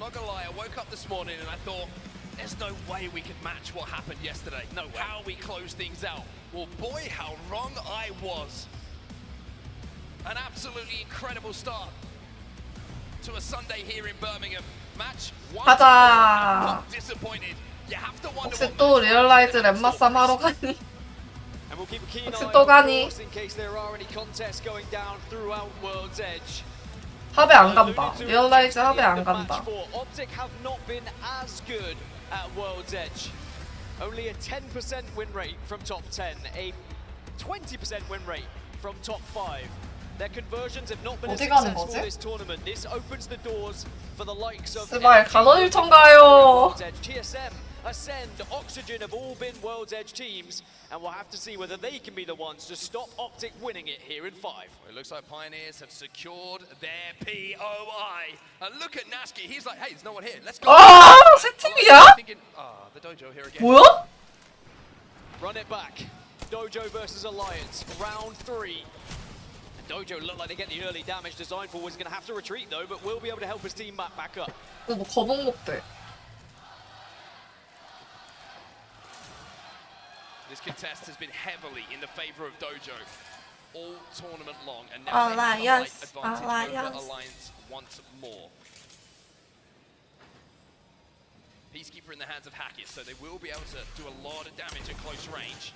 not gonna lie, I woke up this morning and I thought, there's no way we could match what happened yesterday. No way. How we closed things out. Well, boy, how wrong I was. An absolutely incredible start to a Sunday here in Birmingham. Match one. I'm not disappointed. You have to wonder 혹시 또 리얼라이즈 랩마쌈 하러 가니? 혹시 또 가니? 합에 안 간다. 리얼라이즈 합에 안 간다. Only a 10% win rate from top 10, a 20% win rate from top 5. Their conversions have not been as successful this tournament. This opens the doors for the likes of 제발 간원일천 가요. TSM, Ascend, Oxygen have all been World's Edge teams, and we'll have to see whether they can be the ones to stop Optic winning it here in 5. Well, it looks like Pioneers have secured their POI. And look at Naski, he's like, hey, there's no one here. Let's go. 아, 새 팀이야? The Dojo here again. 뭐야? Run it back. Dojo versus Alliance, round 3. And Dojo looked like they get the early damage. Design for was going to have to retreat though, but will be able to help his team back up. 뭐 거북 못돼. This contest has been heavily in the favor of Dojo all tournament long, and now they have a slight advantage over Alliance once more. Peacekeeper in the hands of Hackett, so they will be able to do a lot of damage at close range.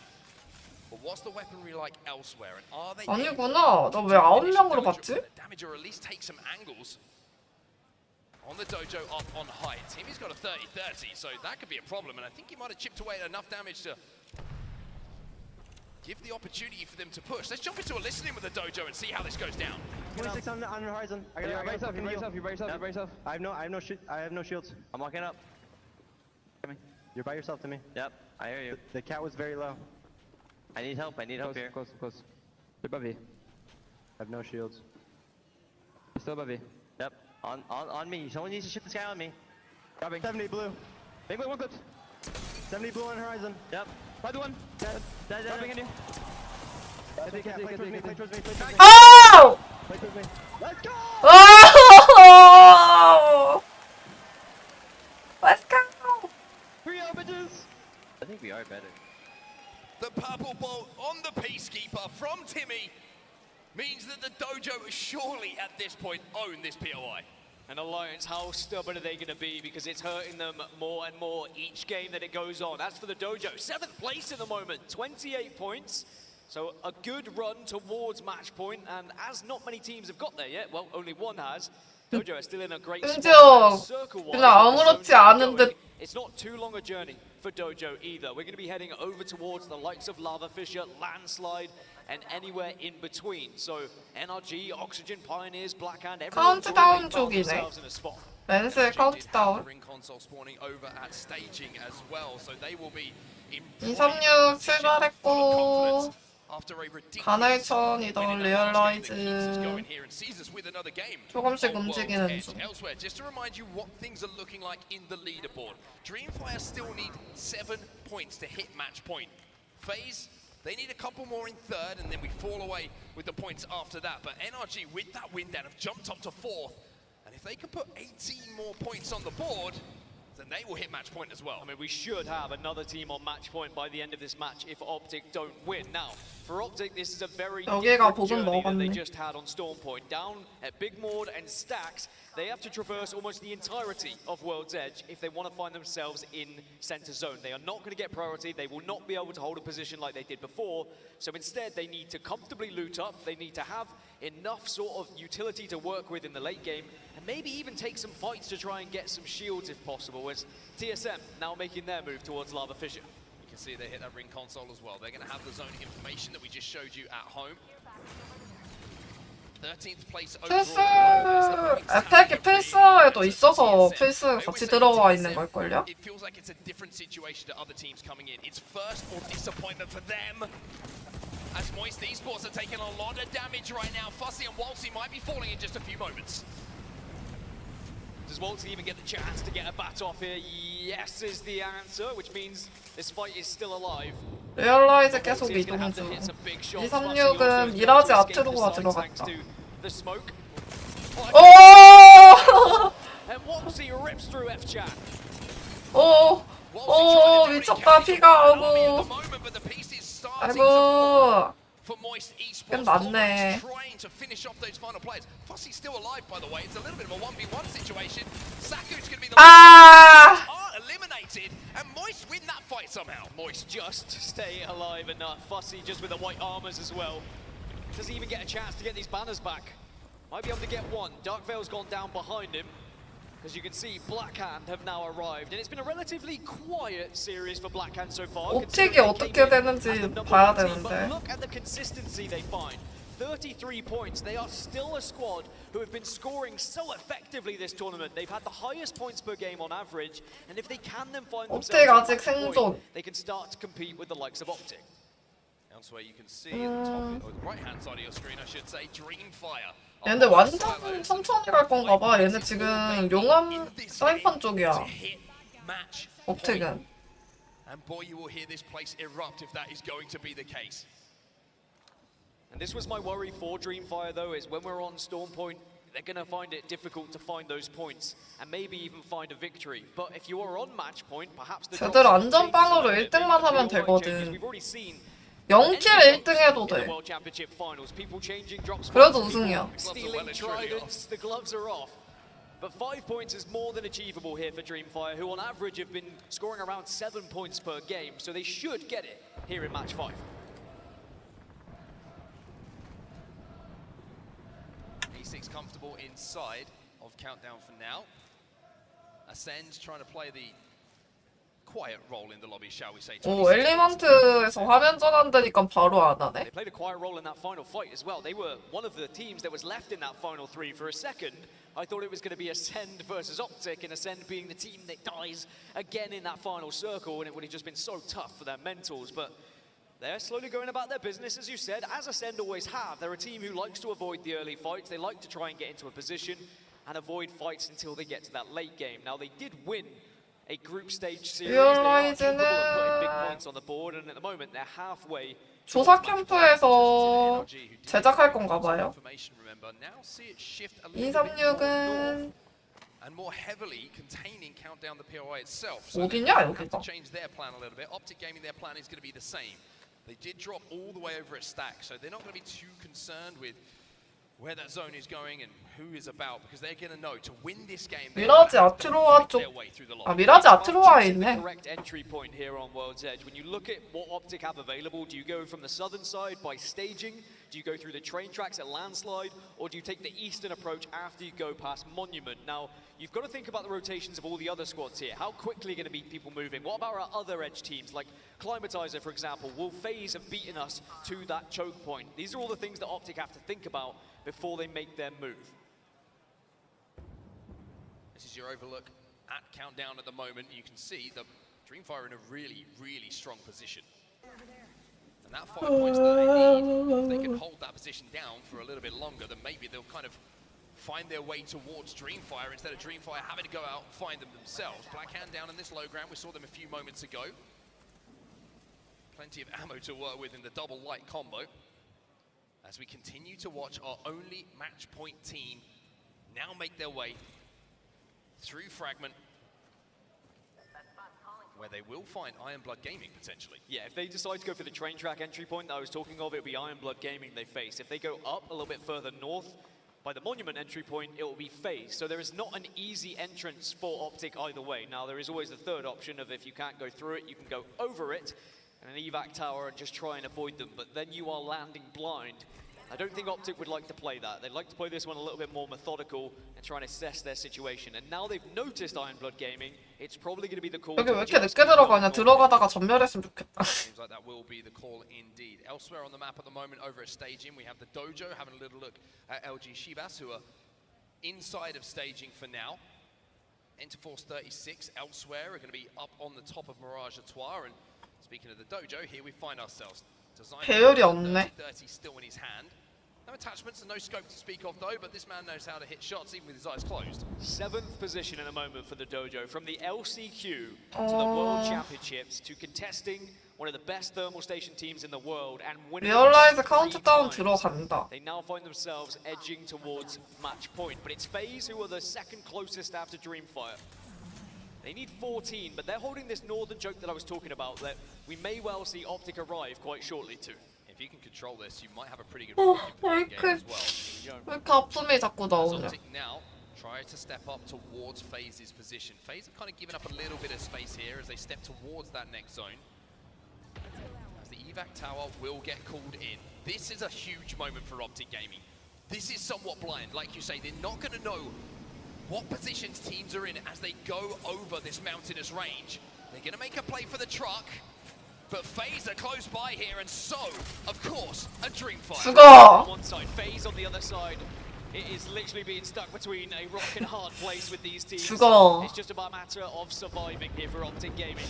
But what's the weaponry like elsewhere, and are they 아니구나. 나 왜 9명으로 봤지? damage or at least take some angles on the Dojo up on height? Timmy's got a 30-30, so that could be a problem, and I think he might have chipped away enough damage to give the opportunity for them to push. Let's jump into a listening with the Dojo and see how this goes down. 26 on the horizon. I got you by yourself. I have no shields. I'm walking up. You're by yourself to me. Yep, I hear you. The cat was very low. I need help here. Close. You're above me. I have no shields. You're still above me. Yep, on me. Someone needs to shoot this guy on me. Grabbing. 70 blue. Big blue, one clip. 70 blue on horizon. Yep. By the one. Grabbing in you. Play towards me. Oh! Play towards me. Let's go! Oh! Let's go! 3 bitches! I think we are better. The purple bolt on the Peacekeeper from Timmy means that the Dojo surely at this point own this POI. And Alliance, how stubborn are they going to be? Because it's hurting them more and more each game that it goes on. As for the Dojo, 7th place in the moment, 28 points. So a good run towards match point. And as not many teams have got there yet, well, only one has. Dojo is still in a great spot. It's not too long a journey for Dojo either. We're going to be heading over towards the likes of Lava Fissure, Landslide, and anywhere in between. So NRG, Oxygen, Pioneers, Blackhand, everyone 카운트다운 found 쪽이네. themselves in a spot. 랜스의 카운트다운. Ring console spawning over at staging as well, so they will be in 236 출발했고 after a ridiculous 간헐천이던 리얼라이즈 조금씩 움직이는 중. Elsewhere, just to remind you what things are looking like in the leaderboard. Dreamfire still need 7 points to hit match point. FaZe, they need a couple more in 3rd, and then we fall away with the points after that. But NRG, with that win down, have jumped up to 4th. And if they can put 18 more points on the board, then they will hit match point as well. I mean, we should have another team on match point by the end of this match if Optic don't win. Now, for Optic, this is a very different journey that they just had on Storm Point. Down at Big Mord and Stacks, they have to traverse almost the entirety of World's Edge if they want to find themselves in center zone. They are not going to get priority. They will not be able to hold a position like they did before. So instead, they need to comfortably loot up. They need to have enough sort of utility to work with in the late game, and maybe even take some fights to try and get some shields if possible, as TSM now making their move towards Lava Fissure. You can see they hit that ring console as well. They're going to have the zone information that we just showed you at home. 13th place 필수! 에펙이 필수에도 있어서 필수 같이 들어와 있는 걸걸요? It feels like it's a different situation to other teams coming in. It's first or disappointment for them. As Moist Esports are taking a lot of damage right now. Fussy and Walsey might be falling in just a few moments. Does Walsey even get the chance to get a bat off here? Yes is the answer, which means this fight is still alive. 리얼라이즈 계속 이동 중. 236은 미라지 아트로가 들어갔다. 오! And Walsey rips 아까 피가 At the 오고. moment, but the piece is starting to fall 아이고. for Moist Esports. 좀 많네. Trying to finish off those final players. Fussy's still alive, by the way. It's a little bit of a 1v1 situation. Saku's going to be the 아! are eliminated, and Moist win that fight somehow. Moist just stay alive enough. Fussy just with the white armors as well. Doesn't even get a chance to get these banners back. Might be able to get one. Dark Veil's gone down behind him. As you can see, Blackhand have now arrived, and it's been a relatively quiet series for Blackhand so far. 옵틱이 어떻게 되는지 봐야 되는데. But look at the consistency they find. 33 points. They are still a squad who have been scoring so effectively this tournament. They've had the highest points per game on average, and if they can then find themselves 옵틱 at 아직 that point, 생존. they can start to compete with the likes of Optic. Elsewhere, you can see at the top, or the right-hand side of your screen, I should say, Dreamfire. 얘네 완전 천천히 갈 건가 봐. 얘네 지금 용암 사이판 쪽이야. 옵틱은. And boy, you will hear this place erupt if that is going to be the case. And this was my worry for Dreamfire though, is when we're on Storm Point, they're going to find it difficult to find those points and maybe even find a victory. But if you are on match point, perhaps the 제대로 안전빵으로 1등만 하면 되거든. 0킬 1등 해도 돼. 그래도 우승이야. Stealing tridents, the gloves are off. But 5 points is more than achievable here for Dreamfire, who on average have been scoring around 7 points per game, so they should get it here in match 5. E6 comfortable inside of Countdown for now. Ascend's trying to play the quiet role in the lobby, shall we say. 오, 엘리먼트에서 화면 전환되니까 바로 안 하네. They played a quiet role in that final fight as well. They were one of the teams that was left in that final 3 for a second. I thought it was going to be Ascend versus Optic, and Ascend being the team that dies again in that final circle, and it would have just been so tough for their mentals. But they're slowly going about their business, as you said, as Ascend always have. They're a team who likes to avoid the early fights. They like to try and get into a position and avoid fights until they get to that late game. Now, they did win a group stage series. They are capable of putting big points on the board, and at the moment, they're halfway. 조사 캠프에서 제작할 건가 봐요. 236은 and more heavily containing Countdown the POI itself. 어디냐 They have 여기가? to change their plan a little bit. Optic Gaming, their plan is going to be the same. They did drop all the way over at Stack, so they're not going to be too concerned with where that zone is going and who is about, because they're going to know to win this game. 미라지 아트로아 쪽. 아 미라지 아트로아에 있네. Correct entry point here on World's Edge. When you look at what Optic have available, do you go from the southern side by staging? Do you go through the train tracks at Landslide, or do you take the eastern approach after you go past Monument? Now, you've got to think about the rotations of all the other squads here. How quickly are going to be people moving? What about our other edge teams, like Climatizer, for example? Will FaZe have beaten us to that choke point? These are all the things that Optic have to think about before they make their move. This is your overlook at Countdown at the moment. You can see the Dreamfire in a really, really strong position. And that 5 points that they need, if they can hold that position down for a little bit longer, then maybe they'll kind of find their way towards Dreamfire instead of Dreamfire having to go out and find them themselves. Blackhand down in this low ground. We saw them a few moments ago. Plenty of ammo to work with in the double light combo. As we continue to watch our only match point team now make their way through Fragment, where they will find Ironblood Gaming potentially. Yeah, if they decide to go for the train track entry point that I was talking of, it'll be Ironblood Gaming they face. If they go up a little bit further north, by the Monument entry point, it will be FaZe. So there is not an easy entrance for Optic either way. Now, there is always the third option of if you can't go through it, you can go over it, and an evac tower and just try and avoid them, but then you are landing blind. I don't think Optic would like to play that. They'd like to play this one a little bit more methodical and try and assess their situation. And now they've noticed Ironblood Gaming, it's probably going to be the call. 여기 왜 이렇게 늦게 들어가냐? 들어가다가 전멸했으면 좋겠다. Seems like that will be the call indeed. Elsewhere on the map at the moment, over at staging, we have the Dojo having a little look at LG Shibas, who are inside of staging for now. Interforce 36 elsewhere are going to be up on the top of Mirage Etoile. And speaking of the Dojo, here we find ourselves. 배율이 없네. 30 still in his hand. No attachments and no scope to speak of though, but this man knows how to hit shots even with his eyes closed. 7th position in a moment for the Dojo, from the LCQ to the World Championships to contesting one of the best thermal station teams in the world and winning. 리얼라이즈 카운트다운 들어간다. They now find themselves edging towards match point, but it's FaZe who are the second closest after Dreamfire. They need 14, but they're holding this northern choke that I was talking about that we may well see Optic arrive quite shortly too. If you can control this, you might have a pretty good 어, game 왜 이렇게 as well. 왜 이렇게 아픔이 자꾸 As 나오냐? Optic now try to step up towards FaZe's position. FaZe have kind of given up a little bit of space here as they step towards that next zone. As the evac tower will get called in. This is a huge moment for Optic Gaming. This is somewhat blind, like you say. They're not going to know what positions teams are in as they go over this mountainous range. They're going to make a play for the truck. But FaZe are close by here, and so, of course, a Dreamfire. 죽어! On one side, FaZe on the other side. It is literally being stuck between a rock and hard place with these teams. 죽어. It's just about a matter of surviving here for Optic Gaming.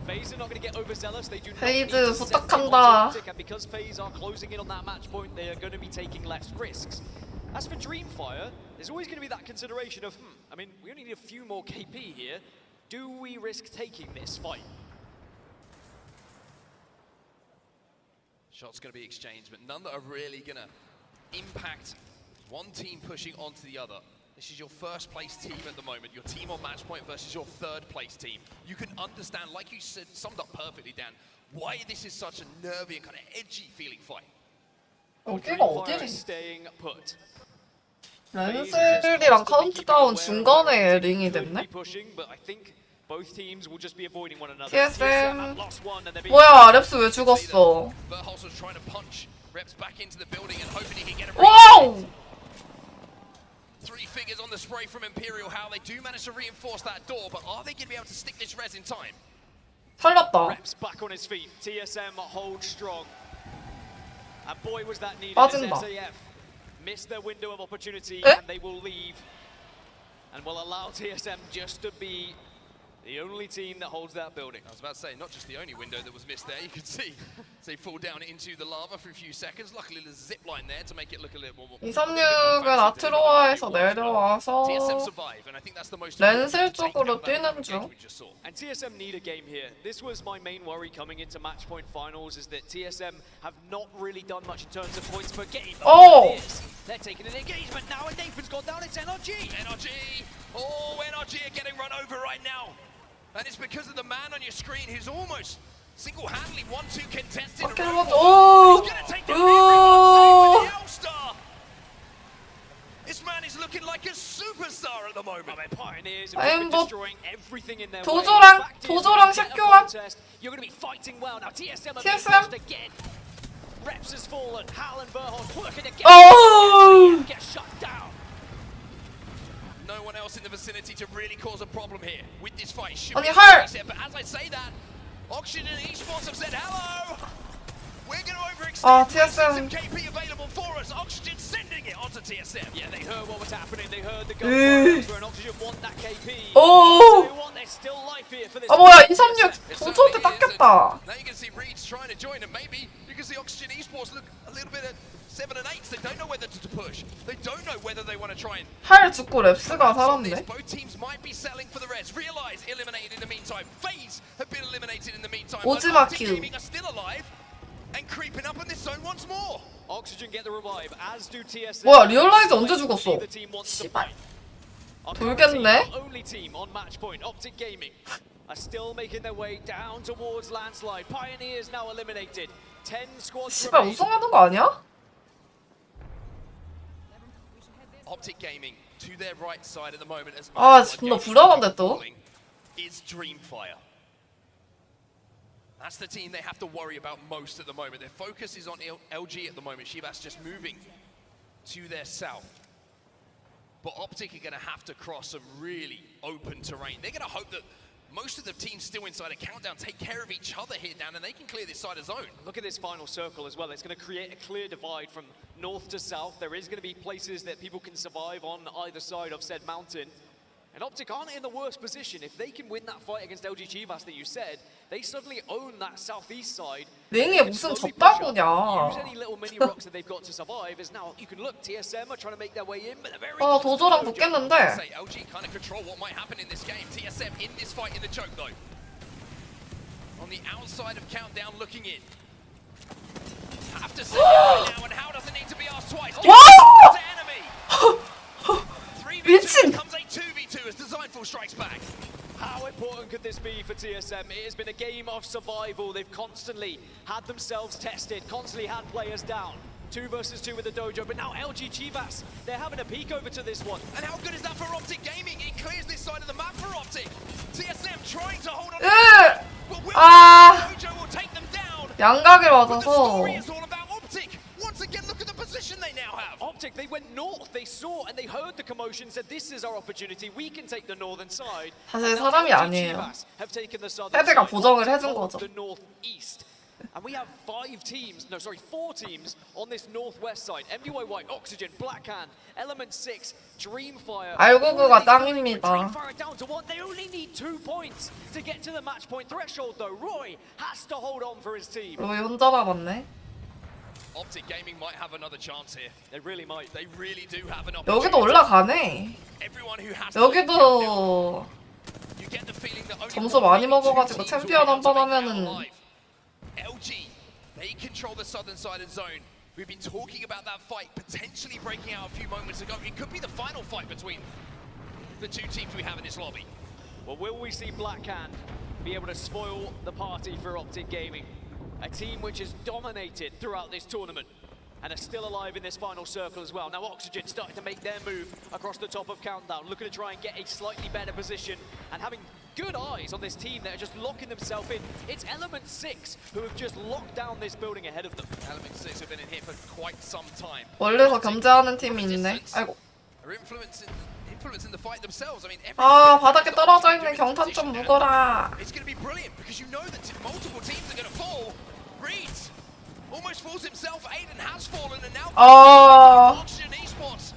FaZe are not going to get overzealous. They do not FaZe need to set them 부탁한다. onto Optic, and because FaZe are closing in on that match point, they are going to be taking less risks. As for Dreamfire, there's always going to be that consideration of, I mean, we only need a few more KP here. Do we risk taking this fight? Shots going to be exchanged, but none that are really going to impact one team pushing onto the other. This is your first place team at the moment, your team on match point versus your third place team. You can understand, like you said, summed up perfectly, Dan, why this is such a nervy and kind of edgy feeling fight. 여기가 Dreamfire 어디지? staying put. 렌슬이랑 카운트다운 중간에 링이 됐네? Both teams will just be avoiding one another. TSM. Lost one and they're being 뭐야, 랩스 왜 죽었어? Verhulst was trying to punch Reps back into the building and hoping he can get a 와우! 3 figures on the spray from Imperial. How they do manage to reinforce that door, but are they going to be able to stick this res in time? 살렸다. Reps back on his feet. TSM holds strong. And boy, was that needed. 빠진다. SAF missed their window of opportunity 에? and they will leave. And will allow TSM just to be the only team that holds that building. I was about to say, not just the only window that was missed there. You can see they fall down into the lava for a few seconds. Luckily, there's a zip line there to make it look a little more. 236은 아트로아에서 내려와서 TSM survive, and I think that's the most 렌슬 쪽으로 뛰는 중. And TSM need a game here. This was my main worry coming into match point finals, is that TSM have not really done much in terms of points per game. Oh! They're taking an engagement now, and Nathan's gone down. It's NRG. NRG! Oh, NRG are getting run over right now. And it's because of the man on your screen who's almost single-handedly 1-2 contested. 오케이, 오! He's gonna take down everyone, same with the L-Star. This man is looking like a superstar at the moment. Pioneers 아니, have been 뭐, destroying everything in their 도조랑, way. 도조랑 샷교환. You're going to be fighting well now. TSM are TSM. being pushed again. Reps has fallen. Hal and Verhulst working again. Oh! Get shut down. No one else in the vicinity to really cause a problem here with this fight. 아니, 할! But as I say that, Oxygen and Esports have said hello. We're going to overextend. 아, There's TSM. some KP available for us. Oxygen sending it onto TSM. Yeah, they heard what was happening. They heard the 에이. gunfire and Oxygen want that KP. 오! They want, there's still life here for this. 아 뭐야, 236 도조한테 닦였다. Now you can see Reed's trying to join, and maybe you can see Oxygen Esports look a little bit at 7 and 8. They don't know whether to push. They don't know whether they want to try and. 할 죽고 랩스가 살았네. Both teams might be settling for the res. Realize eliminated in the meantime. FaZe have been eliminated in the meantime. 오지마 Optic 큐. Gaming are still alive and creeping up in this zone once more. Oxygen get the revive, as do TSM. 뭐야, 리얼라이즈 언제 죽었어? Neither team wants to 씨발. fight. Our 돌겠네? current team, only team on match point, Optic Gaming, are still making their way down towards landslide. Pioneers now eliminated. 10 squads 씨발 remain. 우승하는 거 아니야? Optic Gaming to their right side at the moment as 아, 존나 불안한데 또? is Dreamfire. That's the team they have to worry about most at the moment. Their focus is on LG at the moment. Shivas just moving to their south. But Optic are going to have to cross some really open terrain. They're going to hope that most of the teams still inside a countdown take care of each other here down, and they can clear this side of zone. Look at this final circle as well. It's going to create a clear divide from north to south. There is going to be places that people can survive on either side of said mountain. And Optic aren't in the worst position. If they can win that fight against LG Chivas that you said, they suddenly own that southeast side. 링이 무슨 졌다구냐. Use any little mini rocks that they've got to survive. As now you can look, TSM are trying to make their way in, but they're very 아, 도조랑 붙겠는데. Say LG kind of control what might happen in this game. TSM in this fight in the choke though. On the outside of countdown, looking in. Have to say right now, and how doesn't need to be asked twice. Whoa! To enemy. 3v2 미친. becomes a 2v2 as Designful strikes back. How important could this be for TSM? It has been a game of survival. They've constantly had themselves tested, constantly had players down. 2 versus 2 with the dojo, but now LG Chivas, they're having a peek over to this one. And how good is that for Optic Gaming? It clears this side of the map for Optic. TSM trying to hold on. But will dojo will take them down. 양각을 But the 맞아서. story is all about Optic. Once again, look at the position they now have. Optic, they went north, they saw and they heard the commotion, said this is our opportunity, we can take the northern side. 사실 And now 사람이 LG 아니에요. Chivas have taken the southern 헤드가 side 보정을 of 해준 거죠. the northeast. And we have 4 teams on this northwest side. MDY White, Oxygen, Blackhand, Element 6, Dreamfire. 알고그가 짱입니다. Dreamfire down to 1. They only need 2 points to get to the match point threshold though. Roy has to hold on for his team. 로이 혼자 남았네. Optic Gaming might have another chance here. They really might. They really do have an opportunity. 여기도 올라가네. Everyone who has 여기도 you get the feeling that only 점수 많이 먹어가지고 챔피언 한 번 하면은 LG, they control the southern side of zone. We've been talking about that fight potentially breaking out a few moments ago. It could be the final fight between the 2 teams we have in this lobby. Well, will we see Blackhand be able to spoil the party for Optic Gaming? A team which has dominated throughout this tournament and are still alive in this final circle as well. Now Oxygen starting to make their move across the top of Countdown, looking to try and get a slightly better position and having good eyes on this team that are just locking themselves in. It's Element 6 who have just locked down this building ahead of them. Element 6 have been in here for quite some time. 멀리서 견제하는 팀이 있네. 아이고. Are influencing the fight themselves. I mean, 아, 바닥에 떨어져 있는 경탄 좀 묵어라. It's going to be brilliant because you know that multiple teams are going to fall. Reeds almost falls himself. Aiden has fallen, and now Oxygen Esports.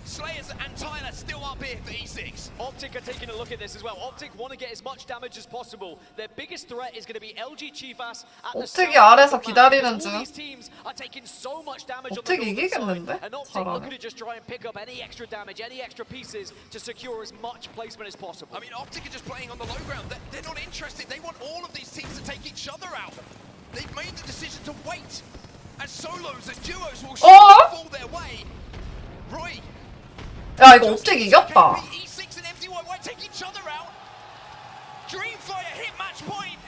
Slayers and Tyler still up here for E6. Optic are taking a look at this as well. Optic want to get as much damage as possible. Their biggest threat is going to be LG Chivas at the 옵틱이 아래서 기다리는 all 중. these teams are taking so much damage on 옵틱이 the northern 이기겠는데? side. And Optic looking 잘하네. to just try and pick up any extra damage, any extra pieces to secure as much placement as possible. I mean, Optic are just playing on the low ground. They're not interested. They want all of these teams to take each other out. They've made the decision to wait. As solos and duos will fall their way. Roy. 야, 이거 옵틱 이겼다. E6 and MDY take each other out. Dreamfire hit match point.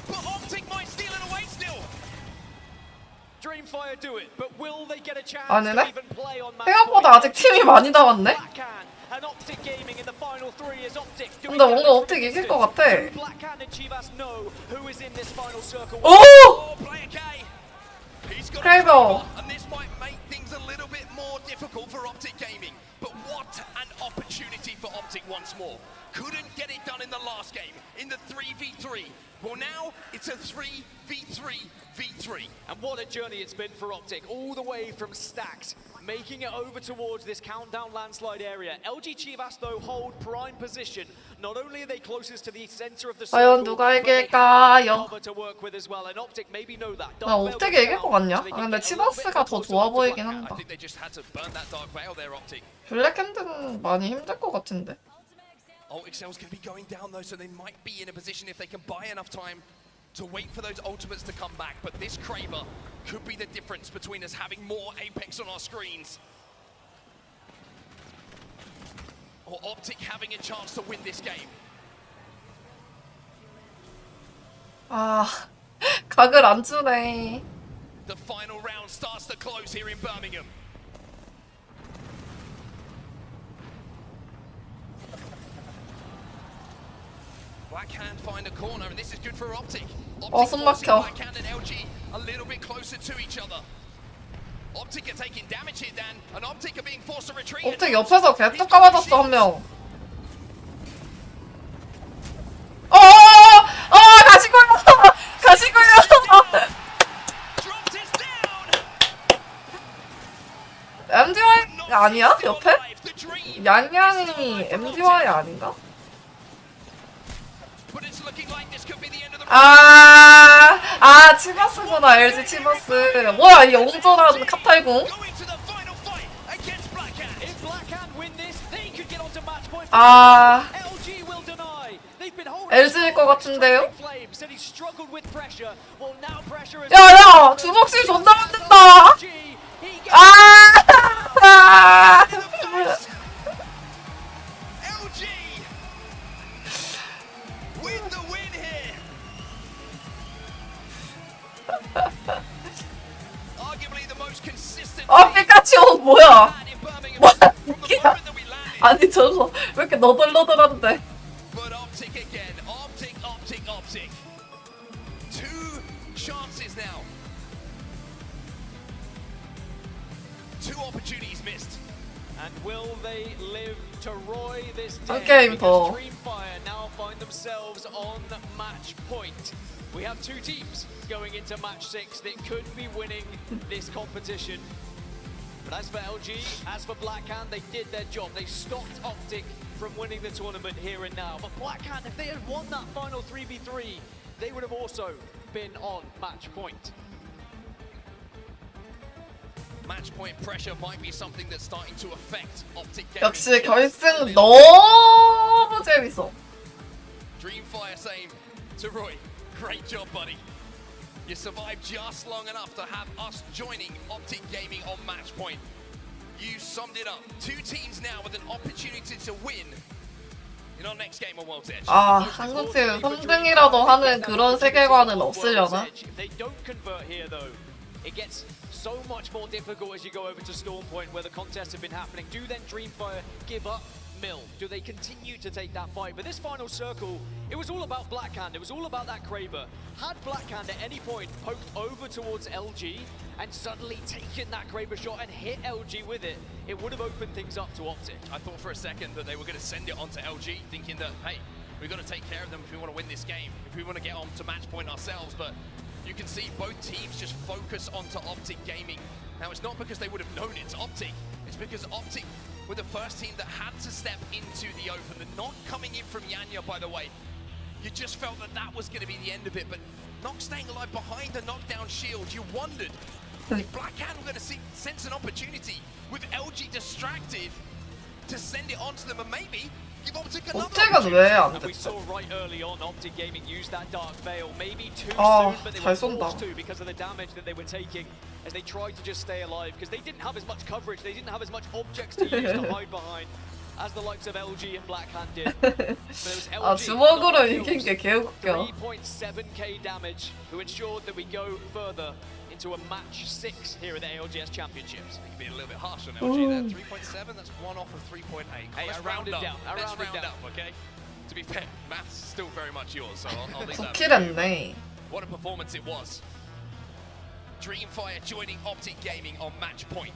But Optic might steal it away still. Dreamfire do it, but will they get a chance 아니네? to even play on match 생각보다 point? 아직 팀이 많이 남았네. Blackhand and Optic Gaming in the final 3 as Optic doing 근데 뭔가 damage 옵틱 for 이길 distance. 것 같아. Blackhand and Chivas know who is in this final circle. 오! Oh, player K. He's got Kraber. a Kraber, and this might make things a little bit more difficult for Optic Gaming. But what an opportunity for Optic once more. Couldn't get it done in the last game, in the 3v3. Well, now it's a 3v3v3. And what a journey it's been for Optic, all the way from stacks, making it over towards this countdown landslide area. LG Chivas, though, hold prime position. Not only are they closest to the center of the 과연 circle, 누가 but they have 이길까요? cover to work with as well. And Optic maybe know that. 나 옵틱이 이길 것 같냐? 아, 근데 치버스가 더 좋아 보이긴 I 한다. think they just had to burn that dark veil there, Optic. 블랙핸드는 많이 힘들 것 같은데. Excel's going to be going down though, so they might be in a position if they can buy enough time to wait for those ultimates to come back. But this Kraber could be the difference between us having more Apex on our screens or Optic having a chance to win this game. 아, 각을 안 주네. The final round starts to close here in Birmingham. Blackhand find a corner, and this is good for Optic. Optic 숨 forcing 막혀. Blackhand and LG a little bit closer to each other. Optic are taking damage here, Dan, and Optic are being forced to retreat. 옵틱 옆에서 개떡 까맞았어, 한 명. 가시고요! 가시고요! Dropped his down. MDY 아니야? Still 옆에? alive, the dream. 양양이 MDY 아닌가? But it's looking like this could be the end of the 치버스구나, LG 치버스. 뭐야, 이 옹졸한 카탈궁? going to the final fight against Blackhand. If Blackhand win this, they could get onto match point. LG will deny. They've been holding LG일 것 같은데요? Flames said he struggled with pressure. Well, now pressure is 야, 주먹질 존나 만든다! LG. He gets LG 시옷 뭐야? And in Birmingham, What? from the Yeah. moment that we landed. 아니 저거 왜 이렇게 너덜너덜한데? But Optic again. Optic. Two chances now. Two opportunities missed. And will they live to Roy this 한 day? 게임 더. Because Dreamfire now find themselves on match point. We have two teams going into match 6 that could be winning this competition. But as for LG, as for Blackhand, they did their job. They stopped Optic from winning the tournament here and now. But Blackhand, if they had won that final 3v3, they would have also been on match point. Match point pressure might be something that's starting to affect Optic Gaming. 역시 결승 너무 재밌어. Dreamfire saying to Roy, great job, buddy. You survived just long enough to have us joining Optic Gaming on match point. You summed it up. Two teams now with an opportunity to win in our next game on World's Edge. 아 한국팀 3등이라도 하는 그런 세계관은 없으려나? If they don't convert here though, it gets so much more difficult as you go over to Storm Point where the contests have been happening. Do then Dreamfire give up Mill? Do they continue to take that fight? But this final circle, it was all about Blackhand. It was all about that Kraber. Had Blackhand at any point poked over towards LG and suddenly taken that Kraber shot and hit LG with it, it would have opened things up to Optic. I thought for a second that they were going to send it on to LG, thinking that, hey, we've got to take care of them if we want to win this game, if we want to get on to match point ourselves. But you can see both teams just focus onto Optic Gaming. Now, it's not because they would have known it's Optic, it's because Optic were the first team that had to step into the open. The knock coming in from Yanya, by the way, you just felt that that was going to be the end of it, but Knock staying alive behind a knockdown shield, you wondered if Blackhand were going to sense an opportunity with LG distracted to send it onto them and maybe give Optic another 옵틱은 왜 안 And we 됐어? saw right early on Optic Gaming use that Dark Veil, maybe too 아, soon, but they 잘 were 쏜다. forced to because of the damage that they were taking as they tried to just stay alive because they didn't have as much coverage, they didn't have as much objects to use to hide behind as the likes of LG and Blackhand did. But it was 아 LG 주먹으로 with 이긴 게 개웃겨. 3.7k damage who ensured that we go further into a match 6 here at the ALGS Championships. You can be a little bit harsh on LG there. 3.7, that's one off of 3.8. Hey, Let's I rounded round up. down. I Let's rounded round down. up, okay? To be fair, math's still very much yours, so I'll leave that. 9킬 했네. What a performance it was. Dreamfire joining Optic Gaming on match point.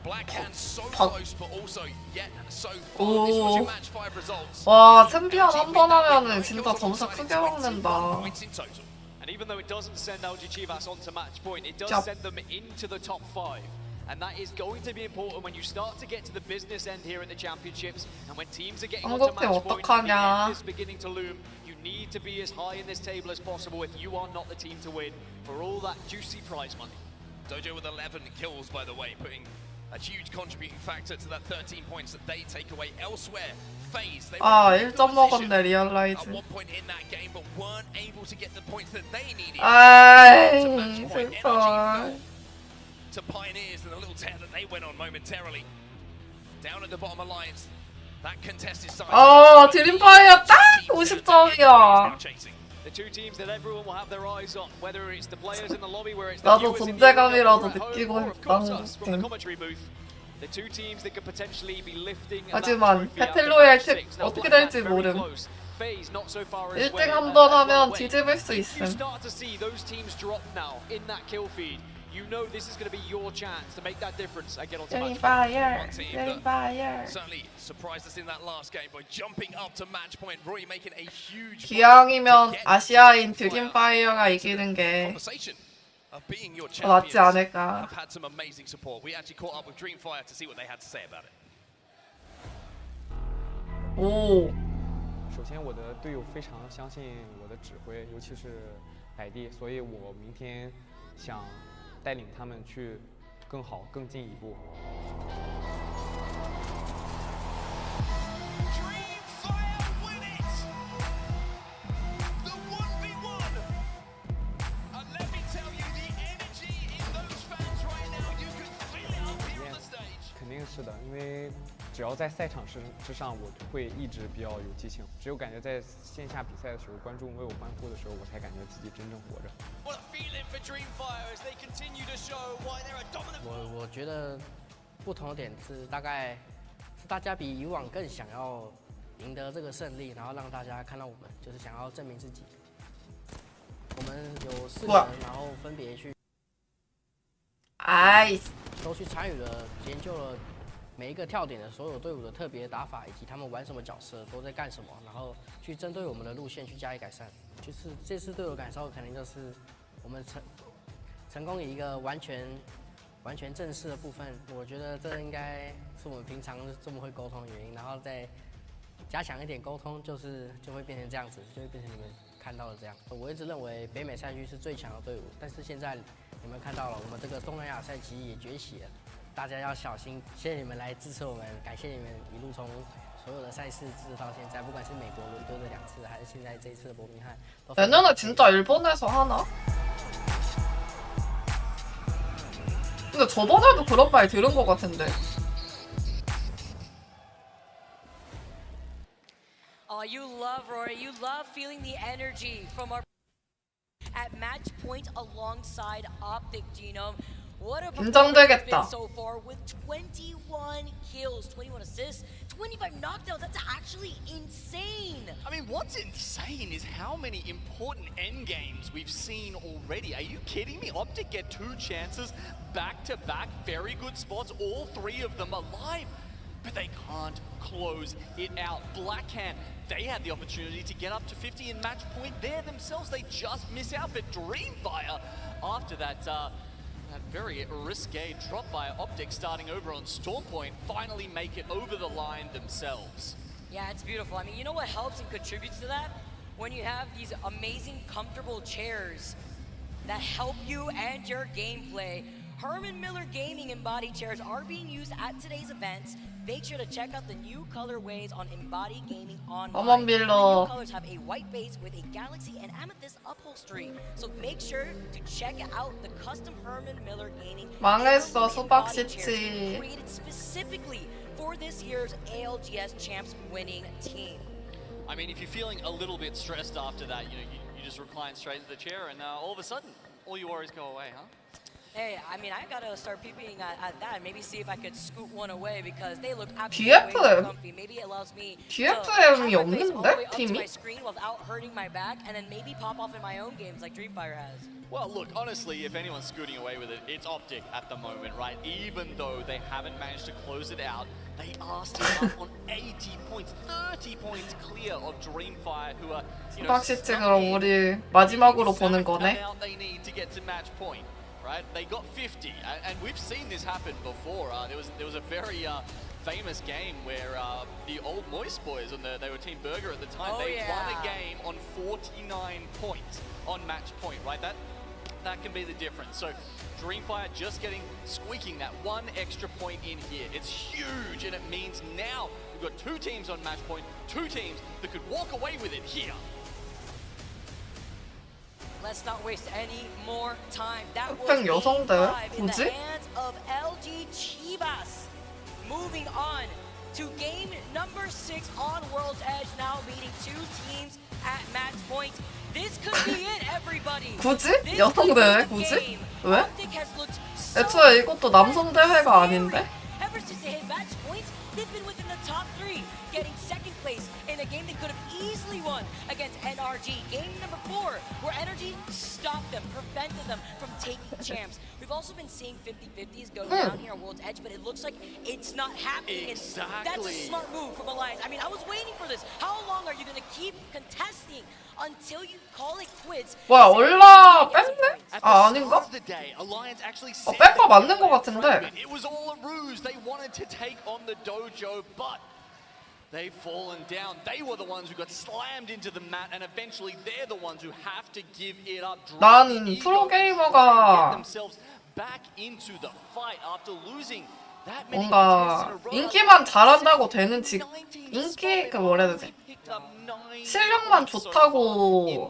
Blackhand so close, but also yet so far. This was your match 5 results. 와 챔피언 한 번 하면은 진짜 점수 크게 먹는다. Points in total. And even though it doesn't send LG Chivas onto match point, it does Yep. send them into the top 5. And that is going to be important when you start to get to the business end here at the championships. And when teams are getting onto 한국팀 match point, the 어떡하냐. end is beginning to loom. You need to be as high in this table as possible if you are not the team to win for all that juicy prize money. Dojo with 11 kills, by the way, putting a huge contributing factor to that 13 points that they take away elsewhere. FaZe, they 아 were in a good 1점 position 먹었네 at 리얼라이즈. one point in that game, but weren't able to get the points that they needed 아이 to match point. 슬퍼. Energy fell to Pioneers and the little tear that they went on momentarily. Down at the bottom alliance, that contested side. 어 드림파이어 딱 50점이야. The two teams that everyone will have their eyes on, whether it's the players in the lobby, where it's the 나도 viewers in 존재감이라도 Europe, or at home, 느끼고 or of course 싶다, us from the 한국팀. commentary booth. The two teams that could potentially be lifting 하지만 that trophy out of 배틀로얄 match 탭 6. Now, 어떻게 Blackhand 될지 very 모름. close. FaZe not so far as 1등 well, 한 번 as 하면 well. 뒤집을 수 If you 있음. start to see those teams drop now in that kill feed, you know this is going to be your chance to make that difference and get onto match point. 드림파이어, 드림파이어. Certainly surprised us in that last game by jumping up to match point. Roy making a huge 기왕이면 아시아인 드림파이어가 이기는 게 conversation of being your 더 낫지 champions. 않을까. Have had some amazing support. We actually caught up with Dreamfire to see what they had to say about it. 오. 首先，我的队友非常相信我的指挥，尤其是百地，所以我明天想带领他们去更好、更进一步。 Dreamfire win it! The 1v1! And let me tell you, the energy in those fans right now, you can feel it up here on the stage. 肯定是的，因为只要在赛场之上，我会一直比较有激情。只有感觉在线下比赛的时候，观众为我欢呼的时候，我才感觉自己真正活着。我觉得不同的点是大概是大家比以往更想要赢得这个胜利，然后让大家看到我们就是想要证明自己。我们有4个人，然后分别去。都去参与了、研究了每一个跳点的所有队伍的特别打法，以及他们玩什么角色，都在干什么，然后去针对我们的路线去加以改善。就是这次对我感受，肯定就是我们成功以一个完全正式的部分。我觉得这应该是我们平常这么会沟通的原因，然后再加强一点沟通，就会变成这样子，就会变成你们看到的这样。我一直认为北美赛区是最强的队伍，但是现在你们看到了，我们这个东南亚赛区也崛起了，大家要小心。谢谢你们来支持我们，感谢你们一路从所有的赛事支持到现在，不管是美国伦敦的2次，还是现在这一次的伯明翰。 내년에 진짜 일본에서 하나? 근데 저번에도 그런 말 들은 것 같은데. Oh, you love Rory. You love feeling the energy from our at match point alongside Optic Genome. What a performance it's been so far with 21 kills, 21 assists, 25 knockdowns. That's actually insane. I mean, what's insane is how many important end games we've seen already. Are you kidding me? Optic get 2 chances back to back, very good spots, all 3 of them alive. But they can't close it out. Blackhand, they had the opportunity to get up to 50 in match point there themselves. They just miss out. But Dreamfire, after that very risque drop by Optic starting over on Stormpoint, finally make it over the line themselves. Yeah, it's beautiful. I mean, you know what helps and contributes to that? When you have these amazing, comfortable chairs that help you and your gameplay. Herman Miller Gaming embodied chairs are being used at today's events. Make sure to check out the new colorways on Embodied Gaming online. The new colors have a white base with a galaxy and amethyst upholstery. So make sure to check out the custom Herman Miller Gaming 망했어, embodied 수박시치. chairs created specifically for this year's ALGS Champs winning team. I mean, if you're feeling a little bit stressed after that, you just recline straight to the chair and all of a sudden, all your worries go away, huh? Hey, I mean, I gotta start peeping at that and maybe see if I could scoot one away because they look absolutely way too comfy. Maybe it allows me to have my face all the way up to my screen without hurting my back and then maybe pop off in my own games like Dreamfire has. Well, look, honestly, if anyone's scooting away with it, it's Optic at the moment, right? Even though they haven't managed to close it out, they are still up on 80 points, 30 points clear of Dreamfire, who are, 수박시치 그럼 우리 마지막으로 보는 거네. they need to get to match point. Right, they got 50, and we've seen this happen before. There was a very famous game where the old Moist Boys, they were Team Burger at the time. They won a game on 49 points on match point. Right, that can be the difference. So Dreamfire just squeaking that 1 extra point in here. It's huge, and it means now we've got 2 teams on match point, 2 teams that could walk away with it here. Let's not waste any more time. That was game game 5 in the 뭐지? hands of LG Chivas. Moving on to game number 6 on World's Edge, now meeting 2 teams at match point. This could be it, everybody. 굳이? This 여성 could be 대회 the 굳이? game. 왜? Optic has looked so 애초에 이것도 남성 대회가 아닌데? Ever since they hit match points, they've been within the top 3, getting 2nd place in a game they could have easily won against NRG. Game number 4, where Energy stopped them, prevented them from taking champs. We've also been seeing 50-50s go down here on World's Edge, but it looks like it's not happening. Exactly. That's a smart move from Alliance. I mean, I was waiting for this. How long are you going to keep contesting until you call it quits? 뭐야, 올라 뺐네? 아, 아닌가? 뺀 거 맞는 거 같은데. It was all a ruse. They wanted to take on the dojo, but they've fallen down. They were the ones who got slammed into the mat, and eventually they're the ones who have to give it up. 난 프로게이머가 themselves back into the fight after losing that many 뭔가 인기만 잘한다고 되는 인기 그 뭐라 해야 되지? 실력만 좋다고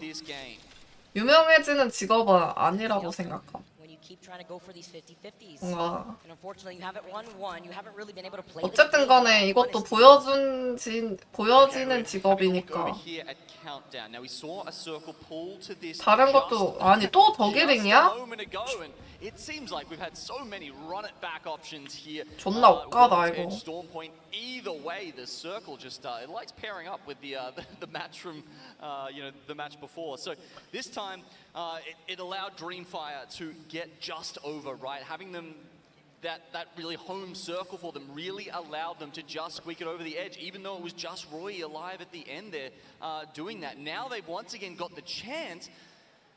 유명해지는 직업은 아니라고 생각함. keep trying to go for these 50-50s. 뭔가 And unfortunately, you haven't won one. You haven't really been able to play. 어쨌든 간에 이것도 보여지는 직업이니까. 다른 것도 아니 또 더기링이야? It seems like we've had so many run it back options here. 존나 억까다 이거. Storm Point. Either way, the circle just it likes pairing up with the match from the match before. So this time it allowed Dreamfire to get just over, right? Having them that really home circle for them really allowed them to just squeak it over the edge, even though it was just Roy alive at the end there doing that. Now they've once again got the chance.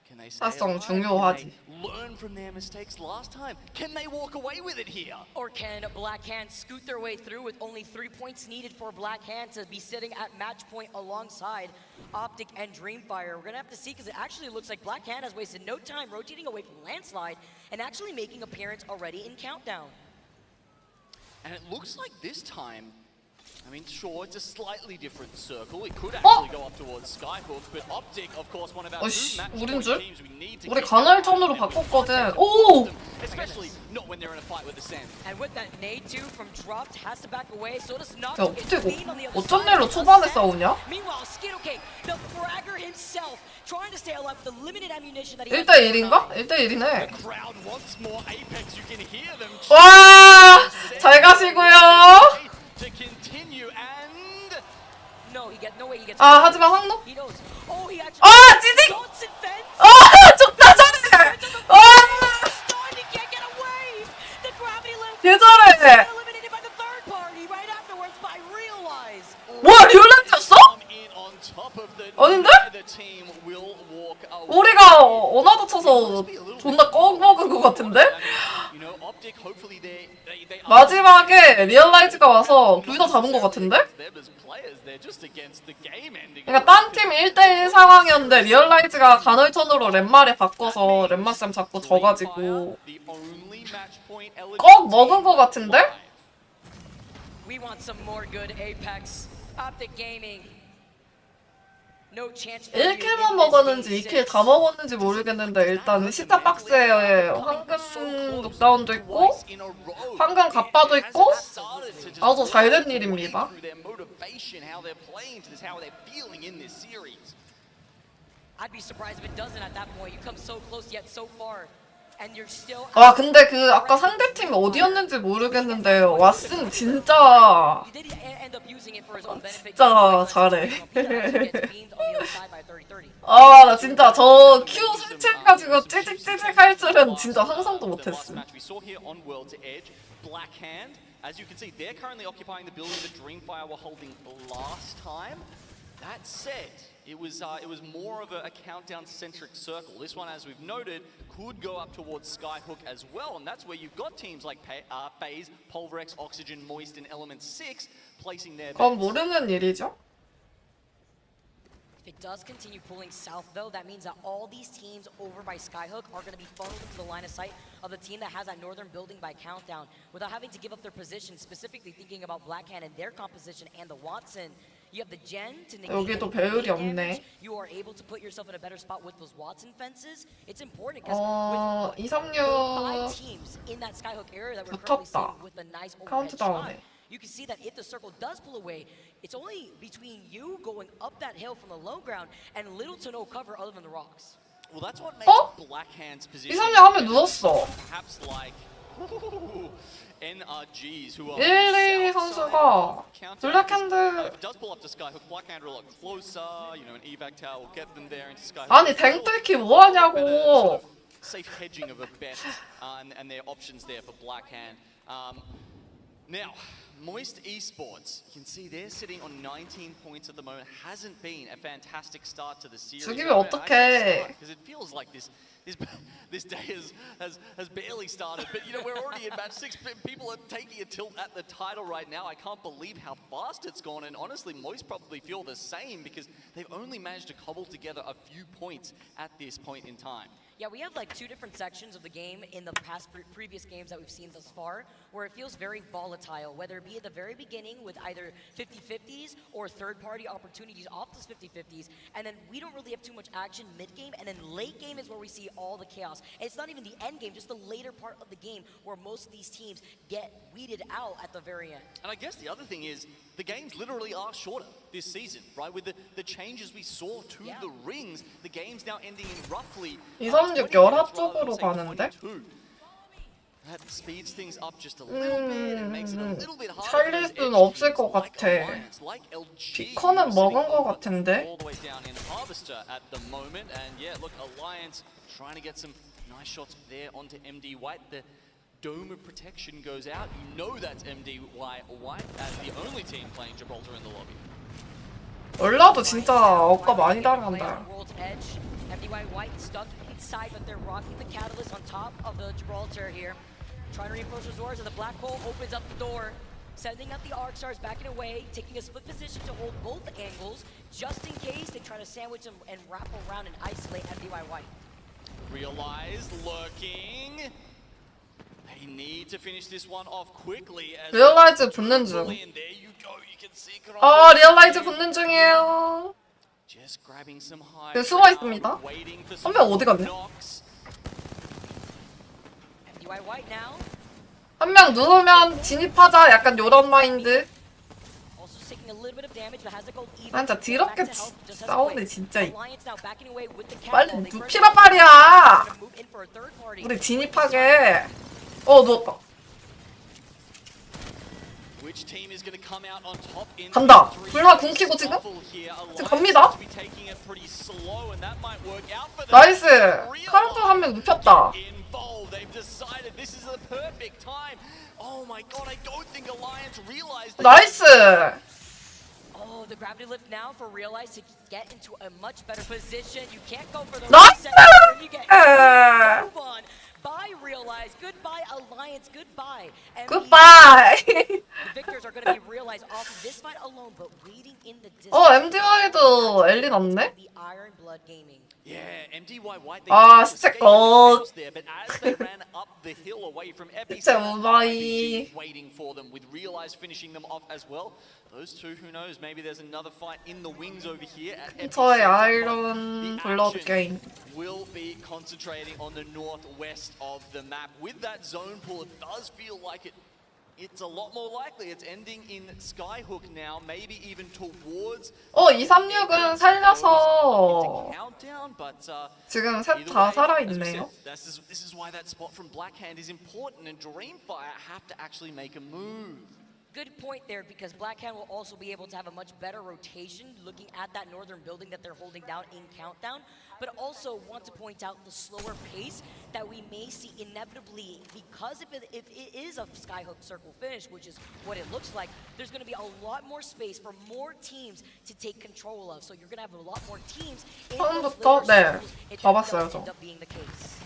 Can they stay alive? 중요하지. Can they learn from their mistakes last time? Can they walk away with it here? Or can Black Hand scoot their way through with only 3 points needed for Black Hand to be sitting at match point alongside Optic and Dreamfire? We're gonna have to see, because it actually looks like Black Hand has wasted no time rotating away from Landslide and actually making appearance already in Countdown. And it looks like this time, I mean, sure, it's a slightly different circle. It could actually go up towards Skyhook, but Optic, of course, one of our two match point teams we need to 우리 keep 간헐천으로 바꿨거든. 오! especially not when they're in a fight with the Sam. And with that nade 2 from Dropped, has to back away, so does not 야, get 어떻게 clean on the other 어쩐 side. 일로 초반에 싸우냐? Meanwhile, Skidokake, the fragger himself, trying to stay alive with the limited ammunition that he 1대1인가? 1대1이네. Crowd wants more Apex. You can hear them. 와! 잘 가시고요. To continue and No, no way he gets. 아, 하지만 황록? He knows. Oh, he actually. 아, 찌직! Johnson fence. 좋다, 잘해! Starting to get away. The gravity lift. 개 잘해! Eliminated by the third party right afterwards by Realize. 뭐야, 리얼라이트였어? come in on top of the 아닌데? the team will walk away. 우리가 어나더 쳐서 존나 꺽먹은 것 같은데? You know, Optic hopefully they 마지막에 리얼라이즈가 와서 둘 다 잡은 것 같은데? them as players. They're just against the game ending. 그러니까 딴 팀 1대1 상황이었는데 리얼라이즈가 간헐천으로 렛말에 바꿔서 렛마쌤 잡고 져가지고 The only match point 꺽 먹은 것 같은데? We want some more good Apex. Optic Gaming. No chance for you 1킬만 in 먹었는지 this 2킬 다 먹었는지 모르겠는데 일단 시타 박스에 황금 룩다운도 있고 in a row. 황금 갑바도 있고 Started to just 아주 잘된 일입니다. through their motivation, how they're playing to this, how they're feeling in this series. I'd be surprised if it doesn't at that point. You come so close yet so far. And you're still 아 근데 그 아까 상대팀이 어디였는지 모르겠는데 왓슨 진짜 You did end up using it for his own benefit. 진짜 잘해. Gets beamed on the other side by 30-30. 아 나 진짜 저 Q 설치해가지고 찌직찌직 할 줄은 진짜 상상도 못했음. We saw here on World's Edge, Black Hand. As you can see, they're currently occupying the building that Dreamfire were holding last time. That said, it was more of a countdown-centric circle. This one, as we've noted, could go up towards Skyhook as well, and that's where you've got teams like FaZe, Pulverex, Oxygen, Moist, and Element 6 placing their 그건 bets. 모르는 일이죠. If it does continue pulling south, though, that means that all these teams over by Skyhook are going to be funneled into the line of sight of the team that has that northern building by Countdown without having to give up their position, specifically thinking about Blackhand and their composition and the Watson. You have the Gen to negate 여기도 any 배율이 damage. 없네. You are able to put yourself in a better spot with those Watson fences. It's important because with 236 5 teams in that Skyhook area that we're currently 붙었다. seeing with a nice overhead 카운트다운에. shot, you can see that if the circle does pull away, it's only between you going up that hill from the low ground and little to no cover other than the rocks. Well, that's what makes 어? Black Hand's position 236 하면 누웠어. perhaps like NRGs who are 1, 2 south 선수가 side of Countdown. 블랙핸드 If it does pull up to Skyhook, Black Hand are a lot closer. You know, an evac tower will get them there into Skyhook. 아니 댕뚫기 뭐하냐고. Safe hedging of a bet and their options there for Black Hand. Now, Moist Esports, you can see they're sitting on 19 points at the moment. Hasn't been a fantastic start to the series. 죽이면 어떡해. Because it feels like this day has barely started. But you know, we're already in match 6. People are taking a tilt at the title right now. I can't believe how fast it's gone. And honestly, Moist probably feel the same because they've only managed to cobble together a few points at this point in time. Yeah, we have like two different sections of the game in the past previous games that we've seen thus far, where it feels very volatile, whether it be at the very beginning with either 50-50s or third-party opportunities off those 50-50s, and then we don't really have too much action mid-game, and then late game is where we see all the chaos. And it's not even the end game, just the later part of the game where most of these teams get weeded out at the very end. And I guess the other thing is, the games literally are shorter this season, right? With the changes we saw to the rings, the game's now ending in roughly 236 열화 쪽으로 가는데? That speeds things up just a little bit and makes it a little bit harder. 살릴 수는 없을 것 같아. 비커는 먹은 것 같은데? All the way down in Harvester at the moment, and yeah, look, Alliance trying to get some nice shots there onto MD White. The dome of protection goes out. You know that's MD White as the only team playing Gibraltar in the lobby. 얼라도 진짜 억까 많이 당한다. MDY White stuck inside, but they're rocking the catalyst on top of the Gibraltar here. Trying to reinforce those doors as the black hole opens up the door, sending out the Arc Stars backing away, taking a split position to hold both angles, just in case they try to sandwich them and wrap around and isolate MDY White. Realize lurking. They need to finish this one off quickly. 리얼라이즈 붙는 중. 리얼라이즈 붙는 중이에요. 그 숨어 있습니다. 한 명 어디 갔냐? 한 명 누우면 진입하자. 약간 요런 마인드. 난 진짜 더럽게 싸우네 진짜. 빨리 눕히란 말이야. 우리 진입하게. 누웠다. 간다. 불마 궁 키고 지금 갑니다. 나이스. 카르트 한 명 눕혔다. 나이스. The gravity lift now for Realize to get into a much better position. You can't go for the 나이스. move on. Bye Realize, goodbye Alliance, goodbye. Goodbye. The victors are going to be Realize off of this fight alone, but waiting in the distance. MDY도 엘리 났네. The Iron Blood Gaming. Yeah, MDY White. 진짜 got. But as they ran up the hill away from 진짜 우마이. waiting for them with Realize finishing them off as well. Those two, who knows? Maybe there's another fight in the wings over here at 저의 아이런 블러드 게임. Will be concentrating on the northwest of the map. With that zone pull, it does feel like it's a lot more likely it's ending in Skyhook now, maybe even towards 236은 살려서 countdown, but 지금 셋 다 살아있네요. this is why that spot from Blackhand is important, and Dreamfire have to actually make a move. Good point there, because Blackhand will also be able to have a much better rotation looking at that northern building that they're holding down in Countdown, but also want to point out the slower pace that we may see inevitably, because if it is a Skyhook circle finish, which is what it looks like, there's going to be a lot more space for more teams to take control of. So you're going to have a lot more teams in those 처음부터 later 네 circles. It 봐봤어요 does 저. end up being the case.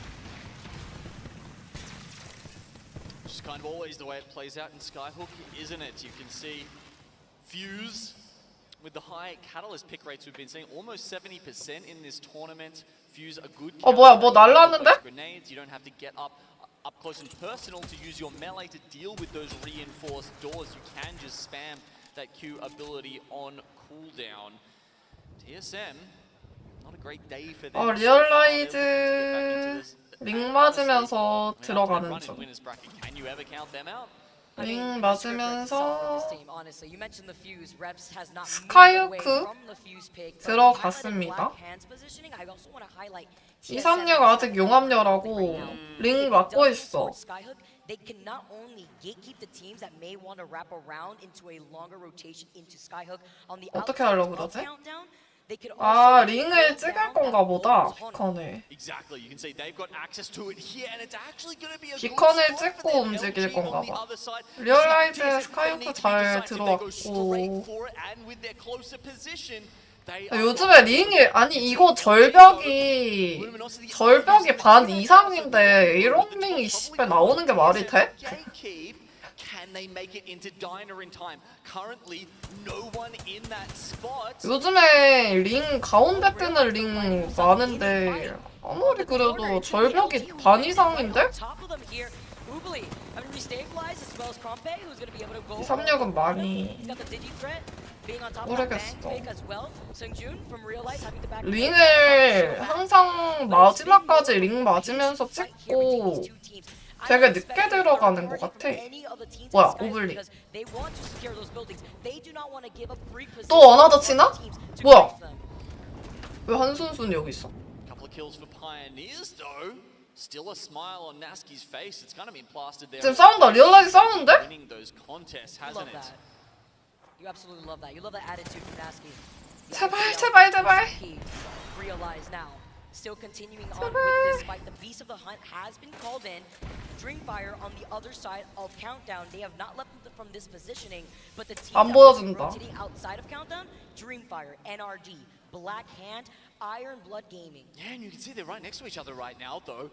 Just kind of always the way it plays out in Skyhook, isn't it? You can see Fuse with the high catalyst pick rates we've been seeing, almost 70% in this tournament. Fuse a good 뭐야 뭐 날라왔는데? grenades. You don't have to get up close and personal to use your melee to deal with those reinforced doors. You can just spam that Q ability on cooldown. TSM, not a great day for them. 리얼라이즈 링 맞으면서 들어가는 중. 링 맞으면서 스카이호크 들어갔습니다. 236 아직 용암녀라고 링 맞고 있어. They can not only gatekeep the teams that may want to wrap around into a longer rotation into Skyhook on the 어떻게 하려고 그러지? countdown. 링을 찍을 건가 보다, 비컨을. 비컨을 찍고 움직일 건가 봐. 리얼라이즈 스카이호크 잘 들어왔고. 요즘에 링이, 아니 이거 절벽이 반 이상인데 이런 링이 씨발 나오는 게 말이 돼? 요즘에 링 가운데 뜨는 링 많은데 아무리 그래도 절벽이 반 이상인데? 236은 많이 모르겠어. 링을 항상 마지막까지 링 맞으면서 찍고 되게 늦게 들어가는 것 같아. 뭐야, 오블리. 또 어나더 치나? 뭐야? 왜 한순순 여기 있어? 지금 싸운다. 리얼라이즈 싸우는데? You absolutely love that. You love that attitude from Nasky. 제발, 제발, 제발. Realize now. Still continuing on with this fight. The beast of the hunt has been called in. Dreamfire on the other side of Countdown. They have not left from this positioning, but the team 안 that was 보여준다. rotating outside of Countdown, Dreamfire, NRG, Black Hand, Iron Blood Gaming. Yeah, and you can see they're right next to each other right now, though.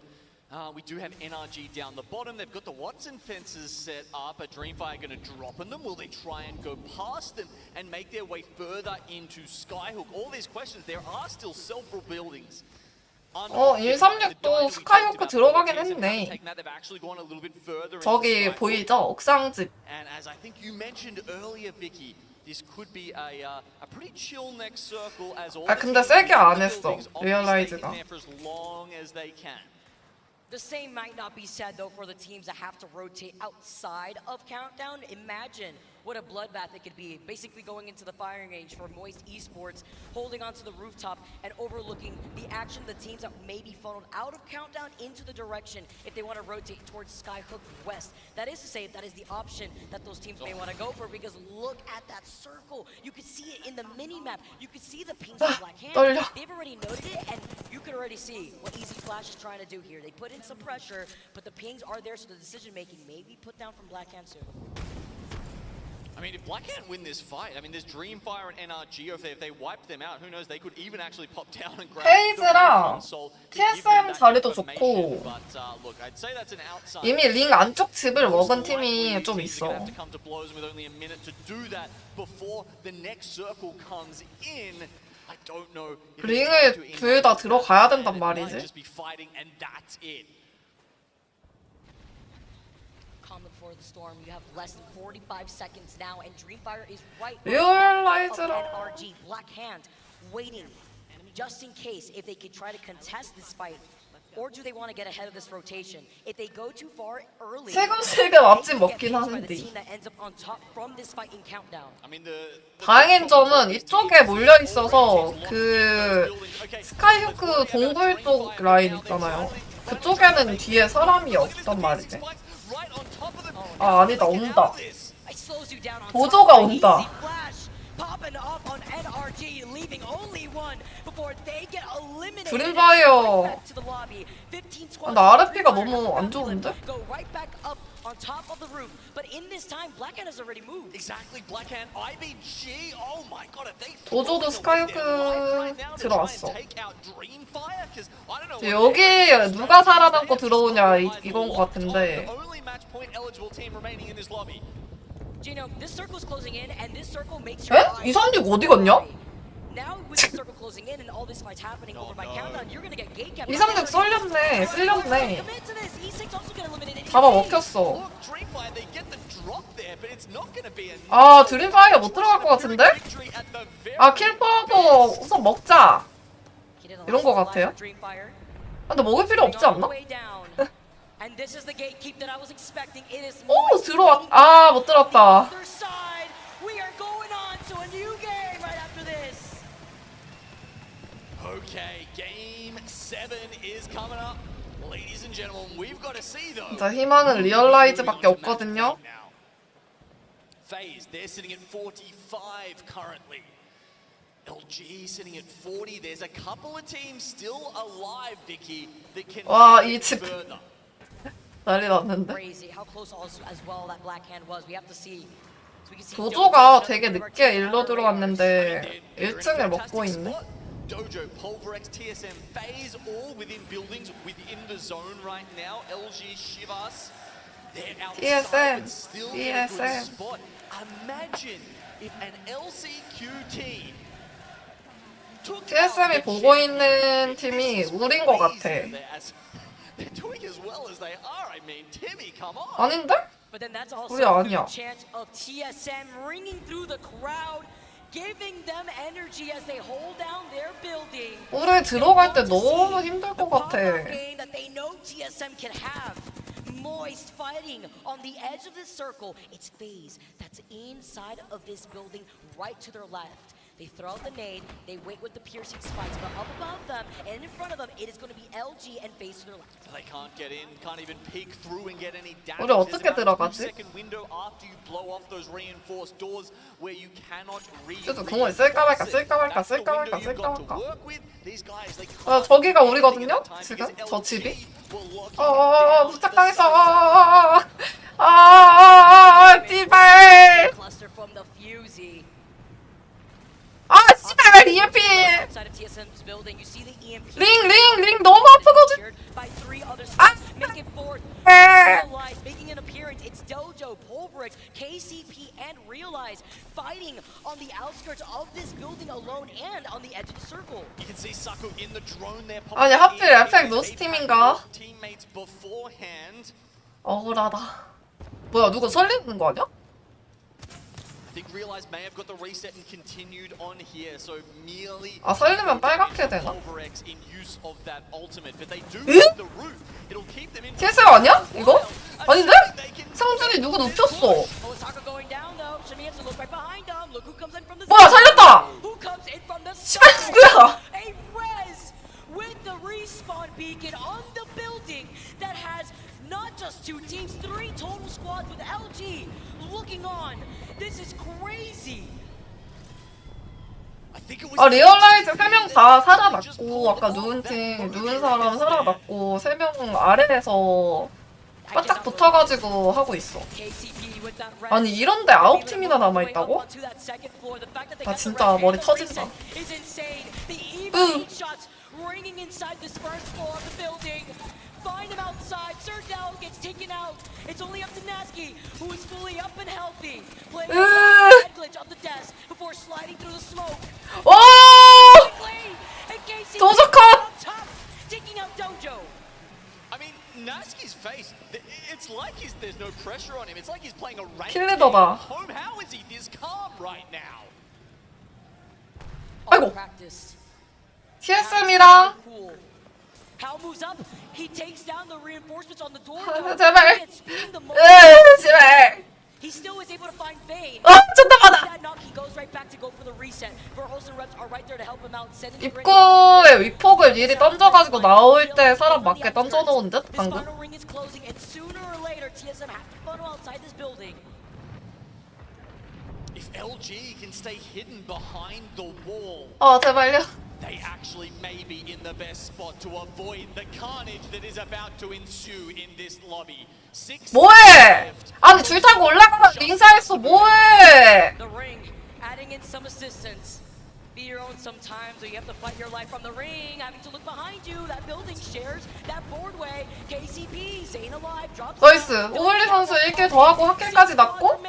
We do have NRG down the bottom. They've got the Watson fences set up. Are Dreamfire going to drop on them? Will they try and go past them and make their way further into Skyhook? All these questions. There are still several buildings. 136도 스카이호크 들어가긴 했네. 저기 보이죠? 옥상집. And as I think you mentioned earlier, Vicky, this could be a pretty chill next circle as all. 아 근데 세게 안 했어. 리얼라이즈가. The same might not be said though for the teams that have to rotate outside of Countdown. Imagine what a bloodbath it could be. Basically going into the firing range for Moist Esports, holding onto the rooftop and overlooking the action of the teams that may be funneled out of Countdown into the direction if they want to rotate towards Skyhook West. That is to say, that is the option that those teams may want to go for, because look at that circle. You could see it in the mini-map. You could see the pings of Black Hand. They've already noted it, and you could already see what Easy Flash is trying to do here. They put in some pressure, but the pings are there, so the decision-making may be put down from Black Hand soon. I mean, if Black Hand win this fight, I mean, there's Dreamfire and NRG. If they wipe them out, who knows? They could even actually pop down and grab 페이즈랑 TSM 자리도 좋고 look, I'd say that's an outside. 이미 링 안쪽 집을 먹은 팀이 좀 있어. Have to come to blows with only a minute to do that before the next circle comes in. I don't know. 링을 둘 다 들어가야 된단 말이지. Just be fighting and that's it. For the storm, you have less than 45 seconds now, and Dreamfire is right 리얼라이즈랑 NRG. Black Hand waiting just in case if they could try to contest this fight, or do they want to get ahead of this rotation? If they go too far early, 세금세금 앞집 먹긴 하는데. team that ends up on top from this fight in Countdown. I mean, the 다행인 점은 이쪽에 몰려 있어서 그 스카이호크 동굴 쪽 라인 있잖아요. 그쪽에는 뒤에 사람이 없단 말이지. 아 아니다 온다. 도저가 온다. 드림파이어. 아, 나 RP가 너무 안 좋은데? On top of the roof, but in this time, Black Hand has already moved. Exactly, Black Hand, IBG. Oh my God, if they 도저도 스카이호크 들어왔어. 여기 누가 살아남고 들어오냐 이건 것 같은데. Gino, this circle's closing in, and this circle makes 에? 236 어디 갔냐? Now with the circle closing in and all this fights happening over by Countdown, you're gonna get gate kept. 236 쏠렸네. 쓸렸네. 잡아 먹혔어. 아 드림파이어 못 들어갈 것 같은데? 아 킬퍼도 우선 먹자. 이런 것 같아요. 근데 먹을 필요 없지 않나? 오 들어왔. 아 못 들었다. Okay, game 7 is coming up. Ladies and gentlemen, we've got to see though. 진짜 희망은 리얼라이즈밖에 없거든요. FaZe, they're sitting at 45 currently. LG sitting at 40. There's a couple of teams still alive, Vicky, that can 와, 이 집 further. 난리 났는데. 도조가 되게 늦게 일로 들어왔는데 1층을 먹고 있네. Dojo, Pulverex, TSM, FaZe, all within buildings, within the zone right now. LG, Shivas, they're outside, but still in a good spot. Imagine if an LCQ team TSM이 보고 있는 팀이 우린 것 같아. They're doing as well as they are. I mean, Timmy, come on. 아닌데? But then that's also 우리 아니야. the chance of TSM ringing through the crowd, giving them energy as they hold down their building. 우리 들어갈 때 너무 힘들 것 같아. Game that they know TSM can have. Moist fighting on the edge of this circle. It's FaZe that's inside of this building, right to their left. They throw out the nade, they wait with the piercing spikes, but up above them and in front of them, it is going to be LG and FaZe to their left. They can't get in, can't even peek through and get any damage. 우리 어떻게 들어가지? Second window after you blow off those reinforced doors where you cannot read. 그래서 궁을 쓸까 말까 쓸까 말까 쓸까 말까 쓸까 말까. 저기가 우리거든요? 지금? 저 집이? 부착당했어. 띠발. Cluster from the Fusey. 씨발 EMP. Outside of TSM's building, you see the EMP. 링 너무 아프거든. By three others, make it fourth. Realize making an appearance. It's Dojo, Pulverix, KCP, and Realize fighting on the outskirts of this building alone and on the edge of the circle. You can see Saku in the drone there. 아니 하필 에펙 노스팀인가? Teammates beforehand. 억울하다. 뭐야 누구 설리는 거 아니야? I think Realize may have got the reset and continued on here, so merely 설리면 빨갛게 되나? Pulverix in use of that ultimate, but they do 응? have the root. It'll keep them in. TSM 아니야? 이거? 아닌데? 상준이 누구 눕혔어? 뭐야 살렸다! 씨발 누구야? A res with the respawn beacon on the building that has not just two teams, three total squads with LG looking on. This is crazy. 리얼라이즈 3명 다 살아났고 아까 누운 사람 살아났고 3명 아래에서 바짝 붙어가지고 하고 있어. 아니 이런데 9팀이나 남아있다고? 나 진짜 머리 터진다. Find him outside. Serdell gets taken out. It's only up to Nasky, who is fully up and healthy. Playing head glitch off the desk before sliding through the smoke. 오! 도저 컷! Taking out Dojo. I mean, Nasky's face, it's like there's no pressure on him. It's like he's playing a ranked 킬리더다. home. How is he this calm right now? 아이고. TSM이랑 How moves up? He takes down the reinforcements on the door. 제발. 제발. He still is able to find Vayne. 잠깐만. That knock, he goes right back to go for the reset. Verhols and Reps are right there to help him out. 입구에 위폭을 미리 던져가지고 나올 때 사람 맞게 던져놓은 듯 This 방금. final ring is closing, and sooner or later, TSM have to funnel outside this building. If LG can stay hidden behind the wall, 제발요. they actually may be in the best spot to avoid the carnage that is about to ensue in this lobby. 뭐해? 아니 줄 타고 올라가면 링사했어. 뭐해? The ring, adding in some assistance. Be your own sometimes, so you have to fight your life from the ring, having to look behind you. That building shares that boardway. KCP, Zayn alive, drops. 나이스. 오글리 선수 1킬 더하고 학킬까지 났고.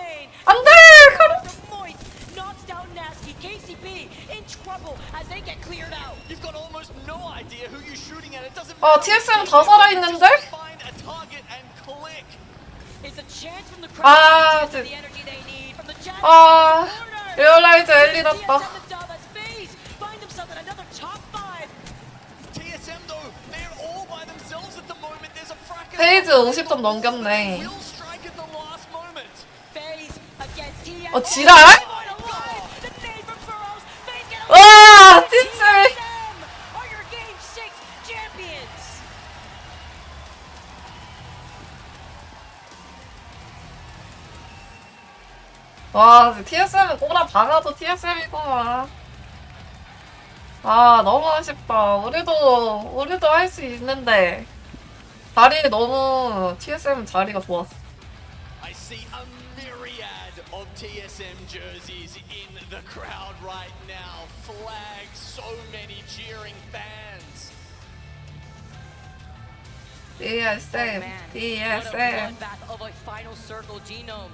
안돼. Knocks down Nasky. KCP in trouble as they get cleared out. You've got almost no idea who you're shooting at. It doesn't TSM 다 살아있는데? find a target and click. It's a chance from the crowd to get the energy they need from the Jack. 리얼라이즈 엘리 났다. Find themselves in another top 5. TSM though, they're all by themselves at the moment. There's a fracas. 페이즈 50점 넘겼네. Will strike at the last moment. FaZe against TSM. 지랄? 진짜. Are your game 6 champions? 와, TSM은 꼬라 박아도 TSM이구나. 너무 아쉽다. 우리도 할 수 있는데. 자리 너무 TSM 자리가 좋았어. I see a myriad of TSM jerseys in the crowd right now. Flags, so many cheering fans. TSM, TSM. Of a final circle genome.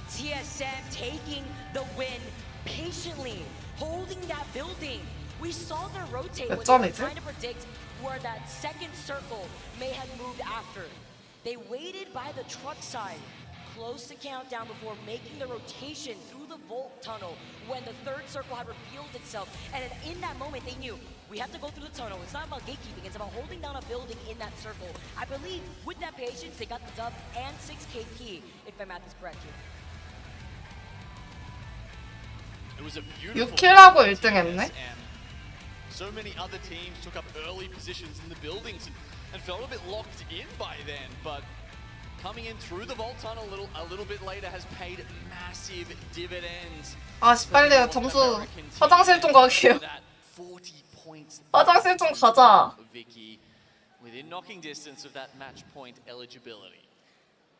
TSM taking the win patiently, holding that building, We saw their rotate 몇 when they were 점이지? trying to predict where that second circle may have moved after. They waited by the truck side, close to countdown before making the rotation through the vault tunnel when the third circle had revealed itself. And in that moment, they knew we have to go through the tunnel. It's not about gatekeeping, it's about holding down a building in that circle. I believe with that patience, they got the dub and 6K key, if my math is correct here. It was a beautiful 6킬하고 1등 했네. and so many other teams took up early positions in the buildings and felt a bit locked in by then, but coming in through the vault tunnel a little bit later has paid massive dividends. 아, 빨리 점수 화장실 좀 가게요. That 40 points 화장실 좀 가자. Vicky within knocking distance of that match point eligibility.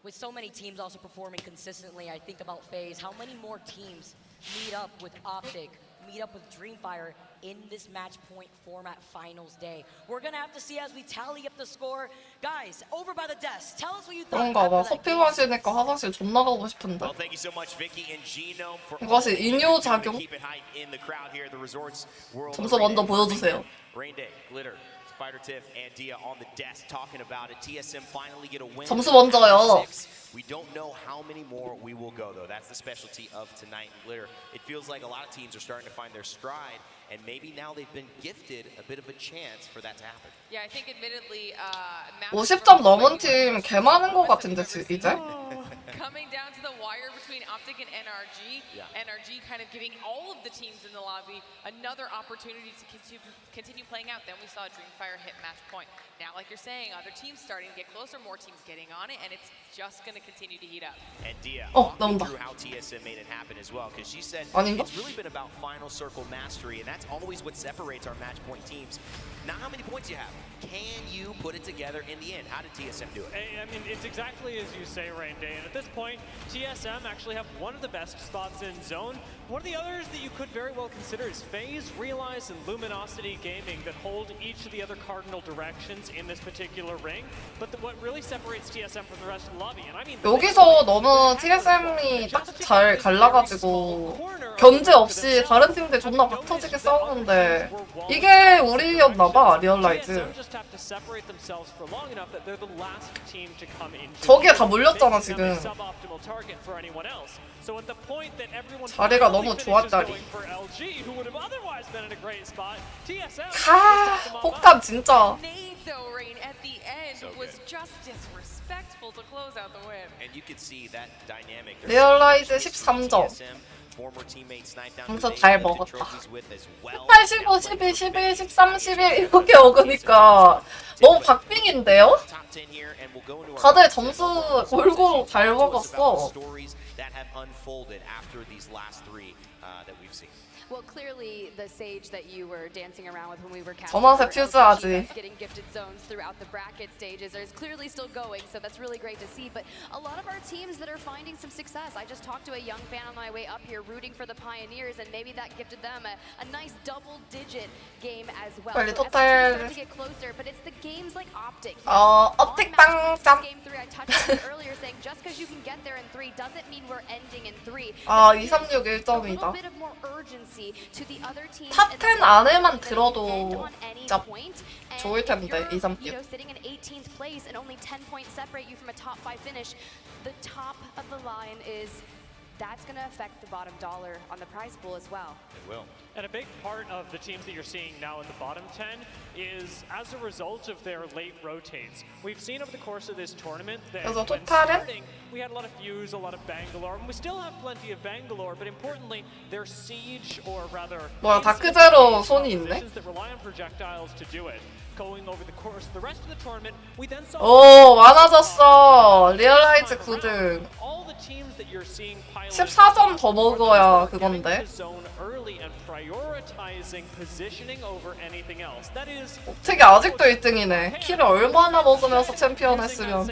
With so many teams also performing consistently, I think about FaZe. How many more teams meet up with Optic, meet up with Dreamfire in this match point format finals day? We're gonna have to see as we tally up the score. Guys, over by the desk, tell us what you thought. 그런가 봐. after that 커피 game. 마시니까 화장실 존나 가고 싶은데. Well, thank you so much, Vicky and Genome, for 이것이 이뇨 작용. keep it hype in the crowd here at the Resorts World. 점수 먼저 보여주세요. Rain Day, Glitter, Spider Tiff, and Dia on the desk talking about it. TSM finally get a win. 점수 먼저요. We don't know how many more we will go, though. That's the specialty of tonight in Glitter. It feels like a lot of teams are starting to find their stride, and maybe now they've been gifted a bit of a chance for that to happen. Yeah, I think admittedly, 50점 넘은 팀 개 많은 것 같은데 이제? coming down to the wire between Optic and NRG. Yeah. NRG kind of giving all of the teams in the lobby another opportunity to continue playing out. Then we saw Dreamfire hit match point. Now, like you're saying, other teams starting to get closer, more teams getting on it, and it's just going to continue to heat up. And Dia, Oh, walk me 나온다. through how TSM made it happen as well, because she said 아닌가? it's really been about final circle mastery, and that's always what separates our match point teams. Not how many points you have. Can you put it together in the end? How did TSM do it? I mean, it's exactly as you say, Rain Day. And at this point, TSM actually have one of the best spots in zone. One of the others that you could very well consider is FaZe, Realize, and Luminosity Gaming that hold each of the other cardinal directions in this particular ring. But what really separates TSM from the rest of the lobby, and I mean, 여기서 너무 TSM이 딱 잘 갈라가지고 견제 없이 다른 팀들 존나 박터지게 싸우는데 이게 우리였나봐, 리얼라이즈. 저기에 다 몰렸잖아, 지금. 자리가 너무 좋았다리. 폭탄 진짜. Though Rain at the end was just disrespectful to close out the win. And you could see that dynamic. 리얼라이즈 13점. Former teammates sniped down 점수 who they 잘 lifted 먹었다. trophies with as well. 85, 12, 11, 13, 11 이렇게 먹으니까 너무 박빙인데요? Top 10 here, and we'll go into our 다들 점수 골고루 잘 Tell us about the 먹었어. stories that have unfolded after these last three that we've seen. Well, clearly the Sage that you were dancing around with when we were 전화세 퓨즈하지. getting gifted zones throughout the bracket stages is clearly still going, so that's really great to see. But a lot of our teams that are finding some success. I just talked to a young fan on my way up here rooting for the Pioneers, and maybe that gifted them a nice double-digit game as well. 빨리 So 토탈. to get closer, but it's the games like Optic. 업틱 빵점. Game 3, I touched on it earlier, saying just because you can get there in 3 doesn't mean we're ending in 3. 아, 236 A 1점이다. little bit of more urgency to the other teams. 탑 10 안에만 들어도 on any 진짜 point. And 좋을 텐데, you're, 2, 3 you know, sitting in 18th place and only 10 points separate you from a top 5 finish. The top of the line is that's going to affect the bottom dollar on the prize pool as well. It will. And a big part of the teams that you're seeing now in the bottom 10 is as a result of their late rotates. We've seen over the course of this tournament that 그래서 when 토탈은? starting, we had a lot of Fuse, a lot of Bangalore, and we still have plenty of Bangalore, but importantly, their siege, or rather, 뭐야, 다크제로 손이 있네? positions that rely on projectiles to do it. Going over the course of the rest of the tournament, we then saw 오, 많아졌어. 리얼라이즈 9등. all the teams that you're seeing piling 14점 더 먹어야 그건데. zone early and prioritizing positioning over anything else. That is 어떻게 아직도 1등이네. 킬을 얼마나 먹으면서 챔피언 했으면.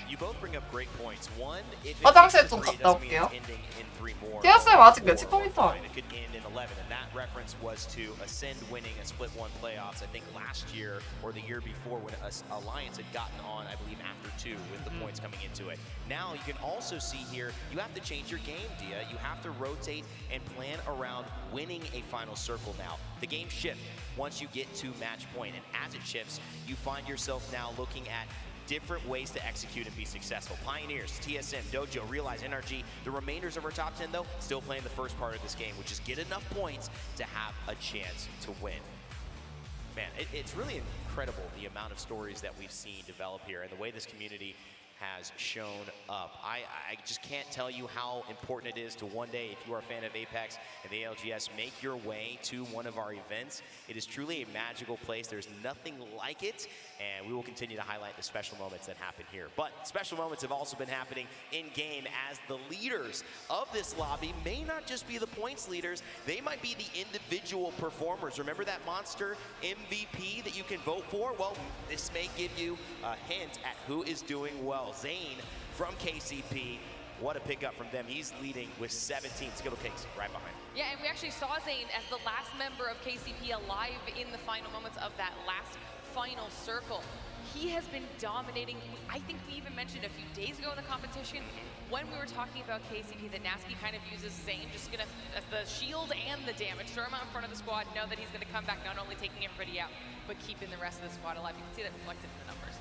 You both bring up great points. One, if it 화장실 ends 좀 in three, 갔다 doesn't mean 올게요. it's ending in 3 more. TSM 아직 몇십 포인트 안 It could end in 11, and that reference was to Ascend winning a split 1 playoffs. I think last year or the year before when Alliance had gotten on, I believe after 2 with the points coming into it. Now you can also see here, you have to change your game, Dia. You have to rotate and plan around winning a final circle now. The game shifts once you get to match point, and as it shifts, you find yourself now looking at different ways to execute and be successful. Pioneers, TSM, Dojo, Realize, NRG, the remainders of our top 10 though, still playing the first part of this game, which is get enough points to have a chance to win. Man, it's really incredible the amount of stories that we've seen develop here and the way this community has shown up. I just can't tell you how important it is to one day, if you are a fan of Apex and the ALGS, make your way to one of our events. It is truly a magical place. There's nothing like it, and we will continue to highlight the special moments that happen here. But special moments have also been happening in-game as the leaders of this lobby may not just be the points leaders, they might be the individual performers. Remember that monster MVP that you can vote for? Well, this may give you a hint at who is doing well. Zane from KCP, what a pickup from them. He's leading with 17 Skittle Cakes right behind. Yeah, and we actually saw Zane as the last member of KCP alive in the final moments of that last final circle. He has been dominating. I think we even mentioned a few days ago in the competition when we were talking about KCP that Nasky kind of uses Zane just gonna as the shield and the damage. Throw him out in front of the squad, know that he's gonna come back not only taking everybody out, but keeping the rest of the squad alive. You can see that reflected in the numbers.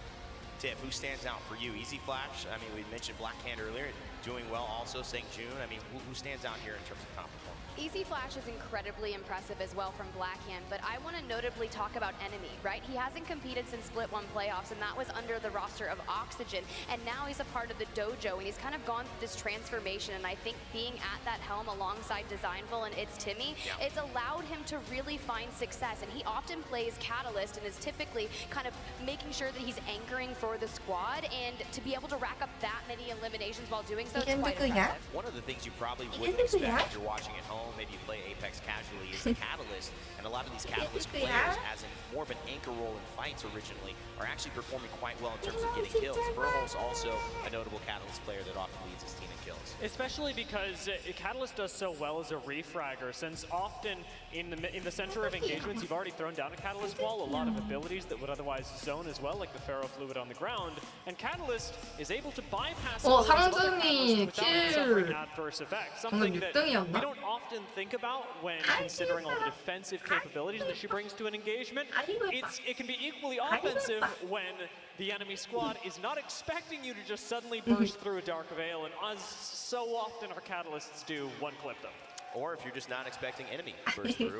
Tiff, who stands out for you? Easy Flash, I mean, we mentioned Black Hand earlier, doing well also, St. June. I mean, who stands out here in terms of top performance? Easy Flash is incredibly impressive as well from Blackhand, but I want to notably talk about Enemy, right? He hasn't competed since Split 1 playoffs, and that was under the roster of Oxygen, and now he's a part of the Dojo, and he's kind of gone through this transformation, and I think being at that helm alongside Designful and It's Timmy, it's allowed him to really find success, and he often plays Catalyst and is typically kind of making sure that he's anchoring for the squad, and to be able to rack up that many eliminations while doing so, it's quite impressive. One of the things you probably wouldn't expect if you're watching at home, maybe you play Apex casually, is a Catalyst, and a lot of these Catalyst players, as in more of an anchor role in fights originally, are actually performing quite well in terms of getting kills. Verhol's also a notable Catalyst player that often leads his team in kills. Especially because Catalyst does so well as a refragger, since often in the center of engagements, you've already thrown down a Catalyst wall, a lot of abilities that would otherwise zone as well, like the Ferrofluid on the ground, and Catalyst is able to bypass 상준이 킬 adverse effects, something that we don't often think about when considering all the defensive capabilities that she brings to an engagement. It can be equally offensive when the enemy squad is not expecting you to just suddenly burst through a Dark Veil, and as so often our Catalysts do, one-clip them. Or if you're just not expecting enemy to burst through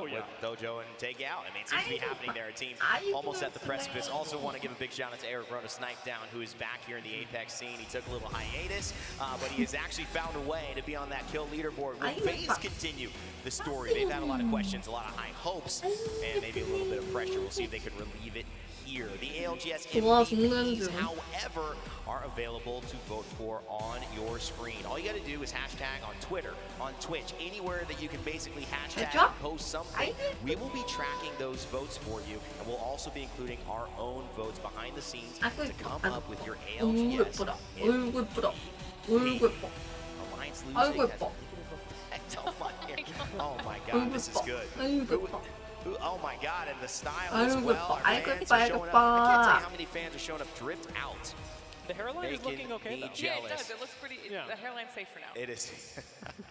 with Dojo and take out. I mean, it seems to be happening there. A team almost at the precipice. Also want to give a big shout out to Eric Rona Snipe Down, who is back here in the Apex scene. He took a little hiatus, but he has actually found a way to be on that kill leaderboard. Will FaZe continue the story? They've had a lot of questions, a lot of high hopes, and maybe a little bit of pressure. We'll see if they can relieve it here. The ALGS MVPs, however, are available to vote for on your screen. All you got to do is hashtag on Twitter, on Twitch, anywhere that you can basically hashtag and post something. We will be tracking those votes for you, and we'll also be including our own votes behind the scenes to come up with your ALGS Alliance losing has oh my god, this is good. Oh my god, and the style as well. Our fans are showing up. I can't tell you how many fans are showing up dripped out. The hairline is looking okay, though. Yeah, it does. It looks pretty. The hairline's safe for now. It is.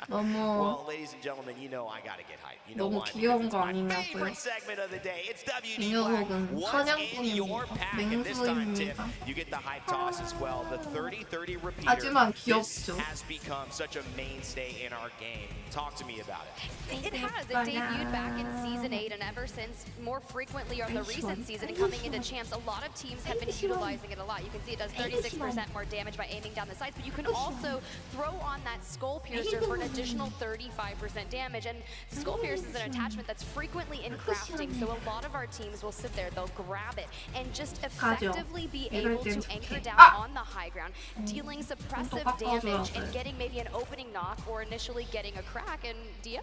Well, ladies and gentlemen, you know I gotta get hyped. You know why? Because it's my favorite segment of the day. It's WD Black. What's in your pack? And this time, Tiff, you get the hype toss as well. The 30-30 repeater. This has become such a mainstay in our game. Talk to me about it. It has. It debuted back in Season 8, and ever since, more frequently on the recent season and coming into champs, a lot of teams have been utilizing it a lot. You can see it does 36% more damage by aiming down the sights, but you can also throw on that Skull Piercer for an additional 35% damage, and Skull Piercer is an attachment that's frequently in crafting, so a lot of our teams will sit there, they'll grab it, and just effectively be able to anchor down on the high ground, dealing suppressive damage and getting maybe an opening knock or initially getting a crack. And Dia?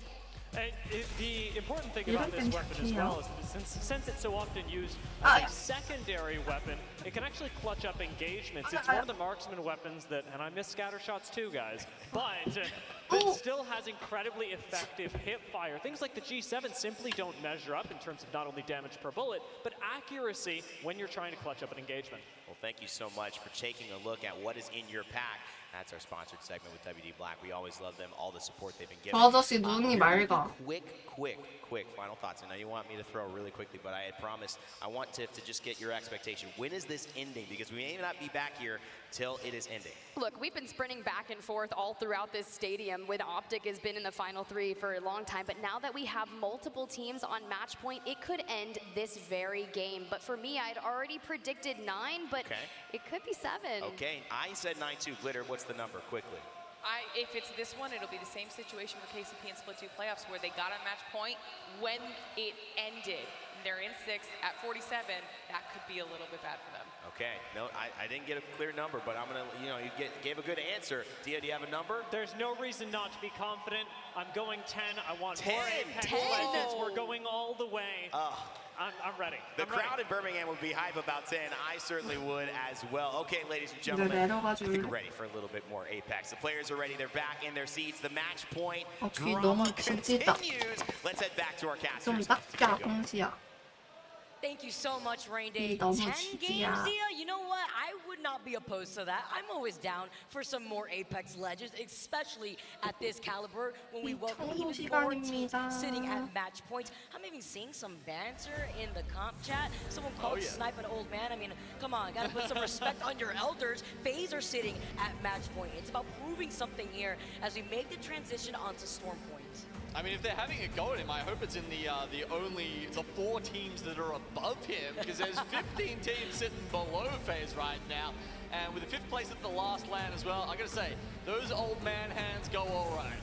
And the important thing about this weapon as well is that since it's so often used as a secondary weapon, it can actually clutch up engagements. It's one of the marksman weapons that, and I miss scatter shots too, guys, but it still has incredibly effective hip fire. Things like the G7 simply don't measure up in terms of not only damage per bullet, but accuracy when you're trying to clutch up an engagement. Well, thank you so much for taking a look at what is in your pack. That's our sponsored segment with WD Black. We always love them, all the support they've been giving. 저 아저씨 눈이 맑아. Quick final thoughts. I know you want me to throw really quickly, but I had promised I want Tiff to just get your expectation. When is this ending? Because we may not be back here till it is ending. Look, we've been sprinting back and forth all throughout this stadium with Optic has been in the final three for a long time, but now that we have multiple teams on match point, it could end this very game. But for me, I'd already predicted 9, but it could be 7. Okay, I said 9-2. Glitter, what's the number? Quickly. If it's this one, it'll be the same situation for KCP in Split 2 playoffs where they got on match point when it ended. They're in 6 at 47. That could be a little bit bad for them. Okay, no, I didn't get a clear number, but I'm gonna, you gave a good answer. Dia, do you have a number? There's no reason not to be confident. I'm going 10. I want 10. more Apex Legends. We're going all the way. I'm ready. The crowd in Birmingham would be hype about 10. I certainly would as well. Okay, ladies and gentlemen, I think we're ready for a little bit more Apex. The players are ready. They're back in their seats. The match point drama continues. Let's head back to our casters. Thank you so much, Rain Day. 10 games, Dia? You know what? I would not be opposed to that. I'm always down for some more Apex Legends, especially at this caliber when we welcome even more teams sitting at match points. I'm even seeing some banter in the comp chat. Someone called Snipe an old man. I mean, come on, gotta put some respect on your elders. FaZe are sitting at match point. It's about proving something here as we make the transition onto Storm Point. I mean, if they're having a go at him, I hope it's in the 4 teams that are above him, because there's 15 teams sitting below FaZe right now, and with the 5th place at the last land as well, I gotta say, those old man hands go all right.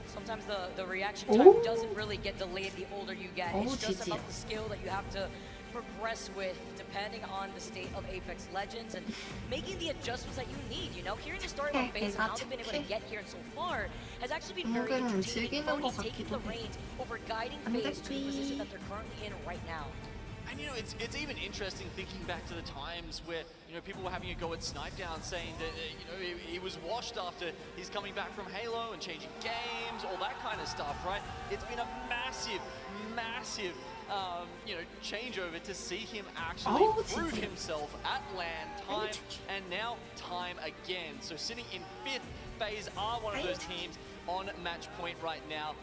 Sometimes the reaction time doesn't really get delayed the older you get. It's just about the skill that you have to progress with depending on the state of Apex Legends and making the adjustments that you need, Hearing the story about FaZe and how they've been able to get here so far has actually been very entertaining. Phony taking the reins over guiding FaZe to the position that they're currently in right now. And it's even interesting thinking back to the times where people were having a go at Snipe Down, saying that he was washed after he's coming back from Halo and changing games, all that kind of stuff, right? It's been a massive changeover to see him actually prove himself at LAN time and now time again. So sitting in 5th, FaZe are one of those teams on match point right now,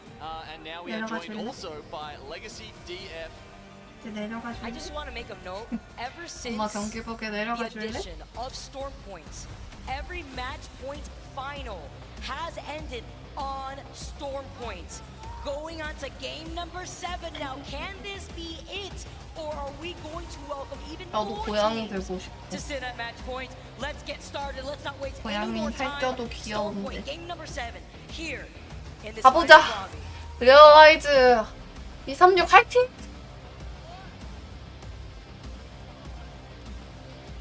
and now we are joined also by Legacy DF. I just want to make a note, ever since the addition of Storm Points, every match point final has ended on Storm Points. Going on to game number 7 now. Can this be it? Or are we going to welcome even more teams to sit at match point? Let's get started. Let's not waste any more time. Storm Point, game number 7, here in this 가보자. lobby. 리얼라이즈 236 화이팅!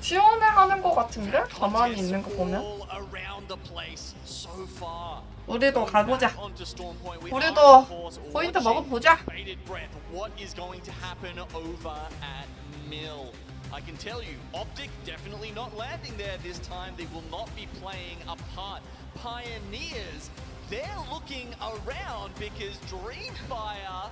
시원해하는 것 같은데? 가만히 있는 거 보면. 우리도 가보자. 우리도 포인트 먹어보자. I can tell you, Optic definitely not landing there this time. They will not be playing a part. Pioneers, they're looking around because Dreamfire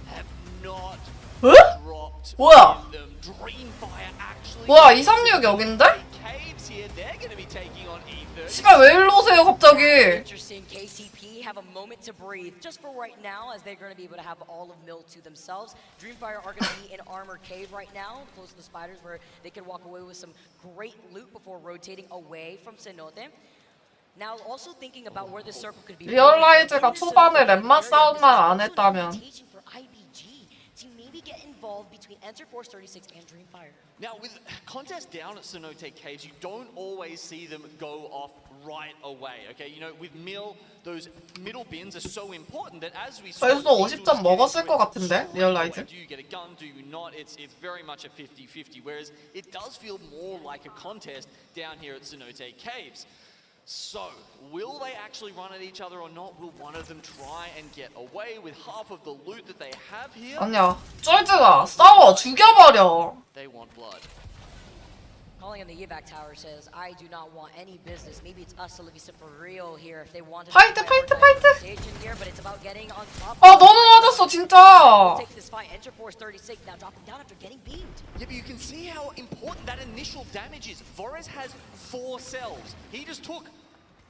have not dropped 뭐야? in them. Dreamfire actually. 뭐야 236 여긴데? Caves here, they're going to be taking on Ether. 씨발 왜 일로 오세요 갑자기? Interesting. KCP have a moment to breathe just for right now, as they're going to be able to have all of Mill to themselves. Dreamfire are going to be in Armor Cave right now, close to the spiders, where they can walk away with some great loot before rotating away from Cenote. Now, also thinking about where this circle could be. 리얼라이즈가 초반에 랩만 싸움만 안 했다면. Get involved between Enter Force 36 and Dreamfire. Now, with contests down at Cenote Caves, you don't always see them go off right away. Okay, with Mill, those middle bins are so important that as we saw, 벌써 50점 먹었을 것 같은데 리얼라이즈. do you get a gun? Do you not? It's very much a 50-50. Whereas it does feel more like a contest down here at Cenote Caves. So, will they actually run at each other or not? Will one of them try and get away with half of the loot that they have here? 아니야. 쫄지 마. 싸워. 죽여버려. They want blood. Calling in the evac tower says, I do not want any business. Maybe it's us to live for real here if they want to 파이트, 파이트, 파이트. station here, but it's about getting on top. 아, 너무 맞았어, 진짜. Take this fight. Enter Force 36 now dropping down after getting beamed. Yeah, but you can see how important that initial damage is. Vorez has 4 cells. He just took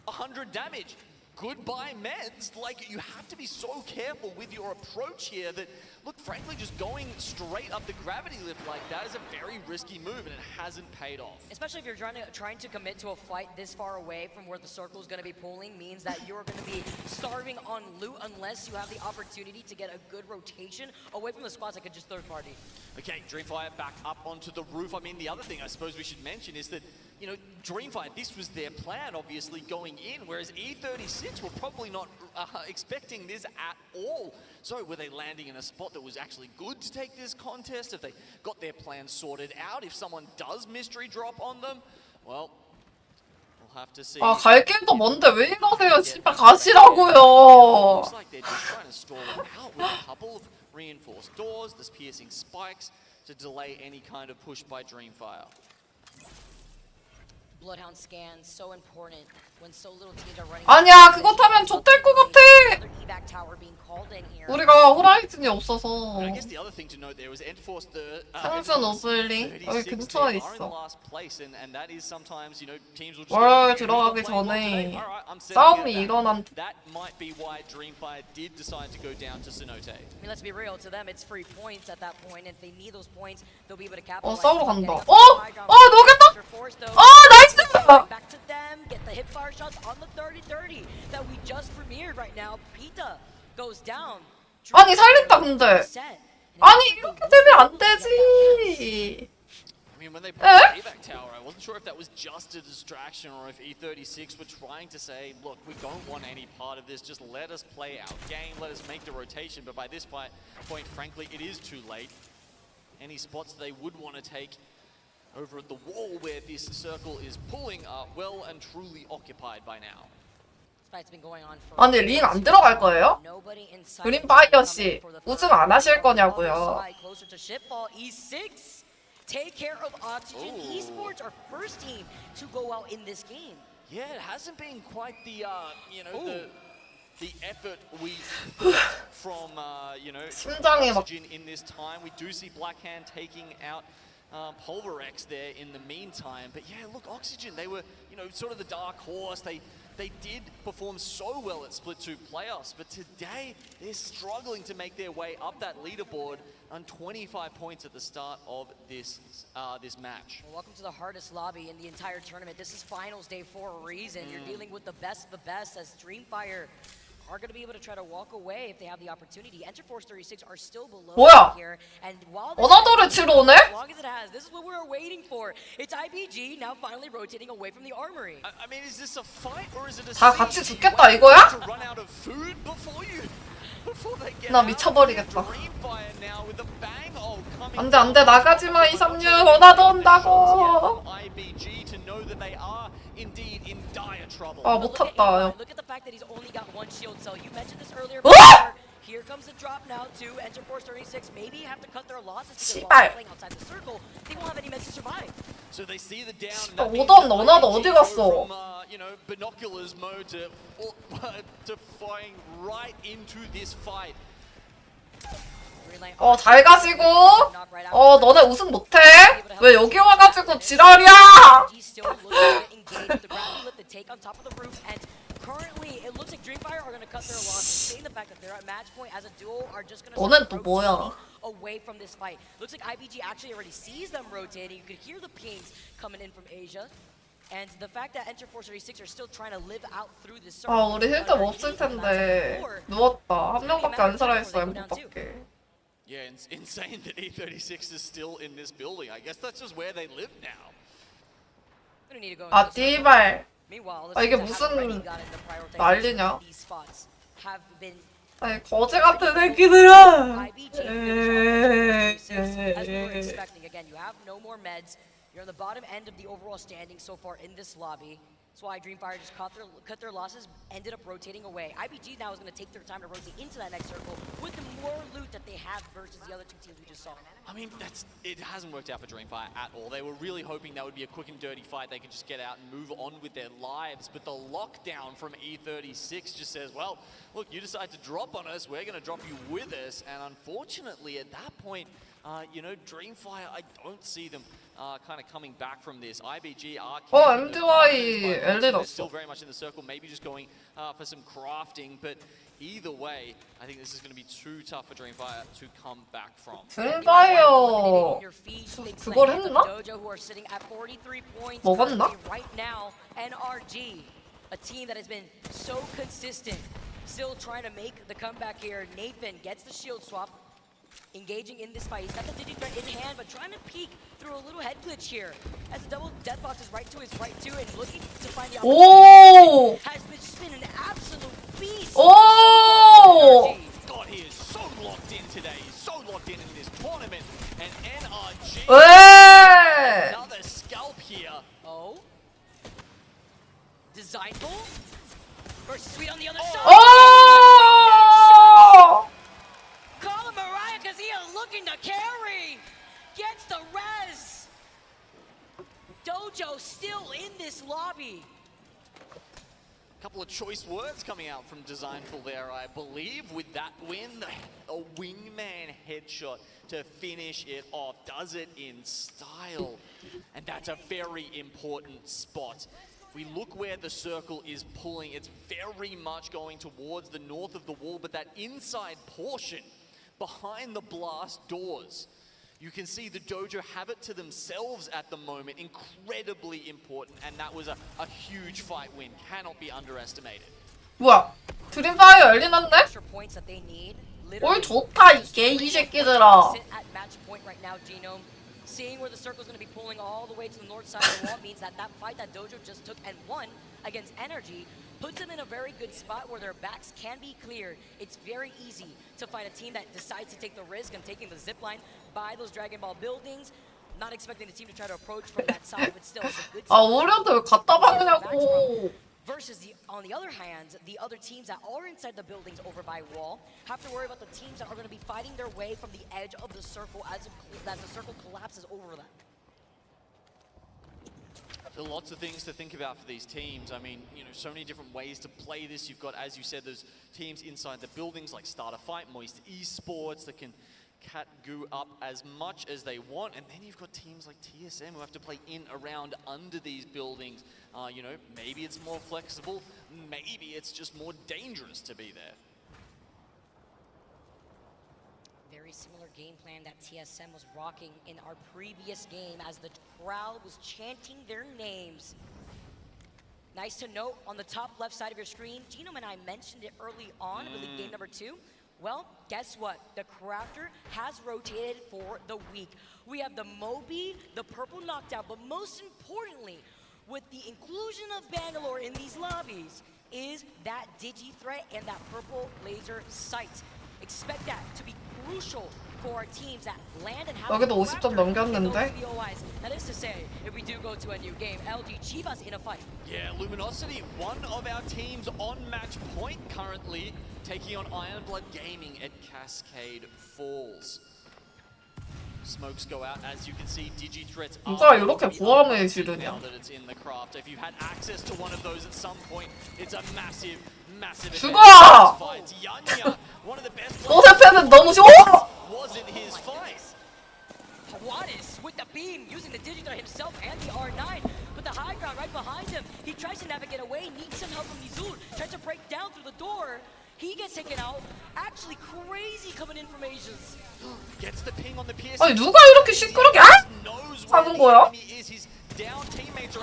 100 damage. Goodbye meds. Like, you have to be so careful with your approach here that, look, frankly, just going straight up the gravity lift like that is a very risky move, and it hasn't paid off. Especially if you're trying to commit to a fight this far away from where the circle is going to be pulling, means that you're going to be starving on loot unless you have the opportunity to get a good rotation away from the squads that could just third party. Okay, Dreamfire back up onto the roof. I mean, the other thing I suppose we should mention is that, you know, Dreamfire, this was their plan, obviously, going in, whereas E36 were probably not expecting this at all. So were they landing in a spot that was actually good to take this contest? If they got their plan sorted out, if someone does mystery drop on them, well, we'll have to see. 아, 갈 길도 먼데 왜 이러세요? 씨발 가시라고요. Looks like they're just trying to stall it out with a couple of reinforced doors, there's piercing spikes to delay any kind of push by Dreamfire. Bloodhound scans so important when so little teams are running. 아니야, 그거 타면 좆될 것 같아. Evac tower being called in here. 우리가 호라이즌이 없어서. I guess the other thing to note there was Enforce the 상전 오블리 여기 근처에 있어. last place, and that is sometimes, you know, teams will just 월 들어가기 전에 싸움이 일어난. That might be why Dreamfire did decide to go down to Cenote. I mean, let's be real. To them, it's free points at that point. If they need those points, they'll be able to 어, capitalize. 싸우러 간다. 녹였다. 나이스. Back to them. Get the hip fire shots on the 30-30 that we just premiered right now. Pita goes down. 아니 살린다 근데. 아니 이렇게 되면 안 되지. I mean, when they brought the evac tower, I wasn't sure if that was just a distraction or if E36 were trying to say, look, we don't want any part of this, just let us play our game, let us make the rotation, but by this point, frankly, it is too late. Any spots they would want to take over at the wall where this circle is pulling are well and truly occupied by now. 아니 링 안 들어갈 거예요? 그린파이어 씨 우승 안 하실 거냐고요? Take care of Oxygen. Esports are first team to go out in this game. Yeah, it hasn't been quite the you know the effort we put from you know Oxygen in this time. We do see Blackhand taking out Pulverex there in the meantime, but yeah, look, Oxygen, they were, you know, sort of the dark horse. They did perform so well at Split 2 playoffs, but today they're struggling to make their way up that leaderboard on 25 points at the start of this this match. Well, welcome to the hardest lobby in the entire tournament. This is finals day for a reason. You're dealing with the best of the best, as Dreamfire are going to be able to try to walk away if they have the opportunity. Enter Force 36 are still below here, and while 원하더를 치러 오네? as long as it has, this is what we were waiting for. It's IBG now finally rotating away from the armory. I mean, is this a fight or is it a 다 같이 죽겠다 이거야? to run out of food before they get 나 out? 미쳐버리겠다. Dreamfire now with a bang. Oh, coming 안돼 안돼 나가지마 236 원하더 온다고. IBG to know that they are indeed in dire trouble. 아 못 탔다. Look at the fact that he's only got one shield cell. You mentioned this earlier. 어? Here comes the drop now to Enter Force 36. Maybe have to cut their losses because 씨발. while they're playing outside the circle, they won't have any meds to survive. So they see the down. 오던 너나도 어디 갔어? You know, binoculars mode to flying right into this fight. 잘 가시고. 너네 우승 못해? 왜 여기 와가지고 지랄이야? 너넨 또 뭐야? Away from this fight. Looks like IBG actually already sees them rotating. You could hear the pings coming in from Asia. And the fact that Enter Force 36 are still trying to live out through this circle. 아 우리 힐드 없을 텐데 누웠다. 한 명밖에 안 살아있어 엠포밖에. Yeah, it's insane that E36 is still in this building. I guess that's just where they live now. 아 띠발. Meanwhile, 아 이게 무슨 난리냐? 아니 거지 같은 새끼들아. Again, you have no more meds. You're on the bottom end of the overall standing so far in this lobby. That's why Dreamfire just cut their losses, ended up rotating away. IBG now is going to take their time to rotate into that next circle with the more loot that they have versus the other two teams we just saw. I mean, it hasn't worked out for Dreamfire at all. They were really hoping that would be a quick and dirty fight. They could just get out and move on with their lives. But the lockdown from E36 just says, well, look, you decide to drop on us, we're going to drop you with us. And unfortunately, at that point, you know, Dreamfire, I don't see them kind of coming back from this. IBG are MDY 엘리 still 났어. very much in the circle, maybe just going for some crafting, but either way, I think this is going to be too tough for Dreamfire to come back from. 드림파이어 그걸 했나? Dojo who are sitting at 43 points 먹었나? right now. NRG, a team that has been so consistent, still trying to make the comeback here. Nathan gets the shield swap, engaging in this fight. He's got the Digi threat in hand, but trying to peek through a little head glitch here. As the double death box is right to his right too, and looking to find the 오! opportunity. Has been an absolute beast. 오! God, he is so locked in today. He's so locked in this tournament. And NRG, 왜? another scalp here. Oh. Designful versus Sweet on the other 오! side. Call him Mariah because he is looking to carry. Gets the res. Dojo still in this lobby. Couple of choice words coming out from Designful there, I believe, with that win. A wingman headshot to finish it off. Does it in style. And that's a very important spot. We look where the circle is pulling. It's very much going towards the north of the wall, but that inside portion behind the blast doors, you can see the Dojo have it to themselves at the moment. Incredibly important, and that was a huge fight win. Cannot be underestimated. 뭐야? 드림파이어 엘리 났네? Extra points that they need. 뭘 좋다 이게 이 새끼들아. Sit at match point right now, Genome. Seeing where the circle is going to be pulling all the way to the north side of the wall means that that fight that Dojo just took and won against Energy puts them in a very good spot where their backs can be cleared. It's very easy to find a team that decides to take the risk and taking the zip line by those Dragon Ball buildings. Not expecting the team to try to approach from that side, but still it's a good 아 우리한테 왜 갖다 박으냐고. Versus on the other hand, the other teams that are inside the buildings over by wall have to worry about the teams that are going to be fighting their way from the edge of the circle as the circle collapses over them. There are lots of things to think about for these teams. I mean, you know, so many different ways to play this. You've got, as you said, those teams inside the buildings like Start a Fight, Moist Esports that can cat goo up as much as they want, and then you've got teams like TSM who have to play in, around, under these buildings. You know, maybe it's more flexible, maybe it's just more dangerous to be there. Very similar game plan that TSM was rocking in our previous game as the crowd was chanting their names. Nice to note on the top left side of your screen, Genome and I mentioned it early on with game number 2. Well, guess what? The Crafter has rotated for the week. We have the Moby, the Purple Knockdown, but most importantly, with the inclusion of Bangalore in these lobbies, is that Digi threat and that Purple Laser Sight. Expect that to be crucial for our teams that land and have 여기도 50점 넘겼는데. That is to say, if we do go to a new game, LG Chivas in a fight. Yeah, Luminosity, one of our teams on match point currently, taking on Ironblood Gaming at Cascade Falls. Smokes go out, as you can see, Digi threats are 누가 이렇게 보안을 지르냐? now that it's in the craft. If you've had access to one of those at some point, it's a massive 죽어! fight. Yanya, one of the best 오세패는 너무 쉬워! wasn't his fight. Juarez with the beam, using the Digitar himself and the R9, but the high ground right behind him. He tries to navigate away, needs some help from Nizul, tries to break down through the door. He gets taken out. Actually crazy coming in from Asians. Gets the ping on the PS. 아니 누가 이렇게 시끄럽게 하는 거야?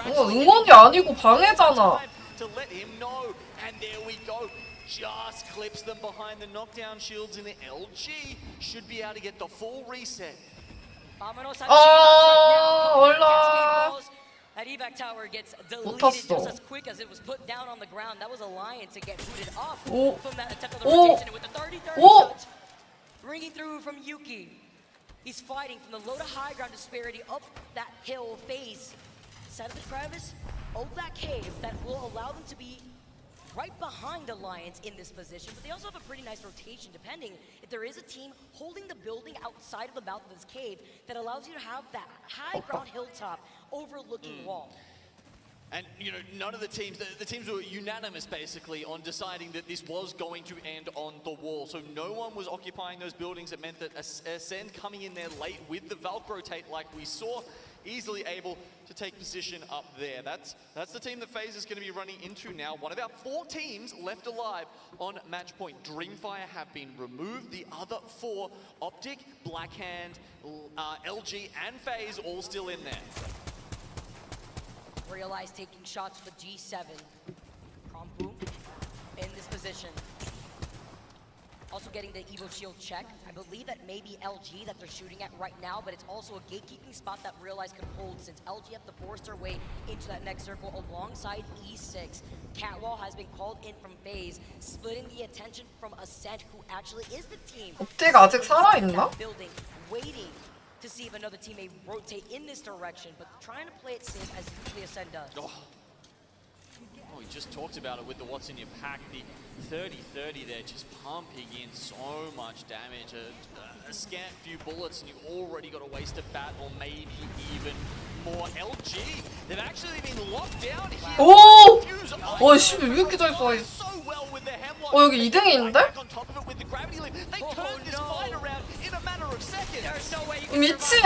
이거 응원이 아니고 방해잖아. To let him know, and there we go. Just clips them behind the knockdown shields, and the LG should be able to get the full reset. 올라. That evac tower gets deleted 탔어. just as quick as it was put down on the ground. That was a lion to get booted off 오. from that attempt of the 오. rotation with the 30-30 오. shot. Ringing through from Yuki. He's fighting from the low to high ground disparity up that hill phase. Side of the crevice, of that cave that will allow them to be right behind Alliance in this position, but they also have a pretty nice rotation depending if there is a team holding the building outside of the mouth of this cave that allows you to have that high ground hilltop overlooking wall. And, you know, none of the teams were unanimous, basically, on deciding that this was going to end on the wall. So no one was occupying those buildings. It meant that Ascend coming in there late with the Valk rotate like we saw, easily able to take position up there. That's the team that FaZe is going to be running into now. One of our 4 teams left alive on match point. Dreamfire have been removed. The other 4, Optic, Blackhand, LG, and FaZe, all still in there. Realize taking shots with G7. Krompu in this position. Also getting the Evo Shield check. I believe that may be LG that they're shooting at right now, but it's also a gatekeeping spot that Realize can hold since LG have to force their way into that next circle alongside E6. Catwall has been called in from FaZe, splitting the attention from Ascent, who actually is the team. 옵틱 아직 살아있나? Building, waiting to see if another team may rotate in this direction, but trying to play it safe as usually Ascend does. Oh, we just talked about it with the what's in your pack. The 30-30 there, just pumping in so much damage. A scant few bullets and you already got a wasted bat or maybe even more. LG, they've actually been locked down here. 오! 와, 씨, 왜 이렇게 잘 쏴? 여기 2등인데? They turned this fight around in a matter of seconds. 미친!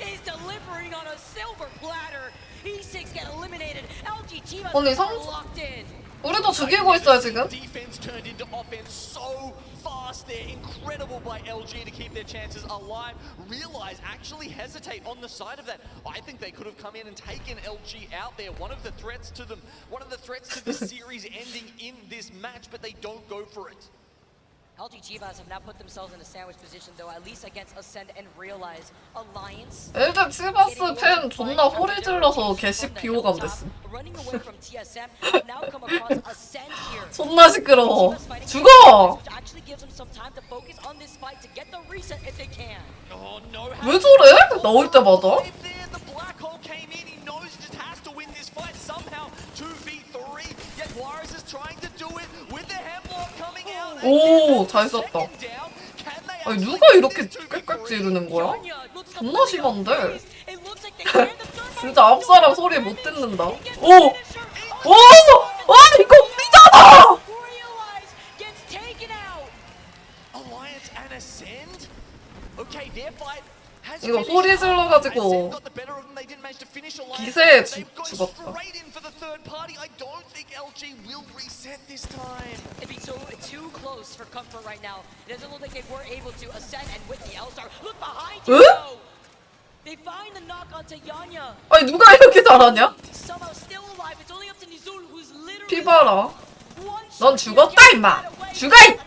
is delivering on a silver platter. E6 get eliminated. LG team 언니 locked in. 우리도 죽이고 있어요 지금. Defense turned into offense so fast there. Incredible by LG to keep their chances alive. Realize actually hesitate on the side of that. I think they could have come in and taken LG out there. One of the threats to them, one of the threats to the series ending in this match, but they don't go for it. LG Chivas have now put themselves in a sandwich position though, at least against Ascend and Realize. Alliance. 일단 치바스 팬 존나 소리 질러서 개씩 비호감 됐음. Running away from TSM, have now come across Ascend here. 존나 시끄러워. 죽어! Actually gives them some time to focus on this fight to get the reset if they can. Oh no. 왜 저래? 나올 때마다? The black hole came in. He knows he just has to win this fight somehow. 2v3. Yet Juarez is trying to do it with the hemlock coming out. 오, 잘 썼다. 아니 누가 이렇게 꽥꽥 지르는 거야? 존나 심한데? 진짜 앞사람 소리 못 듣는다. 오! 오! 와 이거 우리잖아! Alliance and Ascend? Okay, their fight has 이거 소리 질러가지고 기세에 죽었다. I don't think LG will reset this time. It'd be too close for comfort right now. It doesn't look like they were able to Ascend and with the L-Star. Look behind you. 응? They find the knock onto Yanya. 아니 누가 이렇게 잘하냐? Somehow still alive. It's only up to Nizul who's literally 피 봐라. 넌 죽었다 임마. 죽어 이.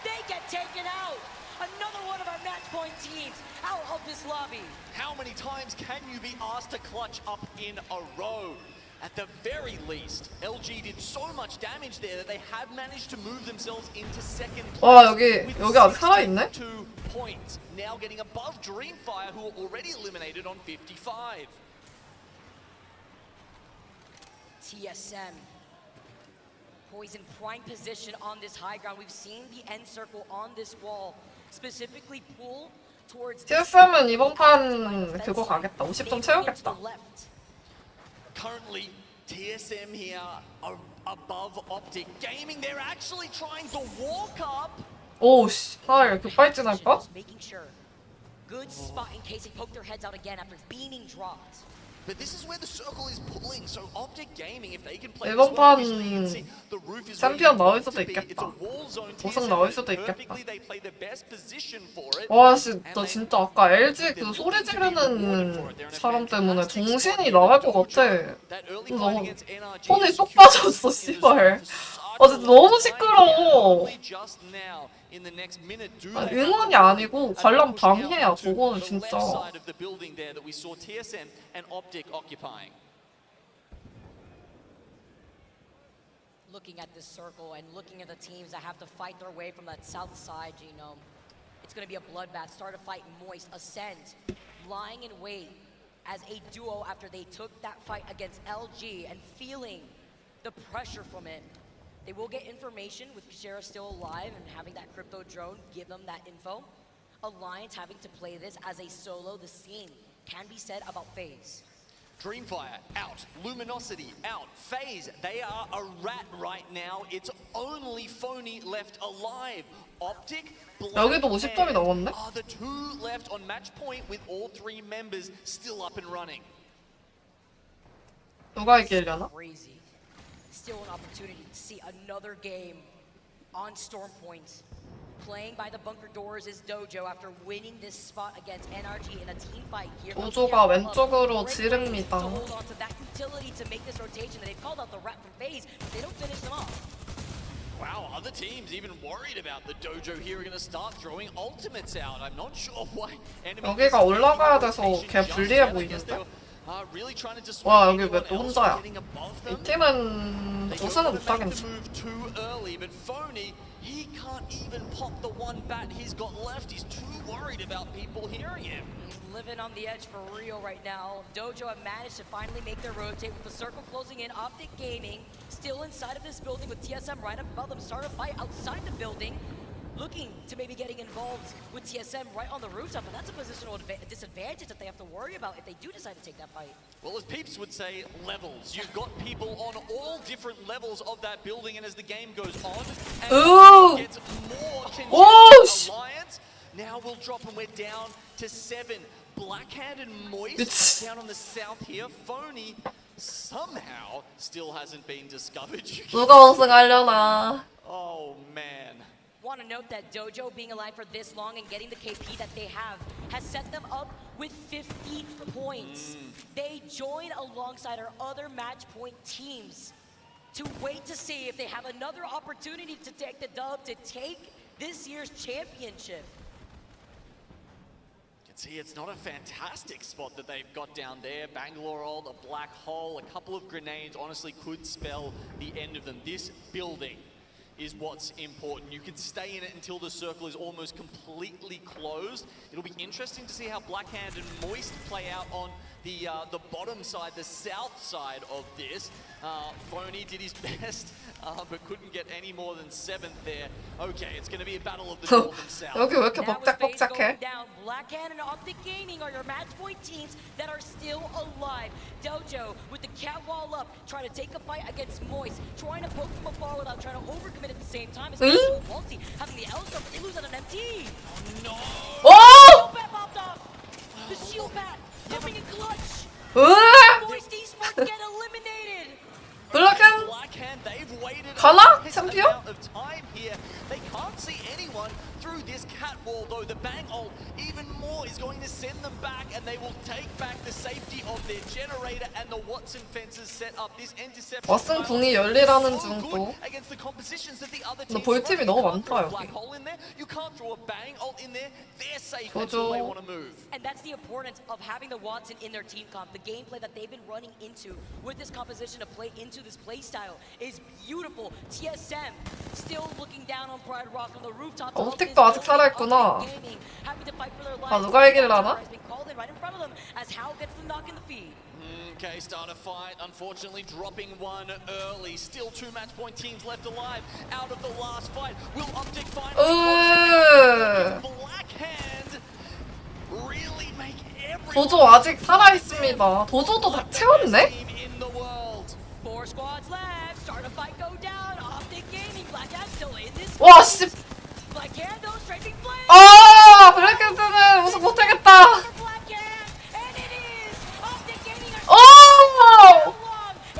They get taken out. Another one of our match point teams out of this lobby. How many times can you be asked to clutch up in a row? At the very least, LG did so much damage there that they have managed to move themselves into second place. 와 여기 아직 살아있네? 2 points, now getting above Dreamfire, who are already eliminated on 55. TSM poised in prime position on this high ground. We've seen the end circle on this wall specifically pull towards. TSM은 이번 판 그거 가겠다. 50점 채우겠다. Currently, TSM here are above Optic Gaming. They're actually trying to walk up. 오씨, 할 급발진 할까? Making sure. Good spot in case they poke their heads out again after being dropped. But this is where the circle is pulling. So Optic Gaming, if they can play 이번 this well, 판 usually you can see the roof is 챔피언 where 나올 you 수도 want it to be. It's a 있겠다. wall zone. 우승 TSM 나올 수도 perfectly, 있겠다. they play the best position for it. 와씨, 나 진짜 아까 LG 그 소리 지르는 사람 때문에 정신이 나갈 것 같아. 나 손이 쏙 빠졌어, 씨발. 아 진짜 너무 시끄러워. 아, 응원이 아니고 관람 방해야. 저거는 진짜. Looking at this circle and looking at the teams that have to fight their way from that south side, you know, it's going to be a bloodbath. Start a fight moist. Ascend, lying in wait as a duo after they took that fight against LG and feeling the pressure from it. They will get information with Kushera still alive and having that crypto drone give them that info. Alliance having to play this as a solo, the same can be said about FaZe. Dreamfire out, Luminosity out, FaZe, they are a rat right now. It's only Phony left alive. Optic, 여기도 50점이 넘었네? are the two left on match point with all three members still up and running. 누가 이기려나? Crazy. Still an opportunity to see another game on Storm Point. Playing by the bunker doors is Dojo after winning this spot against NRG in a team fight here. 도조가 왼쪽으로 지릅니다. To hold on to that utility to make this rotation. They've called out the rat from FaZe, but they don't finish them off. Wow, other teams even worried about the Dojo here are going to start throwing ultimates out. I'm not sure why. 여기가 올라가야 돼서 걔 불리해 보이는데? 와, 여기 왜 또 혼자야? 이 팀은 우승은 못하겠지. He can't even pop the one bat he's got left. He's too worried about people hearing him. He's living on the edge for real right now. Dojo have managed to finally make their rotate with the circle closing in. Optic Gaming still inside of this building with TSM right above them. Start a fight outside the building. Looking to maybe getting involved with TSM right on the rooftop, but that's a positional disadvantage that they have to worry about if they do decide to take that fight. Well, as Peeps would say, levels. You've got people on all different levels of that building, and as the game goes on, and gets more congested, Alliance now will drop, and we're down to 7. Blackhand and Moist down on the south here. Phony somehow still hasn't been discovered. 누가 우승하려나? Oh man. Want to note that Dojo being alive for this long and getting the KP that they have has set them up with 50 points. They join alongside our other match point teams to wait to see if they have another opportunity to take the dub, to take this year's championship. You can see it's not a fantastic spot that they've got down there. Bangalore ult, a black hole, a couple of grenades honestly could spell the end of them. This building is what's important. You can stay in it until the circle is almost completely closed. It'll be interesting to see how Blackhand and Moist play out on the bottom side, the south side of this. Phony did his best, but couldn't get any more than 7th there. Okay, it's going to be a battle of the north and south. 여기 왜 이렇게 복작복작해? Blackhand and Optic Gaming are your match point teams that are still alive. Dojo with the cat wall up, trying to take a fight against Moist, trying to poke from afar without trying to overcommit at the same time. It's multi having the L stuff, but they lose on an MT. Oh no! Oh! Shield bat popped off. The shield bat coming in clutch. Moist esports get eliminated. Blackhand, they've waited 가나? a 챔피언? amount of time here. They can't see anyone through this cat wall, though. The bang ult even more is going to send them back, and they will take back the safety of their generator and the Watson fences set up. This interception 왓슨 궁이 열리라는 중 또. against the compositions that the other 근데 teams 볼 팀이 너무 You can't 많다 throw a 여기. black hole in there. You can't throw a bang ult in there. They're safe until they want to move. And that's the importance of having the Watson in their team comp. The gameplay that they've been running into with this composition to play into this play style is beautiful. TSM still looking down on Pride Rock on the rooftop. 옵틱도 아직 살아있구나. 아, 누가 이길라나? Okay, start a fight. Unfortunately, dropping one early. Still 2 match point teams left alive. Out of the last fight, will Optic finally Blackhand really make every 도조 아직 살아있습니다. 도조도 다 채웠네? in the world. 4 squads left. Start a fight, go down. Optic Gaming, Blackhand still in this. 와, 씨. Blackhand, those strafing flames. 아, 블랙핸드는 우승 못하겠다. 오!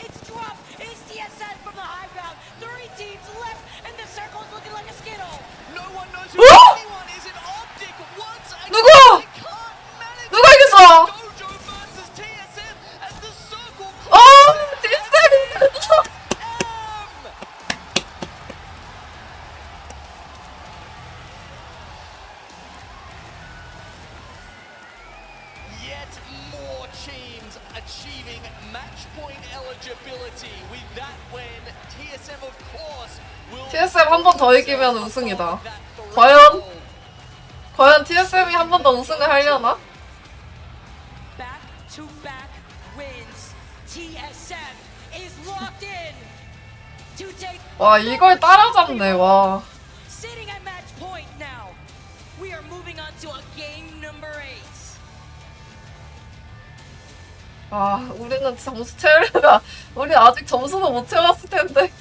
It's dropped. It's TSM from the high ground. 3 teams left, and the circle is looking like a skittle. No one knows who anyone is in Optic once again. 누구? 누가 이겼어? Dojo versus TSM as the circle TSM! Yet more teams achieving match point eligibility. With that win, TSM of course will TSM 한 번 더 이기면 우승이다. 과연 TSM이 한 번 더 우승을 하려나? back-to-back wins. TSM is locked in to take. 와 이걸 따라잡네 와. Sitting at match point now. We are moving on to a game number 8. 아 우리는 점수 채우려면 우리 아직 점수도 못 채웠을 텐데.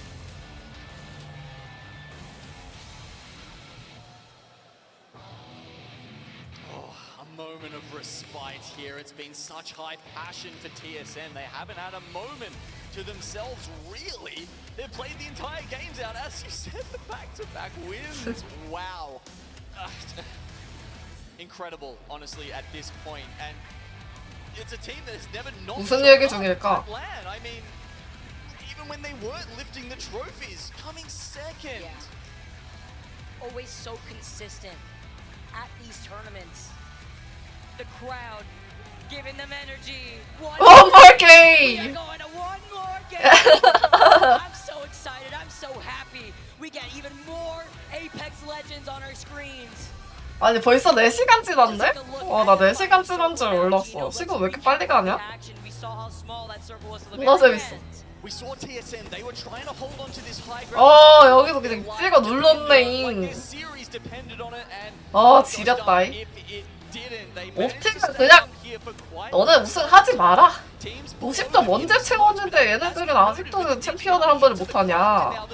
Moment of respite here. It's been such high passion for TSM. They haven't had a moment to themselves, really. They've played the entire games out. As you said, the back-to-back wins. Wow. Incredible, honestly, at this point. And it's a team that has never not 무슨 shown 얘기 up 중일까? at LAN. I mean, even when they weren't lifting the trophies, coming second. Yeah. Always so consistent at these tournaments. The crowd giving them energy. One more We game. are going to one more game. I'm so excited. I'm so happy. We get even more Apex Legends on our screens. 아니 벌써 4시간 지났네? 나 4시간 지난 줄 몰랐어. 시간 왜 이렇게 빨리 가냐? 존나 재밌어. We saw TSM. They were trying to hold on to this high ground. 여기서 그냥 찍어 눌렀네. 지렸다. 옵틱은 그냥 너네 우승하지 마라. 50점 언제 채웠는데 얘네들은 아직도 챔피언을 한 번을 못하냐.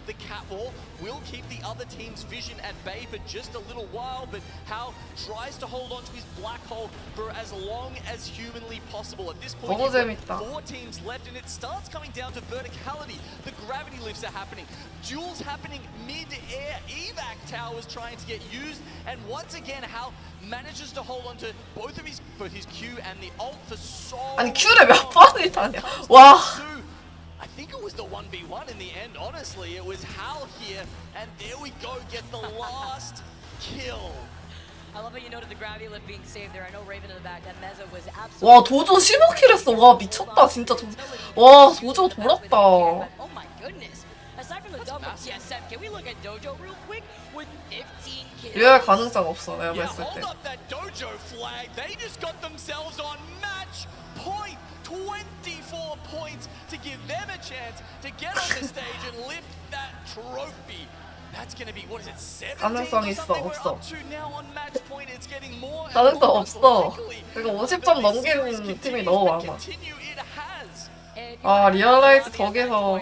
The catwall will keep the other team's vision at bay for just a little while, but Hao tries to hold on to his black hole for as long as humanly possible. At this point, 너무 you've 재밌다. got 4 teams left, and it starts coming down to verticality. The gravity lifts are happening. Duels happening mid-air. Evac towers trying to get used, and once again, Hao manages to hold on to both his Q and the ult for so 아니 Q를 몇 번을 타냐. 와. I think it was the 1v1 in the end, honestly. It was Hal here, and there we go, get the last kill. I love how you noted the gravity lift being saved there. I know Raven in the back, that Meza was absolutely. 와 도저 15킬 했어. 와 미쳤다 진짜. 와 도저 돌았다. Oh my goodness. Aside from the double TSM, can we look at Dojo real quick with 15 kills? 리얼 가능성 없어 내가 Yeah, 봤을 때. hold up that Dojo flag. They just got themselves on match point. 24 points to give them a chance to get on the stage and lift that trophy. That's going to be, what is it, 17 가능성 or 있어, something? We're 없어. up to now on match point. It's getting more and 가능성 more 없어. likely 이거 that 50점 this series 넘기는 팀이 continues 너무 to 많아. continue. It has. 아 리얼라이즈 저기서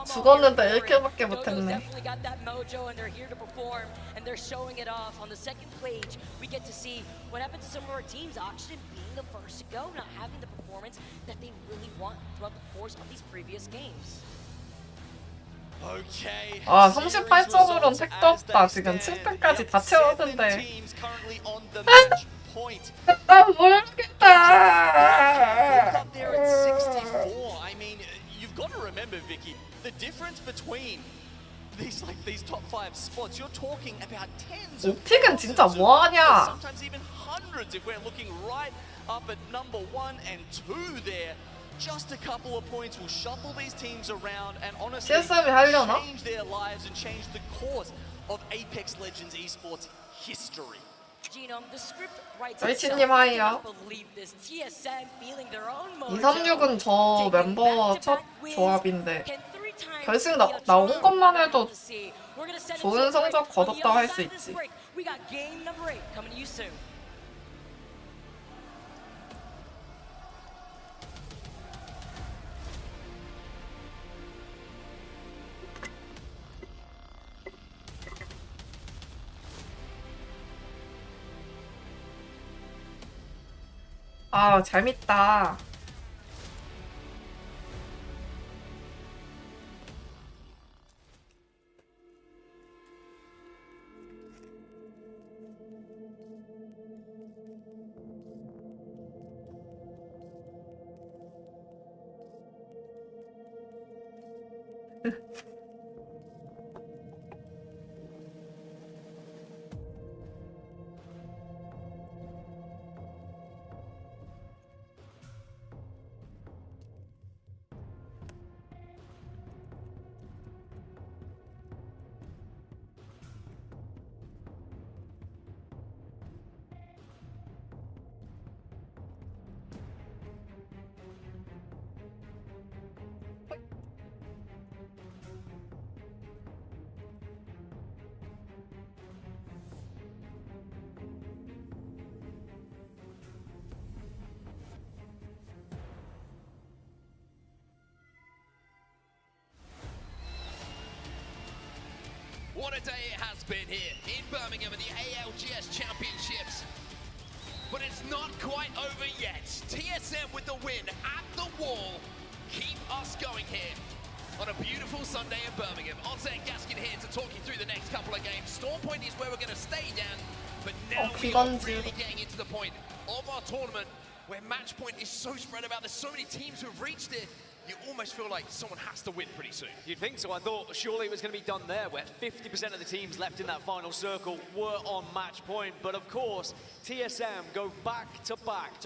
죽었는데 1킬밖에 못했네. Definitely got that mojo and they're here to perform and they're showing it off. On the second page, we get to see what happened to some of our teams. Oxygen being the first to go, not having the performance that they really want throughout the course of these previous games. Okay. 38점으로는 택도 없다. 지금 7등까지 다 채웠는데. 난 모르겠다. Up there at 64. I mean, you've got to remember, Vicky, the difference between these top 5 spots, you're talking about tens of 옵틱은 진짜 뭐하냐. sometimes even hundreds if we're looking right up at number 1 and 2 there. Just a couple of points will shuffle these teams around and honestly TSM이 하려나? change their lives and change the course of Apex Legends esports history. Genome, the script writes 멸치님 itself. I 하이요. cannot believe this. TSM feeling their own mojo. 236은 저 멤버 첫 조합인데 Can 3 times 결승 be a 나온 true 것만 해도 fantasy. We're gonna set 좋은 it 성적 straight on the 거뒀다고 할 other 수 side of this 있지. break. We got game number 8 coming to you soon. 아 재밌다. What a day it has been here in Birmingham in the ALGS Championships. But it's not quite over yet. TSM with the win at the wall. Keep us going here on a beautiful Sunday in Birmingham. Onze and Gaskin here to talk you through the next couple of games. Storm Point is where we're going to stay, Dan. But now we are really getting into the point of our tournament where match point is so spread about. There's so many teams who have reached it. You almost feel like someone has to win pretty soon. You'd think so. I thought surely it was going to be done there, where 50% of the teams left in that final circle were on match point. But of course, TSM go back to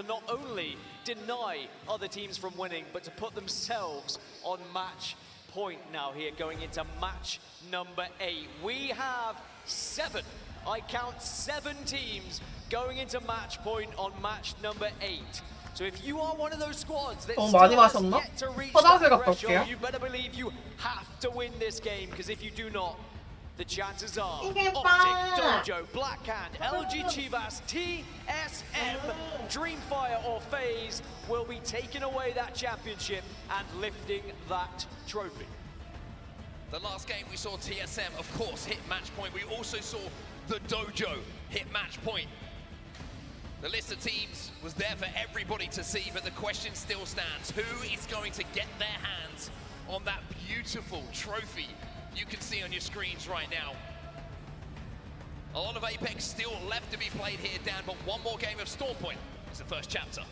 not only deny other teams from winning, but to put themselves on match point now here, going into match number 8. We have 7, I count 7 teams going into match point on match number 8. So if you are one of those squads that still has yet to reach that threshold, you better believe you have to win this game, because if you do not, the chances are Optic, Dojo, Blackhand, LG Chivas, TSM, Dreamfire or FaZe will be taking away that championship and lifting that trophy. The last game we saw TSM, of course, hit match point. We also saw the Dojo hit match point. The list of teams was there for everybody to see, but the question still stands. Who is going to get their hands on that beautiful trophy you can see on your screens right now? A lot of Apex still left to be played here, Dan, but one more game of Storm Point is the first chapter.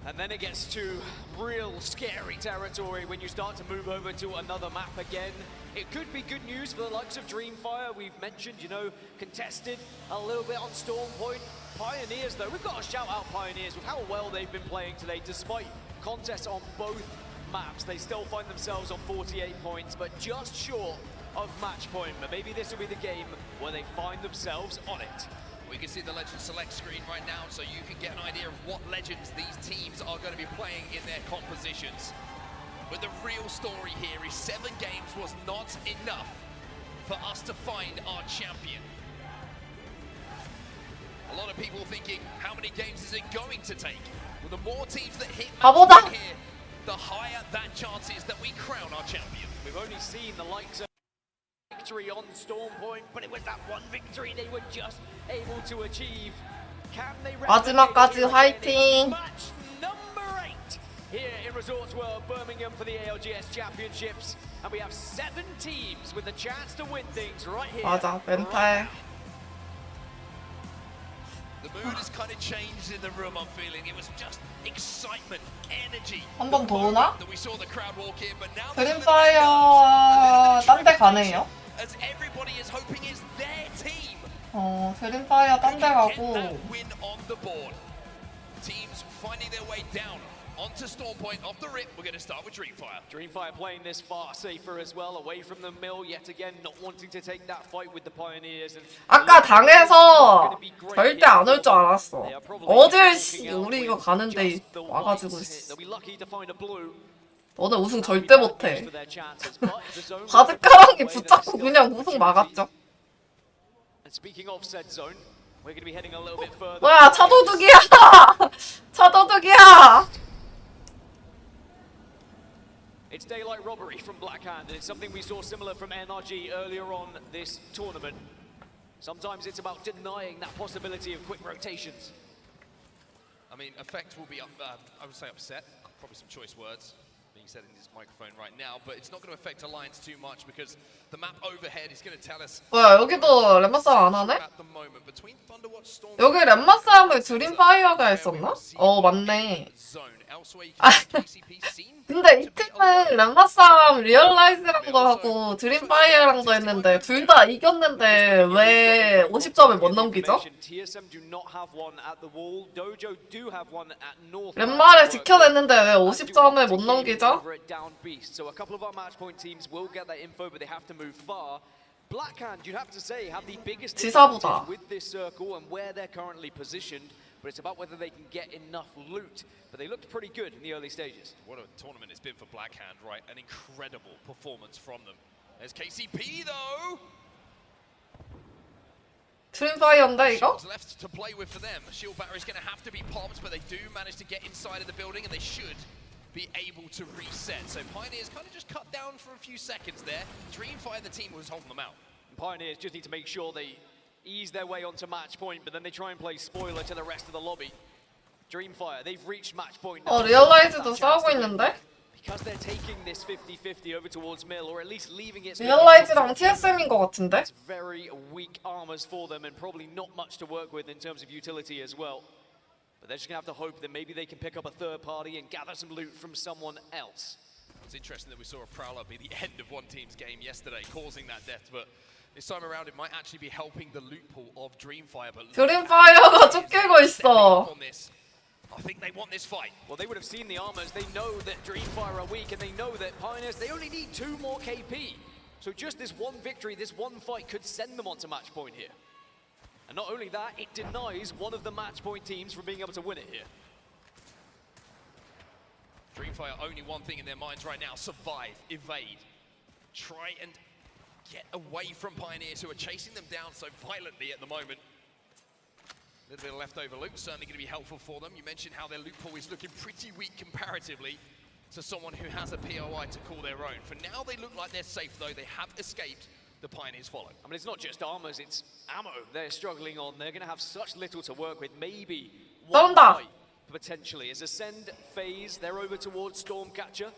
And then it gets to real scary territory when you start to move over to another map again. It could be good news for the likes of Dreamfire. We've mentioned, you know, contested a little bit on Storm Point. Pioneers, though, we've got to shout out Pioneers with how well they've been playing today. Despite contests on both maps, they still find themselves on 48 points, but just short of match point. But maybe this will be the game where they find themselves on it. We can see the Legend Select screen right now, so you can get an idea of what legends these teams are going to be playing in their compositions. But the real story here is 7 games was not enough for us to find our champion. A lot of people thinking, how many games is it going to take? Well, the more teams that hit match point here, the higher that chance is that we crown our champion. We've only seen the likes of victory on Storm Point, but it was that one victory they were just able to achieve. Can they 마지막까지 화이팅! Match number 8 here in Resorts World Birmingham for the ALGS Championships, and we have 7 teams with the chance to win things right here. 맞아, 멘탈. The mood has kind of changed in the room, I'm feeling. It was just excitement, energy. 한 번 더 오나? That we saw the crowd walk in, but now 드림파이어 딴 데 가네요. as everybody is hoping is their team. 드림파이어 딴 데 가고. Get that win on the board. Teams finding their way down onto Storm Point. Off the rip, we're going to start with Dreamfire. Dreamfire playing this far safer as well, away from the mill yet again, not wanting to take that fight with the Pioneers. And 아까 당해서 절대 안 올 줄 알았어. 어딜 우리 이거 가는데 와가지고 너네 우승 절대 못해. 바지가랑이 붙잡고 그냥 우승 막았죠. 뭐야, 차도둑이야! 차도둑이야! It's daylight robbery from Blackhand, and it's something we saw similar from NRG earlier on this tournament. Sometimes it's about denying that possibility of quick rotations. I mean, Effect will be, I would say, upset. Probably some choice words being said in his microphone right now, but it's not going to affect Alliance too much because the map overhead is going to tell us. 뭐야, 여기도 렘마 싸움 안 하네? 여기 렘마 싸움을 드림파이어가 했었나? 맞네. 근데 이 팀은 렘마 싸움 리얼라이즈랑도 하고 드림파이어랑도 했는데 둘 다 이겼는데 왜 50점을 못 넘기죠? 렘마를 지켜냈는데 왜 50점을 못 넘기죠? Blackhand, you'd have to say, have the biggest 지사보다. with this circle and where they're currently positioned, but it's about whether they can get enough loot. But they looked pretty good in the early stages. What a tournament it's been for Blackhand, right? An incredible performance from them. There's KCP though. 드림파이어인데 이거? Left to play with for them. Shield battery is going to have to be popped, but they do manage to get inside of the building, and they should be able to reset. So Pioneers kind of just cut down for a few seconds there. Dreamfire, the team, was holding them out. Pioneers just need to make sure they ease their way onto match point, but then they try and play spoiler to the rest of the lobby. Dreamfire, they've reached match point. 리얼라이즈도 싸우고 있는데? Because they're taking this 50-50 over towards Mill, or at least leaving it. 리얼라이즈랑 TSM인 것 같은데? It's very weak armors for them, and probably not much to work with in terms of utility as well. But they're just gonna have to hope that maybe they can pick up a third party and gather some loot from someone else. It's interesting that we saw a Prowler be the end of one team's game yesterday, causing that death, but this time around it might actually be helping the loot pool of Dreamfire. But 드림파이어가 쫓기고 있어. I think they want this fight. Well, they would have seen the armors. They know that Dreamfire are weak, and they know that Pioneers, they only need 2 more KP. So just this one victory, this one fight could send them onto match point here. And not only that, it denies one of the match point teams from being able to win it here. Dreamfire only one thing in their minds right now: survive, evade, try and get away from Pioneers, who are chasing them down so violently at the moment. A little bit of leftover loot, certainly going to be helpful for them. You mentioned how their loot pool is looking pretty weak comparatively to someone who has a POI to call their own. For now, they look like they're safe, though. They have escaped. The Pioneers follow. I mean, it's not just armors, it's ammo they're struggling on. They're going to have such little to work with. Maybe one fight, potentially. As Ascend phase, they're over towards Stormcatcher.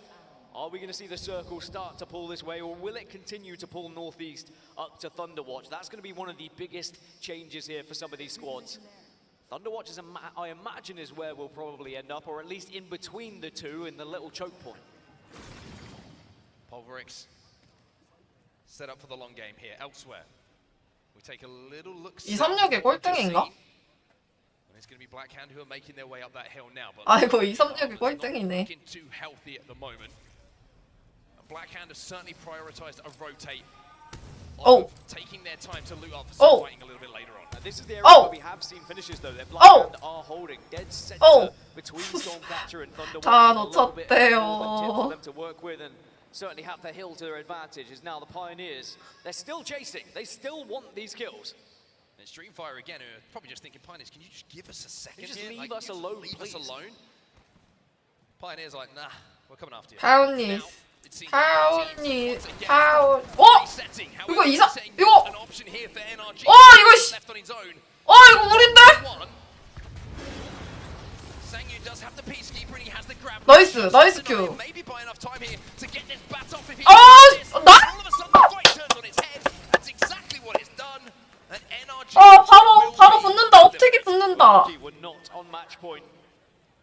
Are we going to see the circle start to pull this way, or will it continue to pull northeast up to Thunderwatch? That's going to be one of the biggest changes here for some of these squads. Thunderwatch, I imagine, is where we'll probably end up, or at least in between the two in the little choke point. Pulverix set up for the long game here. Elsewhere, we take a little look. 236이 꼴등인가? It's going to be Blackhand who are making their way up that hill now. But 아이고 236이 꼴등이네. looking too healthy at the moment. Blackhand has certainly prioritized a rotate. Taking their time to loot up for fighting a little bit later on. Now, this is the area where we have seen finishes though. Their Blackhand are holding dead center between Stormcatcher and Thunderwatch. 다 A little bit of 놓쳤대요. for them to work with, and certainly have the hill to their advantage. Is now the Pioneers. They're still chasing. They still want these kills. And it's Dreamfire again, who are probably just thinking, Pioneers, can you just give us a second? Just here? leave us alone, Leave us alone. Pioneers are like, nah, we're coming after you. 하운니. 하운니. 하운. 이거 이거 씨. 이거 우린데? 나이스, 나이스 큐. 바로 붙는다. 업택이 붙는다.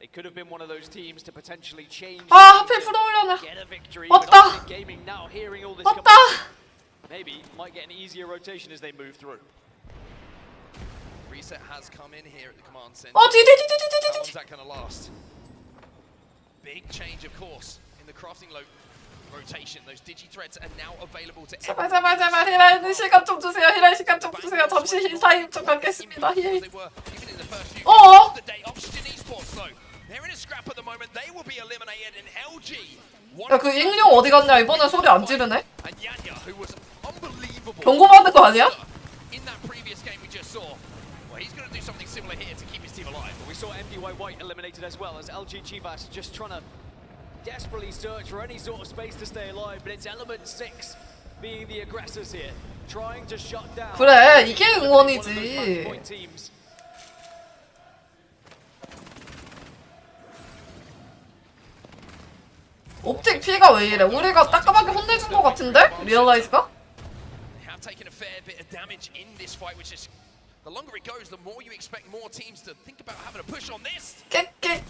They could have been one of those teams to potentially change. 하필 풀어올려네. 왔다. 왔다. Maybe might get an easier rotation as they move through. Reset has come in here at the command center. How long is that going to last? Big change, of course, in the crafting rotation. Those digi-threads are now available to 제발 힐라인 시간 좀 주세요. 힐라인 시간 좀 주세요. 잠시 힐 타임 좀 갖겠습니다. 힐. They're in a scrap at the moment. They will be eliminated in LG. 야, 그 잉룡 어디 갔냐? 이번에 소리 안 지르네. 경고받는 거 아니야? In that previous game we just saw. Well, he's going to do something similar here to keep his team alive. But we saw MDY White eliminated as well, as LG Chivas just trying to desperately search for any sort of space to stay alive, but it's Element 6 being the aggressors here, trying to shut down. 그래, 이게 응원이지. 옵틱 피가 왜 이래? 우리가 따끔하게 혼내준 것 같은데? 리얼라이즈가? Have taken a fair bit of damage in this fight, which is the longer it goes, the more you expect more teams to think about having a push on this. 깨깨.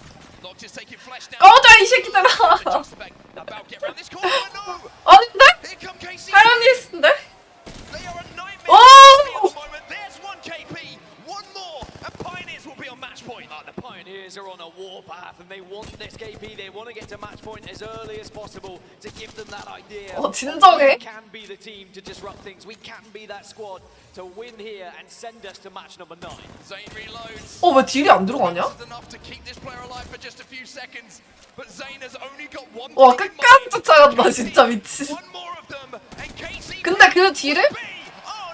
Lock just taking flash down. 꺼져 이 새끼들아. About get around this corner. No. 아닌데? Here come KC. 하이언니스인데? They are a nightmare. 오! There's one KP. One more, and Pioneers will be on match point. The Pioneers are on a warpath, and they want this KP. They want to get to match point as early as possible to give them that idea. 진정해? We can be the team to disrupt things. We can be that squad to win here and send us to match number 9. Zane reloads. 왜 딜이 안 들어가냐? Enough to keep this player alive for just a few seconds, but Zane has only got one. 와 끝까지 쫓아간다 진짜 미친. 근데 그 딜을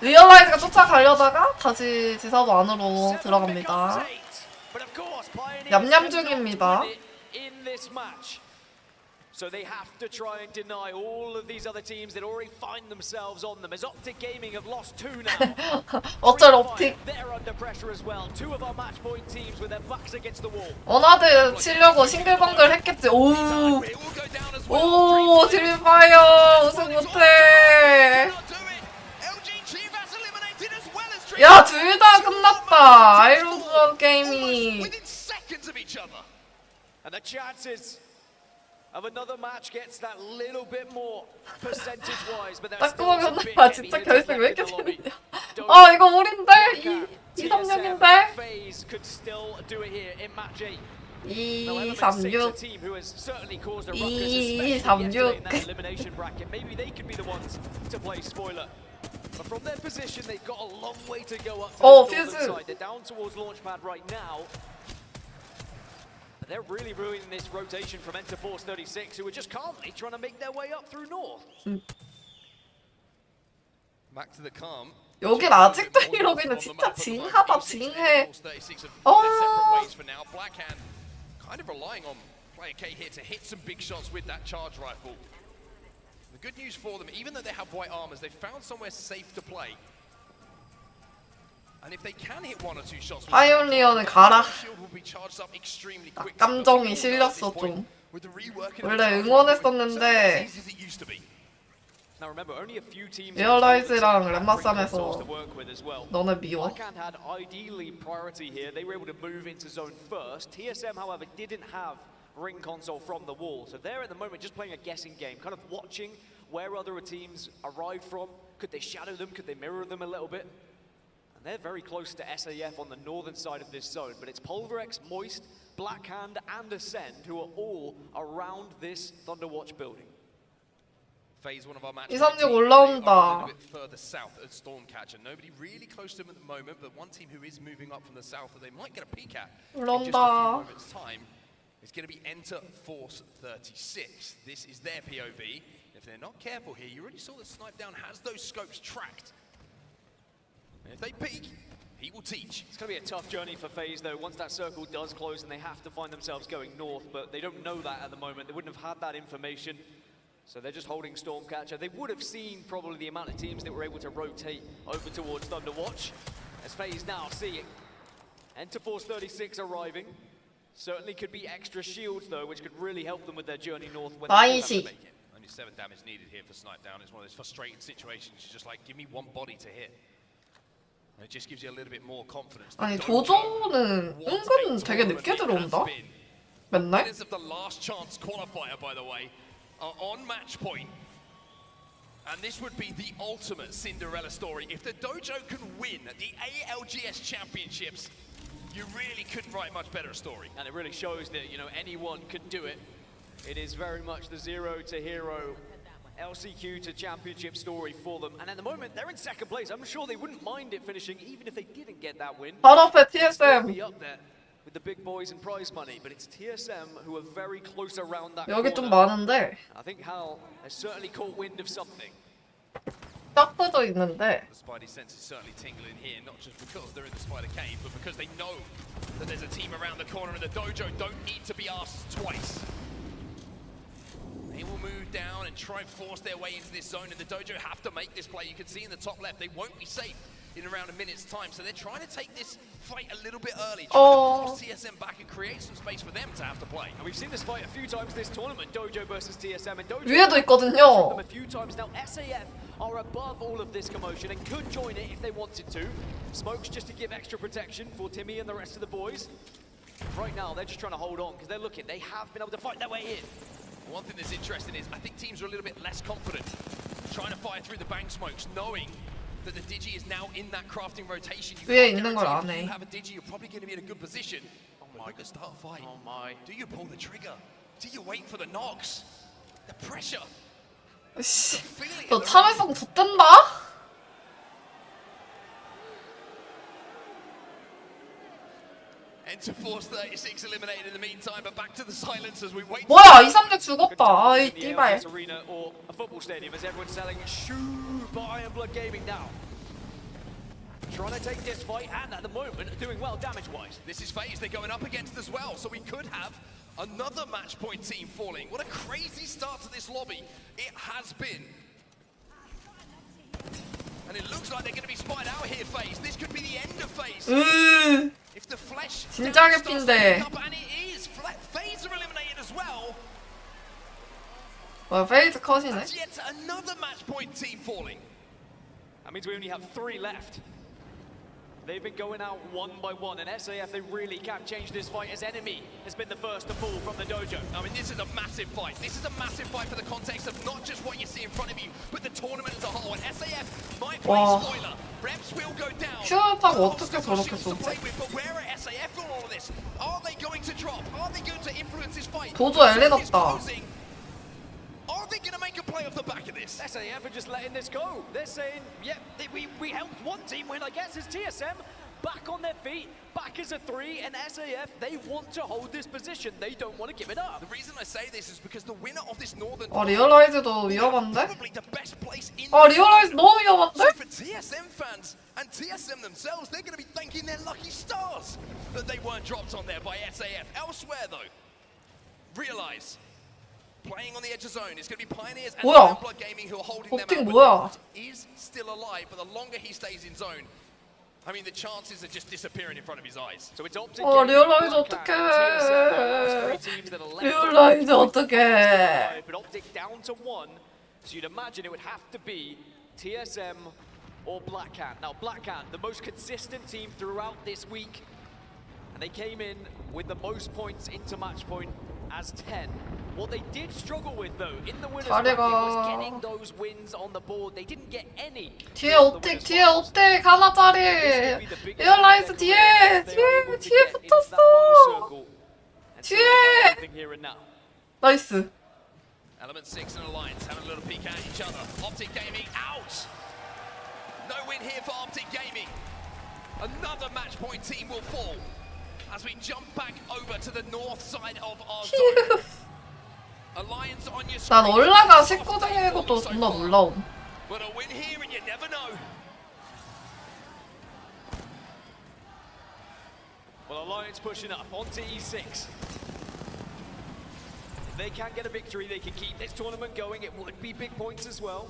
리얼라이즈가 쫓아가려다가 다시 지사부 안으로 들어갑니다. 냠냠 중입니다. So they have to try and deny all of these other teams that already find themselves on them. As Optic Gaming have lost 2 now. 어쩔 옵틱. They're under pressure as well. 2 of our match point teams with their backs against the wall. 원하드 치려고 싱글벙글 했겠지. 오 드림파이어 우승 못해. 야, 둘 다 끝났다. 아이론즈 게임이. And the chances of another match gets that little bit more percentage-wise, but there's still a bit 나 진짜 결승 왜 이렇게 재밌냐. 아, 이거 우린데? 2-3-6인데? FaZe could still do it here in match 8. 2-3-6. 2-3-6. Elimination bracket. Maybe they could be the ones to play spoiler. But from their position, they've got a long way to go up to the northern side. They're down towards launchpad right now. But they're really ruining this rotation from Enter Force 36, who are just calmly trying to make their way up through north. Back to the calm. 여긴 아직도 이러기는 진짜 징하다 징해. Kind of relying on player K here to hit some big shots with that charge rifle. The good news for them, even though they have white armors, they've found somewhere safe to play. And if they can hit 1 or 2 shots, 파이오니어는 가라. shield will be charged up extremely quickly. 감정이 실렸어 좀. 원래 응원했었는데 Now remember, only a few teams 리얼라이즈랑 렘마쌈에서 너네 미워. Blackhand had ideally priority here. They were able to move into zone first. TSM, however, didn't have ring console from the wall. So they're at the moment just playing a guessing game, kind of watching where other teams arrived from. Could they shadow them? Could they mirror them a little bit? And they're very close to SAF on the northern side of this zone. But it's Pulverex, Moist, Blackhand, and Ascend who are all around this Thunderwatch building. FaZe, one of our match 2-3-6 올라온다. a bit further south at Stormcatcher. Nobody really close to them at the moment, but one team who is moving up from the south that they might get a peek at in just a few 올라온다. moments' time is going to be Enter Force 36. This is their POV. If they're not careful here, you already saw that Snipe Down has those scopes tracked. And if they peek, he will teach. It's going to be a tough journey for FaZe though, once that circle does close and they have to find themselves going north, but they don't know that at the moment. They wouldn't have had that information. So they're just holding Stormcatcher. They would have seen probably the amount of teams that were able to rotate over towards Thunderwatch. As FaZe now seeing Enter Force 36 arriving. Certainly could be extra shields though, which could really help them with their journey north. When 나이시. Only 7 damage needed here for Snipe Down. It's one of those frustrating situations. You're just like, give me 1 body to hit. And it just gives you a little bit more confidence. 아니 도저는 은근 되게 늦게 들어온다. 맨날. Winners of the last chance qualifier, by the way, are on match point. And this would be the ultimate Cinderella story. If the dojo can win the ALGS championships, you really couldn't write much better a story. And it really shows that, you know, anyone could do it. It is very much the 0 to hero, LCQ to championship story for them. And at the moment, they're in second place. I'm sure they wouldn't mind it finishing, even if they didn't get that win. 바로 앞에 TSM. Be up there with the big boys and prize money, but it's TSM who are very close around that 여기 좀 corner. 많은데. I think Hal has certainly caught wind of something. 딱 퍼져 있는데. The Spidey sense is certainly tingling here, not just because they're in the Spider Cave, but because they know that there's a team around the corner and the dojo don't need to be asked twice. They will move down and try and force their way into this zone, and the dojo have to make this play. You can see in the top left, they won't be safe in around a minute's time, so they're trying to take this fight a little bit early, trying to force TSM back and create some space for them to have to play. And we've seen this fight a few times this tournament, dojo versus TSM, and dojo 위에도 있거든요. them a few times now. SAF are above all of this commotion and could join it if they wanted to. Smokes just to give extra protection for Timmy and the rest of the boys. Right now, they're just trying to hold on because they're looking. They have been able to fight their way in. One thing that's interesting is I think teams are a little bit less confident trying to fire through the bank smokes, knowing that the Digi is now in that crafting rotation. You 위에 can't 있는 걸 guarantee 안 if you 해. have a Digi, you're probably going to be in a good position. Oh my, look at start a fight. Oh my. Do you pull the trigger? Do you wait for the knocks? The pressure. 씨, 너 참을성 좆된다? Enter Force 36 eliminated in the meantime, but back to the silence as we wait. 뭐야 2-3-6 죽었다. 아이 In the 띠발. Algs arena or a football stadium as everyone's selling shoe by Iron Blood Gaming now. Trying to take this fight and at the moment doing well damage-wise. This is FaZe they're going up against as well, so we could have Another match point team falling. What a crazy start to this lobby it has been. And it looks like they're going to be spied out here, FaZe. This could be the end of FaZe. If the flesh 진짜 starts to pick 개핀데. up, and it is. FaZe are eliminated as well. 와, 페이즈 컷이네. That's yet another match point team falling. That means we only have 3 left. They've been going out one by one, and SAF, they really can't change this fight as enemy has been the first to fall from the dojo. I mean, this is a massive fight. This is a massive fight for the context of not just what you see in front of you, but the tournament as a whole. And SAF might play spoiler. Reps will go down. 큐타고 어떻게 저렇게 쏘지? But where are SAF on all of this? Are they going to drop? Are they going to influence this fight? 도저 엘리 났다. Are they going to make a play off the back of this? SAF are just letting this go. They're saying, yeah, we helped one team win, I guess, as TSM back on their feet, back as a 3, and SAF, they want to hold this position. They don't want to give it up. The reason I say this is because the winner of this northern 리얼라이즈도 위험한데? probably the best place in 리얼라이즈 너무 위험한데? So for TSM fans and TSM themselves, they're going to be thanking their lucky stars that they weren't dropped on there by SAF. Elsewhere though, realize playing on the edge of zone, it's going to be Pioneers and Blood Gaming who are holding them out. 뭐야? Is still alive, but the longer he stays in zone, I mean, the chances are just disappearing in front of his eyes. So it's optic. 리얼라이즈 어떡해. 리얼라이즈 어떡해. But optic down to 1, so you'd imagine it would have to be TSM or Blackhand. Now Blackhand, the most consistent team throughout this week, and they came in with the most points into match point as 10. What they did struggle with though in the winners bracket was getting those wins on the board. They didn't get any. 뒤에 옵틱 하나짜리. 리얼라이즈 뒤에 붙었어. 뒤에. 나이스. Element 6 and Alliance having a little peek at each other. Optic Gaming out. No win here for Optic Gaming. Another match point team will fall as we jump back over to the north side of our zone. Alliance on your screen. 난 올라가 19등 인 것도 존나 놀라움. But a win here and you never know. Well, Alliance pushing up onto E6. If they can get a victory, they can keep this tournament going. It would be big points as well.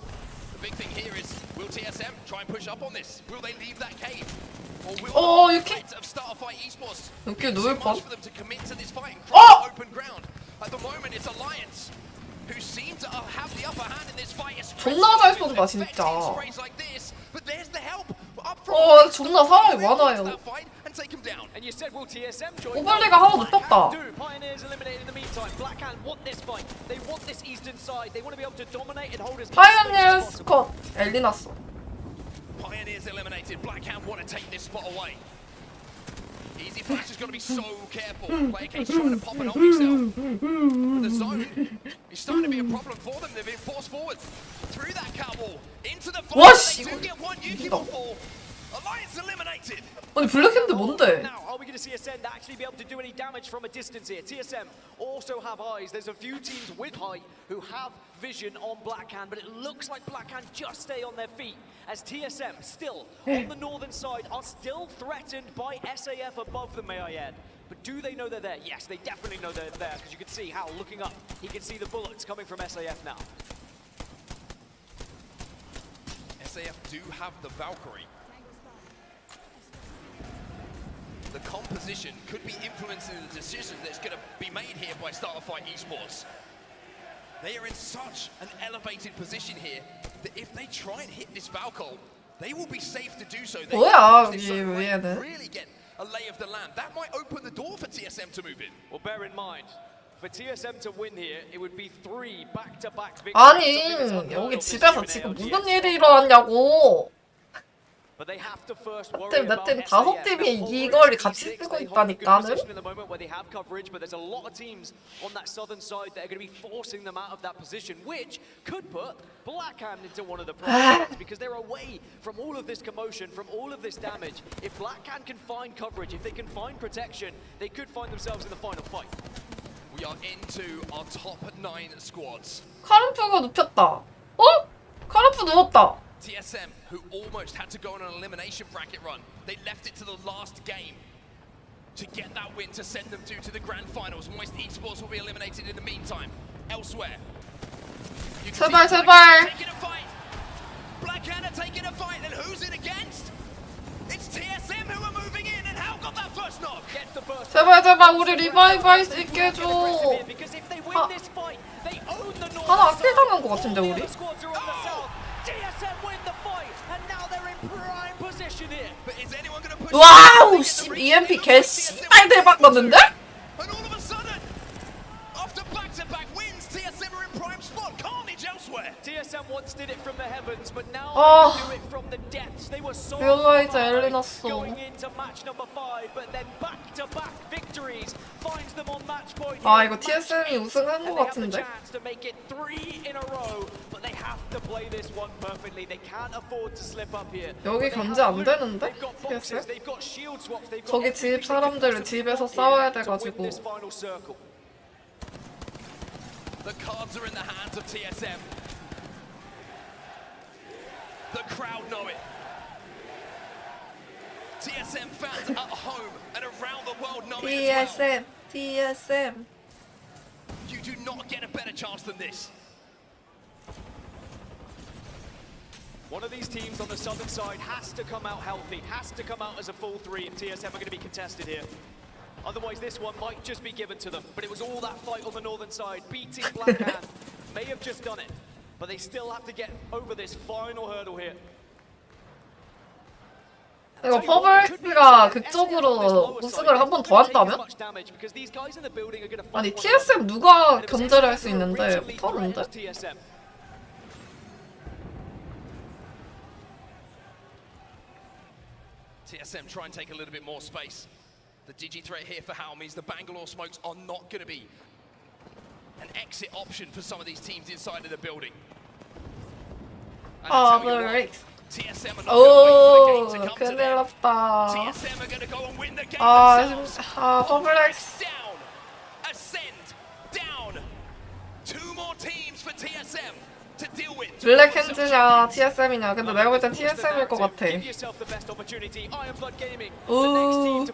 The big thing here is, will TSM try and push up on this? Will they leave that cave? Or will the threat of Starfight Esports 이렇게 too 누울 much 뻔. for them to commit to this fight and cross open ground? At the moment, it's Alliance who seem to have the upper hand in this fight. 존나 잘 쏜다 진짜. Sprays like this, but there's the help up front. 존나 사람이 많아요. And take him down. And you said, will TSM join? 오발리가 하나 눕혔다. Pioneers eliminated in the meantime. Blackhand want this fight. They want this eastern side. They want to be able to dominate and hold as much space 파이오니어 as possible. 스컷 엘리 났어. Pioneers eliminated. Blackhand want to take this spot away. Easy Flash is going to be so careful. Player K's trying to pop it on himself. The zone is starting to be a problem for them. They've been forced forward through that cat wall into the fight. They do get one Yuki fall. Alliance eliminated. 아니 블랙핸드 뭔데? Now, are we going to see Ascend actually be able to do any damage from a distance here? TSM also have eyes. There's a few teams with height who have vision on Blackhand, but it looks like Blackhand just stay on their feet as TSM still on the northern side are still threatened by SAF above them, may I add. But do they know they're there? Yes, they definitely know they're there because you can see how, looking up, he can see the bullets coming from SAF now. SAF do have the Valkyrie. The composition could be influencing the decision that's going to be made here by Starfight Esports. They are in such an elevated position here that if they try and hit this Valkyrie, they will be safe to do so. They can really get a lay of the land. That might open the door for TSM to move in. Well, bear in mind, for TSM to win here, it would be 3 back-to-back victories. 아니 여기 집에서 지금 무슨 일이 일어났냐고. But they have to first worry 팀, 내 about 팀 다섯 팀이 이걸 같이 쓰고 있다니까는. in the moment where they have coverage, but there's a lot of teams on that southern side that are going to be forcing them out of that position, which could put Blackhand into one of the problems because they're away from all of this commotion, from all of this damage. If Blackhand can find coverage, if they can find protection, they could find themselves in the final fight. We are into our top 9 squads. 카르프가 눕혔다. 카르프 누웠다. TSM, who almost had to go on an elimination bracket run. They left it to the last game to get that win to send them through to the grand finals. Moist Esports will be eliminated in the meantime. Elsewhere. 제발 제발. Black Anna taking a fight, and who's it against? It's TSM who are moving in, and Hal got that first knock. Gets the first. 제발 제발 우리 리바이브 할 수 있게 해줘. 하나 악필 당한 것 같은데 우리? 와우 씨 EMP 개 씨발 대박 났는데? And all of a sudden, after back-to-back wins, TSM are in prime spot. Carnage elsewhere. TSM once did it from the heavens, but now Oh. they can do it from the depths. They were so realize far 엘리 away 났어. going into match number 5, but then back-to-back victories finds them on match point. 아 here. 이거 TSM이 우승한 것 And they have the 같은데? chance to make it 3 in a row, but they have to play this one perfectly. They can't afford to slip up here. 여기 견제 안 되는데? They've got boxes, TSM? they've got shield swaps, they've got 저기 집 사람들을 집에서 싸워야 돼가지고. this final circle. The cards are in the hands of TSM. The crowd know it. TSM fans at home and around the world know it as well. TSM. You do not get a better chance than this. One of these teams on the southern side has to come out healthy, has to come out as a full 3 if TSM are going to be contested here. Otherwise, this one might just be given to them. But it was all that fight on the northern side. Beating Black Hand may have just done it, but they still have to get over this final hurdle here. 이거 퍼블엑스가 극적으로 우승을 한 번 더 한다면? 아니 TSM 누가 견제를 할 수 있는데 못하는데? TSM try and take a little bit more space. The digi threat here for Hal means the Bangalore smokes are not going to be an exit option for some of these teams inside of the building. And I tell you what, TSM are not going to wait for the game to come to 큰일 them. 났다. TSM are going to go and win the game 아, themselves. 퍼블엑스. Down, ascend, down. 2 more teams for TSM to deal with. 블랙 핸즈냐 TSM이냐? 근데 내가 볼 땐 TSM일 것 같아. 우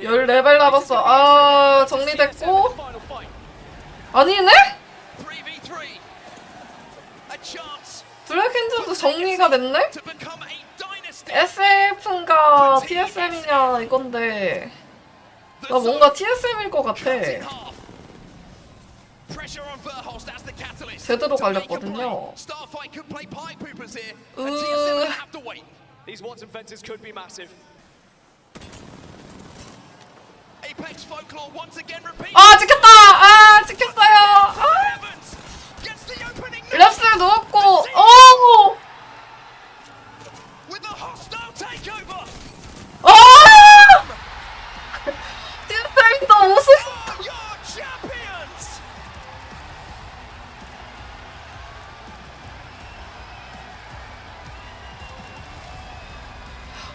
10레벨 남았어. 아 정리됐고 아니네? 블랙 핸즈도 정리가 됐네? SF인가 TSM이냐 이건데 나 뭔가 TSM일 것 같아. 제대로 갈렸거든요. These Watson fences could be massive. Apex Folklore once again repeats. 아 찍혔다! 아 찍혔어요! 아! 랩스 누웠고 오! With a hostile takeover. 아! TSM이 또 우승!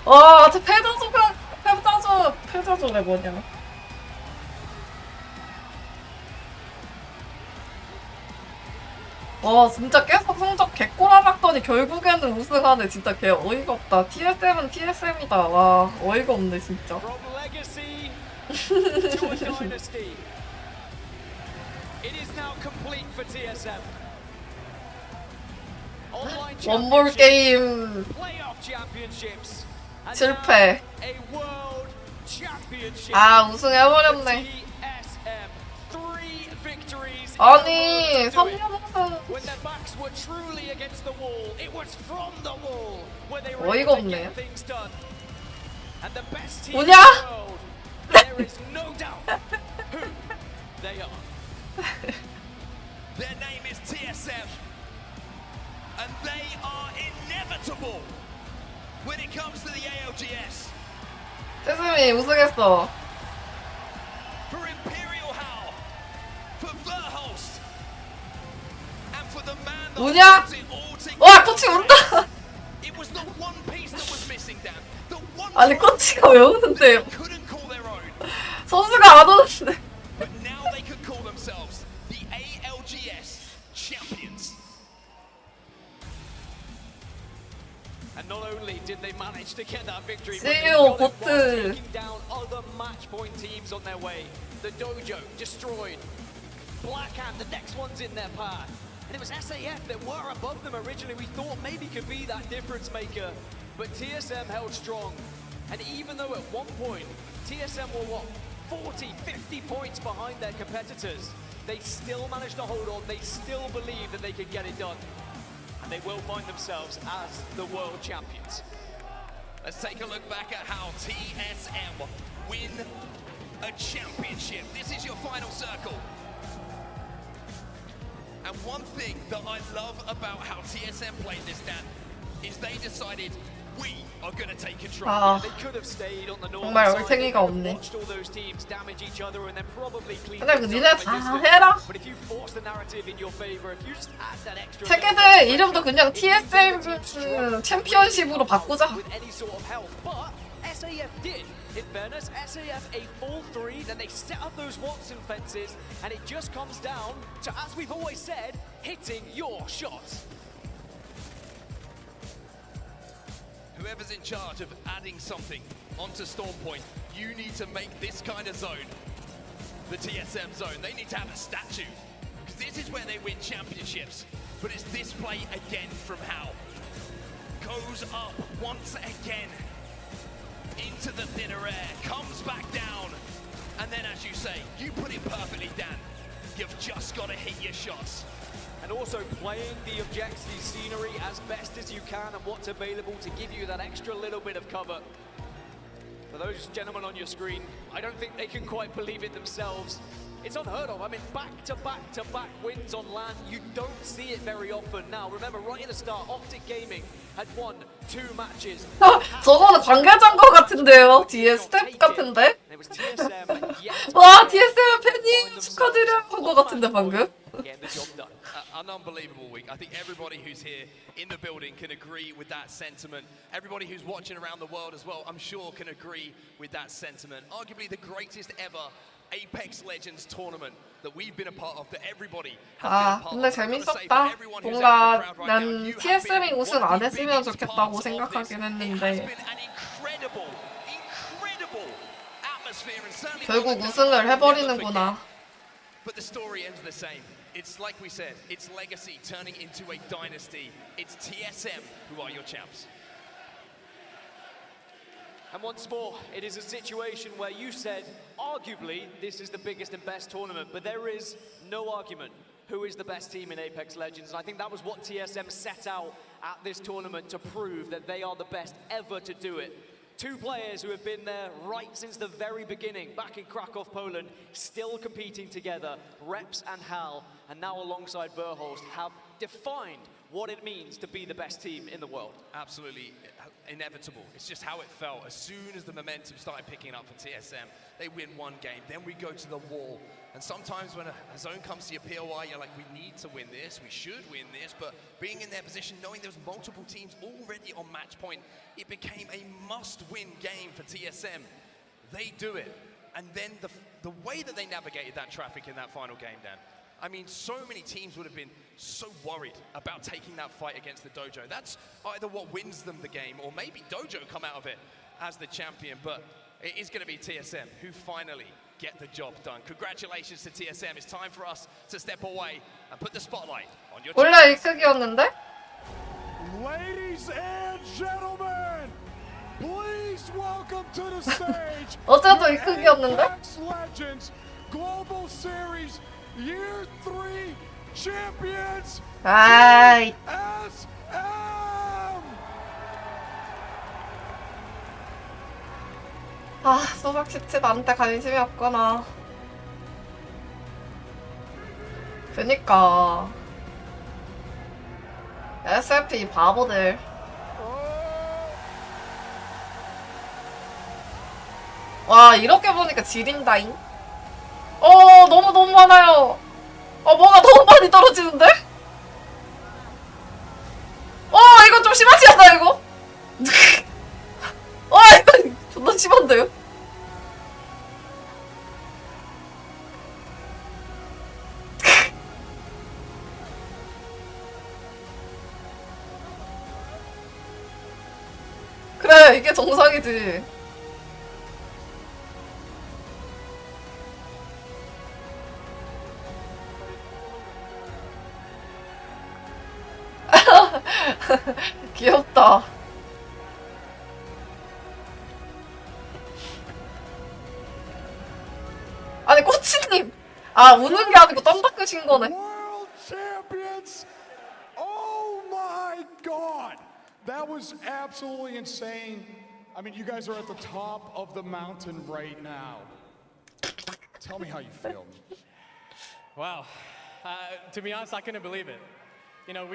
와, 저 패자조래 뭐냐? 와, 진짜 계속 성적 개꼬라박더니 결국에는 우승하네. 진짜 개 어이가 없다. TSM은 TSM이다. 와, 어이가 없네 진짜. 원몰 게임 실패. 아 우승해버렸네. 아니 3년 어이가 없네. 뭐냐? Their name is TSM, and they are inevitable when it comes to the ALGS. 세스미 우승했어. For Imperial Hal, for Verhulst, and for the man that 뭐냐? holds it all together. 와 코치 운다. It was the one piece that was missing, Dan. The one 아니 코치가 왜 우는데? couldn't call their own. 선수가 안 오는데. But now they could call themselves the ALGS champions. And not only did they manage to get that victory, but See they you, got it while 보트. taking down other match point teams on their way. The Dojo destroyed. Blackhand, the next one's in their path. And it was SAF that were above them originally. We thought maybe could be that difference maker. But TSM held strong. And even though at one point, TSM were 40, 50 points behind their competitors, they still managed to hold on. They still believe that they could get it done. And they will find themselves as the world champions. Let's take a look back at how TSM win a championship. This is your final circle. And one thing that I love about how TSM played this, Dan, is they decided we are going to take control. 아, They could have stayed on the north 정말 side. They 얼탱이가 could have 없네. watched all those teams damage each other and then probably clean 근데 그 things 니네 up 다 against them. 해라. But if you force the narrative in your favor, if you just add that extra 세계대 이름도 그냥 TSM 챔피언십으로 바꾸자. with any sort of help, but SAF did. In fairness, SAF a full 3, then they set up those Watson fences, and it just comes down to, as we've always said, hitting your shots. Whoever's in charge of adding something onto Storm Point, you need to make this kind of zone the TSM zone. They need to have a statue, because this is where they win championships. But it's this play again from Hal. Goes up once again into the thinner air, comes back down, and then as you say, you put it perfectly, Dan. You've just got to hit your shots. And also playing the objectivity scenery as best as you can and what's available to give you that extra little bit of cover. For those gentlemen on your screen, I don't think they can quite believe it themselves. It's unheard of. I mean, back-to-back-to-back wins on LAN. You don't see it very often. Now, remember, right at the start, Optic Gaming had won 2 matches. 저거는 관계자인 것 같은데요. 뒤에 스텝 같은데? And it was TSM yet 와, TSM 팬님 축하드려요 한 것 같은데 방금? getting the job done. An unbelievable week. I think everybody who's here in the building can agree with that sentiment. Everybody who's watching around the world as well, I'm sure, can agree with that sentiment. Arguably the greatest ever Apex Legends tournament that we've been a part of, that everybody has 아, been a part 근데 of. I've got to say, for 재밌었다. everyone who's 뭔가 out in the crowd right now, 난 you have TSM이 been 우승 one of 안 the 했으면 biggest 좋겠다고 parts of this. 생각하긴 It has 했는데 been an incredible atmosphere, and certainly 결국 one that 우승을 I'll never 해버리는구나. forget. But the story ends the same. It's like we said, it's legacy turning into a dynasty. It's TSM who are your champs. And once more, it is a situation where you said, arguably, this is the biggest and best tournament, but there is no argument who is the best team in Apex Legends. And I think that was what TSM set out at this tournament to prove, that they are the best ever to do it. 2 players who have been there right since the very beginning, back in Krakow, Poland, still competing together, Reps and Hal, and now alongside Verholst, have defined what it means to be the best team in the world. Absolutely inevitable. It's just how it felt. As soon as the momentum started picking up for TSM, they win one game, then we go to the wall. And sometimes when a zone comes to your POI, you're like, we need to win this, we should win this, but being in their position, knowing there was multiple teams already on match point, it became a must-win game for TSM. They do it. And then the way that they navigated that traffic in that final game, Dan, I mean, so many teams would have been so worried about taking that fight against the Dojo. That's either what wins them the game, or maybe Dojo come out of it as the champion, but it is going to be TSM who finally get the job done. Congratulations to TSM. It's time for us to step away and put the spotlight on your 원래 이 크기였는데? Ladies and gentlemen, please welcome to the stage 어제도 이 크기였는데? Apex Legends Global Series Year 3 Champions 아이. TSM! 아, 소박시치 나한테 관심이 없구나. 그니까 SFP 바보들. 와, 이렇게 보니까 지린다잉. 너무 많아요. 뭐가 너무 많이 떨어지는데? 이거 좀 심하지 않나 이거? 이거 존나 심한데요? 그래 이게 정상이지. 귀엽다. 아니 꼬치님, 아 우는 게 아니고 땀 닦으신 거네. World champions! Oh my god! That was absolutely insane. I mean, you guys are at the top of the mountain right now. Tell me how you feel. Wow. To be honest, I couldn't believe it. You know,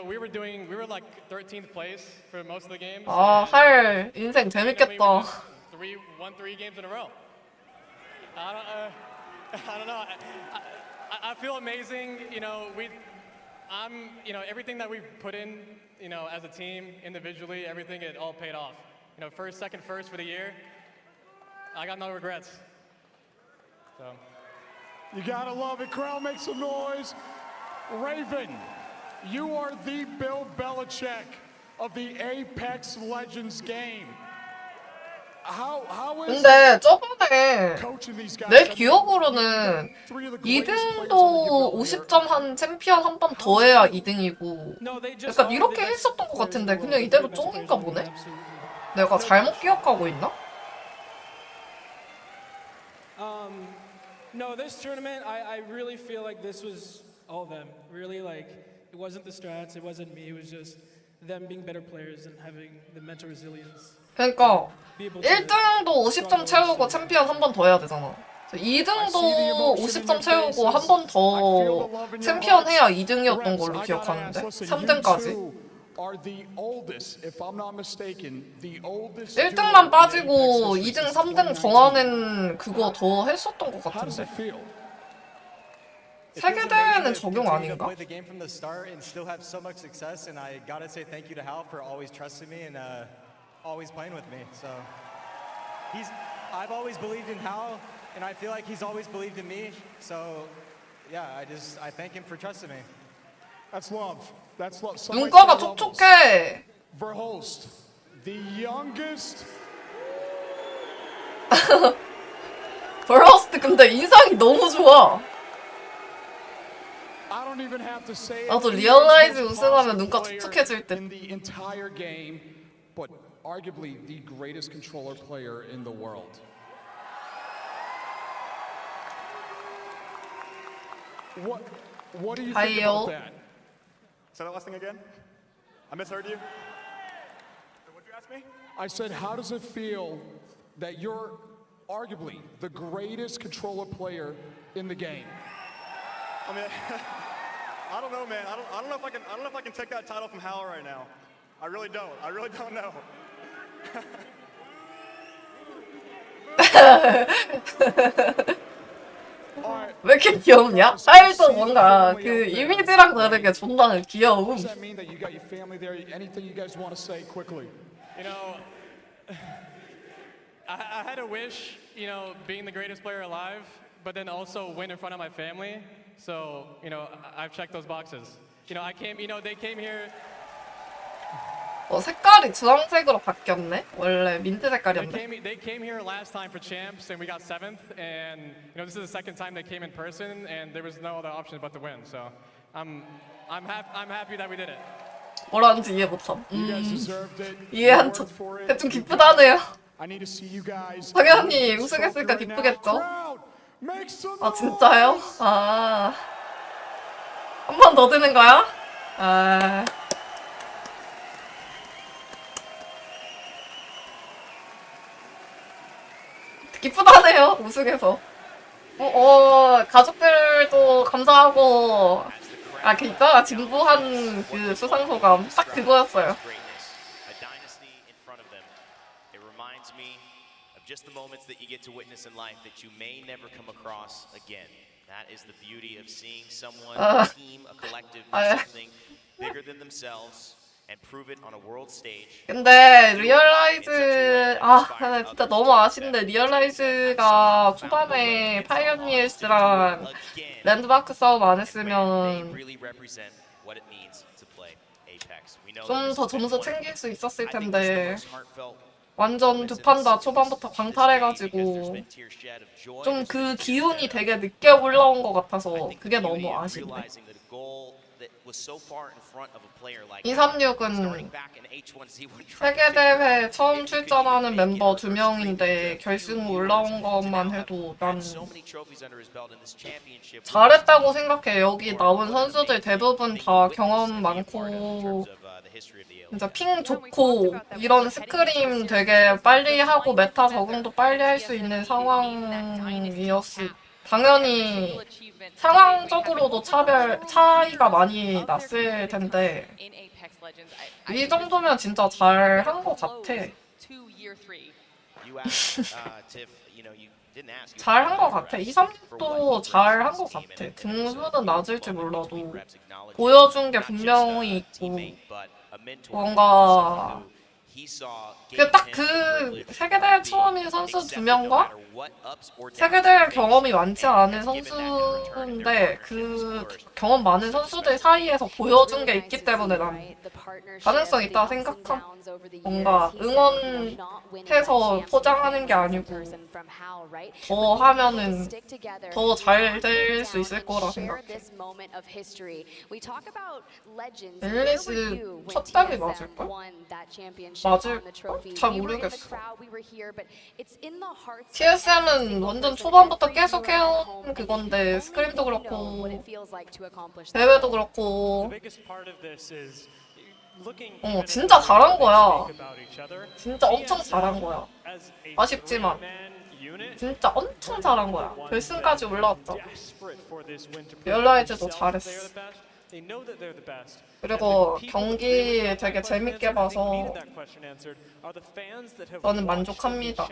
we were like 13th place for most of the games. 아, 할 인생 재밌겠다. Won three games in a row. I don't know. I feel amazing. You know, everything that we've put in, you know, as a team, individually, everything, it all paid off. You know, second first for the year. I got no regrets. So. You gotta love it. Crowd, make some noise. Raven, you are the Bill Belichick of the Apex Legends game. How is 근데 저번에 coaching these guys? 내 기억으로는 2등도 50점 한 챔피언 한 번 더 해야 2등이고 약간 이렇게 했었던 것 같은데 그냥 이대로 쫑인가 보네? 내가 잘못 기억하고 있나? No, this tournament, I really feel like this was all them. Really, like, it wasn't the strats, it wasn't me, it was just them being better players and having the mental resilience. 그러니까 1등도 50점 채우고 챔피언 한 번 더 해야 되잖아. 2등도 50점 채우고 한 번 더 챔피언 해야 2등이었던 걸로 기억하는데 3등까지. 1등만 빠지고 2등, 3등 정하는 그거 더 했었던 것 같은데. 세계대회는 적용 아닌가? Play the game from the start and still have so much success, and I gotta say thank you to Hal for always trusting me and always playing with me. So I've always believed in Hal, and I feel like he's always believed in me. So yeah, I thank him for trusting me. That's love. That's love. 눈가가 촉촉해. Verhulst, the youngest. 버러스트 근데 인상이 너무 좋아. I don't even have to say it. 나도 리얼라이즈 우승하면 눈가 촉촉해질 듯. In the entire game, but arguably the greatest controller player in the world. What do you think about that? Say that last thing again. I misheard you. What did you ask me? I said, how does it feel that you're arguably the greatest controller player in the game? I mean, I don't know, man. I don't know if I can take that title from Hal right now. I really don't. I really don't know. 왜 이렇게 귀엽냐? 하일도 뭔가 그 이미지랑 다르게 존나 귀여움. Does that mean that you got your family there? Anything you guys want to say quickly? You know, I had a wish, you know, being the greatest player alive, but then also win in front of my family. So, you know, I've checked those boxes. You know, they came here. 색깔이 주황색으로 바뀌었네. 원래 민트 색깔이었네. They came here last time for champs, and we got 7th. And you know, this is the second time they came in person, and there was no other option but to win. So, I'm happy that we did it. 뭐라는지 이해 못함. 이해한 척. 좀 기쁘다네요. 당연히 우승했으니까 기쁘겠죠. 아 진짜요? 아. 한 번 더 드는 거야? 아. 기쁘다네요 우승해서. 가족들도 감사하고 아 그 있잖아 진부한 그 수상 소감 딱 그거였어요. Just the moments that you get to witness in life that you may never come across again. That is the beauty of seeing someone, a team, a collective, do something bigger than themselves and prove it on a world stage. 근데 리얼라이즈 진짜 너무 아쉽네. 리얼라이즈가 초반에 파이어니어스랑 랜드마크 싸움 안 했으면 좀 더 점수 챙길 수 있었을 텐데 완전 두 판 다 초반부터 광탈해가지고 좀 그 기운이 되게 늦게 올라온 것 같아서 그게 너무 아쉽네. 236은 세계대회 처음 출전하는 멤버 2명인데 결승 올라온 것만 해도 난 잘했다고 생각해. 여기 나온 선수들 대부분 다 경험 많고 진짜 핑 좋고 이런 스크림 되게 빨리 하고 메타 적응도 빨리 할 수 있는 상황이었을 당연히 상황적으로도 차이가 많이 났을 텐데 이 정도면 진짜 잘 한 것 같아. 잘 한 것 같아. 236도 잘 한 것 같아. 등수는 낮을지 몰라도 보여준 게 분명히 있고 뭔가 그 세계대회 처음인 선수 2명과 세계대회 경험이 많지 않은 선수인데 그 경험 많은 선수들 사이에서 보여준 게 있기 때문에 난 가능성 있다고 생각함. 뭔가 응원해서 포장하는 게 아니고 더 하면은 더 잘 될 수 있을 거라 생각해. 앨리스 첫 답이 맞을걸? 맞을걸? 잘 모르겠어. TSM은 완전 초반부터 계속 해온 그건데 스크림도 그렇고 대회도 그렇고 진짜 잘한 거야. 진짜 엄청 잘한 거야. 아쉽지만 진짜 엄청 잘한 거야. 결승까지 올라왔죠. 리얼라이즈도 잘했어. 그리고 경기 되게 재밌게 봐서 저는 만족합니다.